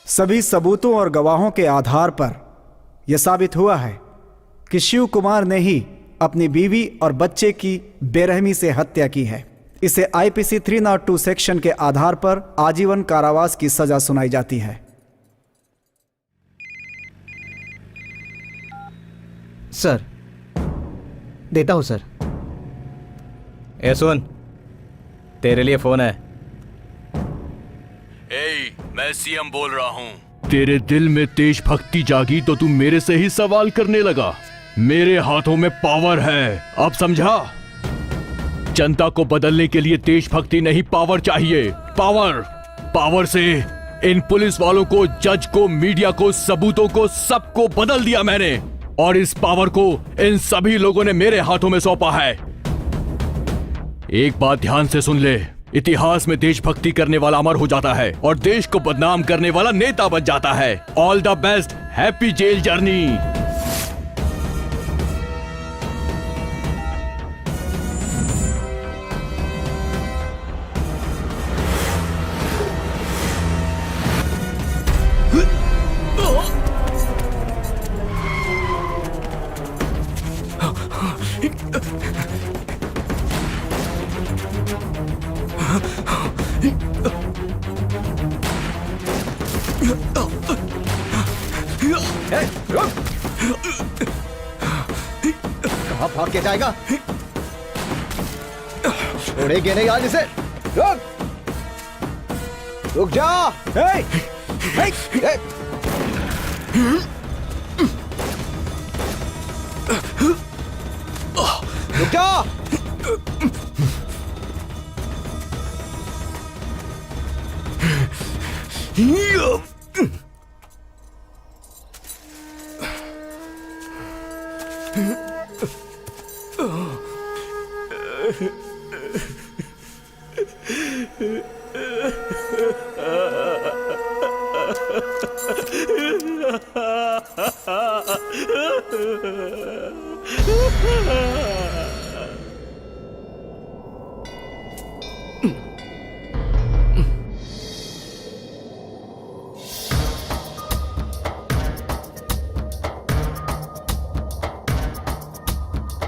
सभी सबूतों और गवाहों के आधार पर यह साबित हुआ है कि शिव कुमार ने ही अपनी बीवी और बच्चे की बेरहमी से हत्या की है। इसे आईपीसी 302 सेक्शन के आधार पर आजीवन कारावास की सजा सुनाई जाती है। सर, देता हूं सर। ए सुन, तेरे लिए फोन है। मैं सीएम बोल रहा हूँ। तेरे दिल में देशभक्ति जागी तो तू मेरे से ही सवाल करने लगा। मेरे हाथों में पावर है, अब समझा? जनता को बदलने के लिए देशभक्ति नहीं, पावर चाहिए। पावर से इन पुलिस वालों को, जज को, मीडिया को, सबूतों को, सबको बदल दिया मैंने। और इस पावर को इन सभी लोगों ने मेरे हाथों में सौंपा है। एक बात ध्यान से सुन ले, इतिहास में देशभक्ति करने वाला अमर हो जाता है और देश को बदनाम करने वाला नेता बन जाता है। All the best, happy jail journey. कहाँ भाग के जाएगा? छोड़ेगे नहीं आज इसे। रुक जा। रुक जा।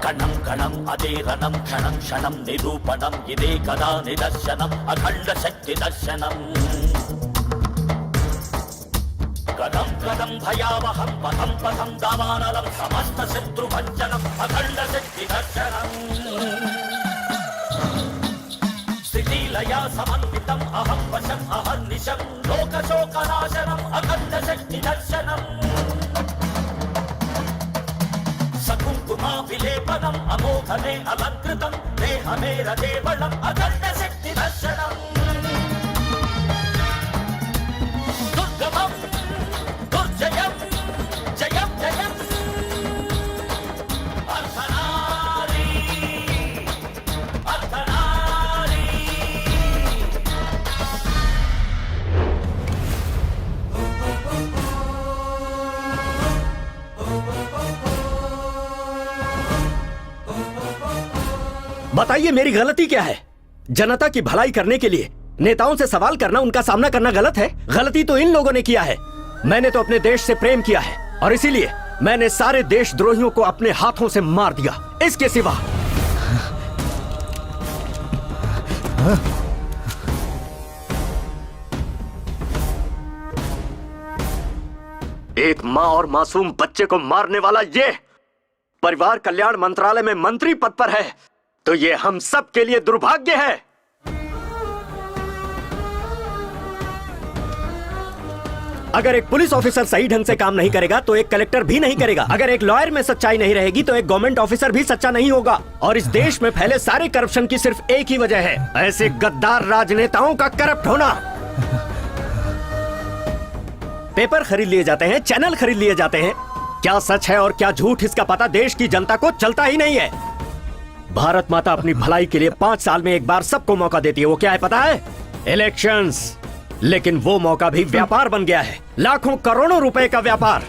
कणं कणं अदेरनं क्षणं क्षणं निरूपणम् इदे कदा निदर्शनम् अखण्ड शक्ति दर्शनम् कदं कदं भयावहं पथं पथं दावानलं समस्त शत्रुभञ्जनम् अखण्ड शक्ति दर्शनम् स्थितिलया समन्वितम् अहं वशम् अहर्निशम् लोकशोकनाशनम् अखण्ड शक्ति दर्शनम् सकुङ्कुमाभिलेपनम् अमोघने अलङ्कृतम् देहमे रदेवलम् अखण्ड शक्ति दर्शनम् दुर्गमम् दुर्जय बताइए मेरी गलती क्या है? जनता की भलाई करने के लिए नेताओं से सवाल करना, उनका सामना करना गलत है? गलती तो इन लोगों ने किया है। मैंने तो अपने देश से प्रेम किया है और इसीलिए मैंने सारे देशद्रोहियों को अपने हाथों से मार दिया। इसके सिवा एक माँ और मासूम बच्चे को मारने वाला ये परिवार कल्याण मंत्रालय में मंत्री पद पर है, तो ये हम सब के लिए दुर्भाग्य है। अगर एक पुलिस ऑफिसर सही ढंग से काम नहीं करेगा तो एक कलेक्टर भी नहीं करेगा। अगर एक लॉयर में सच्चाई नहीं रहेगी तो एक गवर्नमेंट ऑफिसर भी सच्चा नहीं होगा। और इस देश में फैले सारे करप्शन की सिर्फ एक ही वजह है, ऐसे गद्दार राजनेताओं का करप्ट होना। पेपर खरीद लिए जाते हैं, चैनल खरीद लिए जाते हैं, क्या सच है और क्या झूठ इसका पता देश की जनता को चलता ही नहीं है। भारत माता अपनी भलाई के लिए 5 साल में एक बार सबको मौका देती है, वो क्या है पता है? इलेक्शंस। लेकिन वो मौका भी व्यापार बन गया है, लाखों करोड़ों रुपए का व्यापार।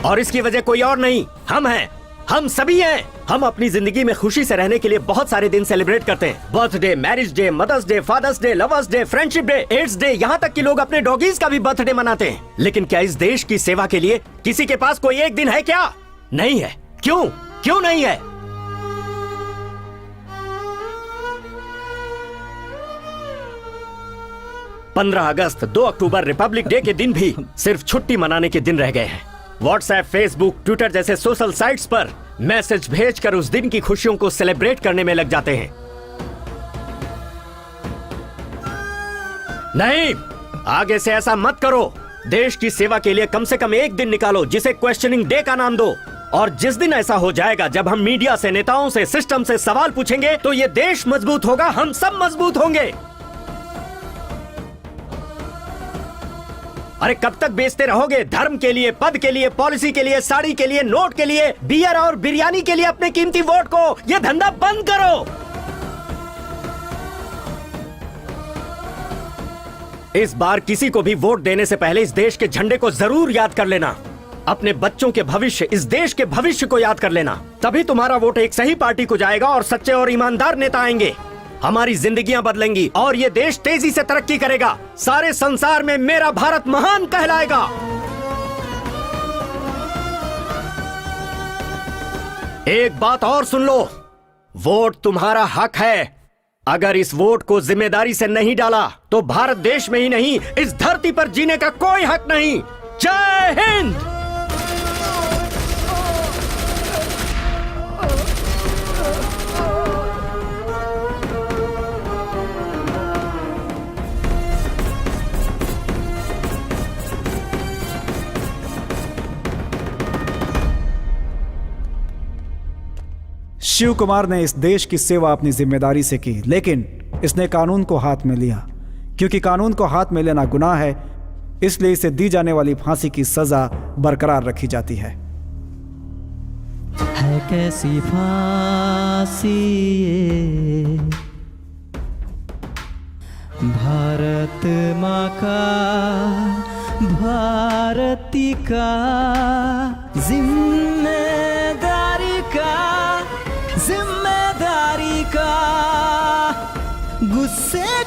और इसकी वजह कोई और नहीं, हम हैं, हम सभी हैं। हम अपनी जिंदगी में खुशी से रहने के लिए बहुत सारे दिन सेलिब्रेट करते हैं। Birthday, marriage day, mother's day, father's day, lovers day, friendship day, AIDS day, यहाँ तक कि लोग अपने डॉगीज का भी बर्थडे मनाते हैं। लेकिन क्या इस देश की सेवा के लिए किसी के पास कोई एक दिन है क्या? नहीं है। क्यों? क्यों नहीं है? पंद्रह अगस्त, 2 अक्टूबर, रिपब्लिक डे के दिन भी सिर्फ छुट्टी मनाने के दिन रह गए हैं। व्हाट्सएप, फेसबुक, ट्विटर जैसे सोशल साइट्स पर मैसेज भेजकर उस दिन की खुशियों को सेलिब्रेट करने में लग जाते हैं। नहीं, आगे से ऐसा मत करो। देश की सेवा के लिए कम से कम एक दिन निकालो जिसे क्वेश्चनिंग डे का नाम दो। और जिस दिन ऐसा हो जाएगा जब हम मीडिया से, नेताओं से, सिस्टम से सवाल पूछेंगे तो ये देश मजबूत होगा, हम सब मजबूत होंगे। अरे कब तक बेचते रहोगे धर्म के लिए, पद के लिए, पॉलिसी के लिए, साड़ी के लिए, नोट के लिए, बियर और बिरयानी के लिए अपने कीमती वोट को? ये धंधा बंद करो। इस बार किसी को भी वोट देने से पहले इस देश के झंडे को जरूर याद कर लेना। अपने बच्चों के भविष्य, इस देश के भविष्य को याद कर लेना। तभी तुम्हारा वोट एक सही पार्टी को जाएगा और सच्चे और ईमानदार नेता आएंगे। हमारी जिंदगियां बदलेंगी और ये देश तेजी से तरक्की करेगा। सारे संसार में मेरा भारत महान कहलाएगा। एक बात और सुन लो, वोट तुम्हारा हक है। अगर इस वोट को जिम्मेदारी से नहीं डाला तो भारत देश में ही नहीं, इस धरती पर जीने का कोई हक नहीं। जय हिंद। शिव कुमार ने इस देश की सेवा अपनी जिम्मेदारी से की, लेकिन इसने कानून को हाथ में लिया। क्योंकि कानून को हाथ में लेना गुनाह है, इसलिए इसे दी जाने वाली फांसी की सजा बरकरार रखी जाती है। कैसी फांसी ये भारत माँ का, भारती का, जिम्मेदारी का, जिम्मेदारी का, गुस्से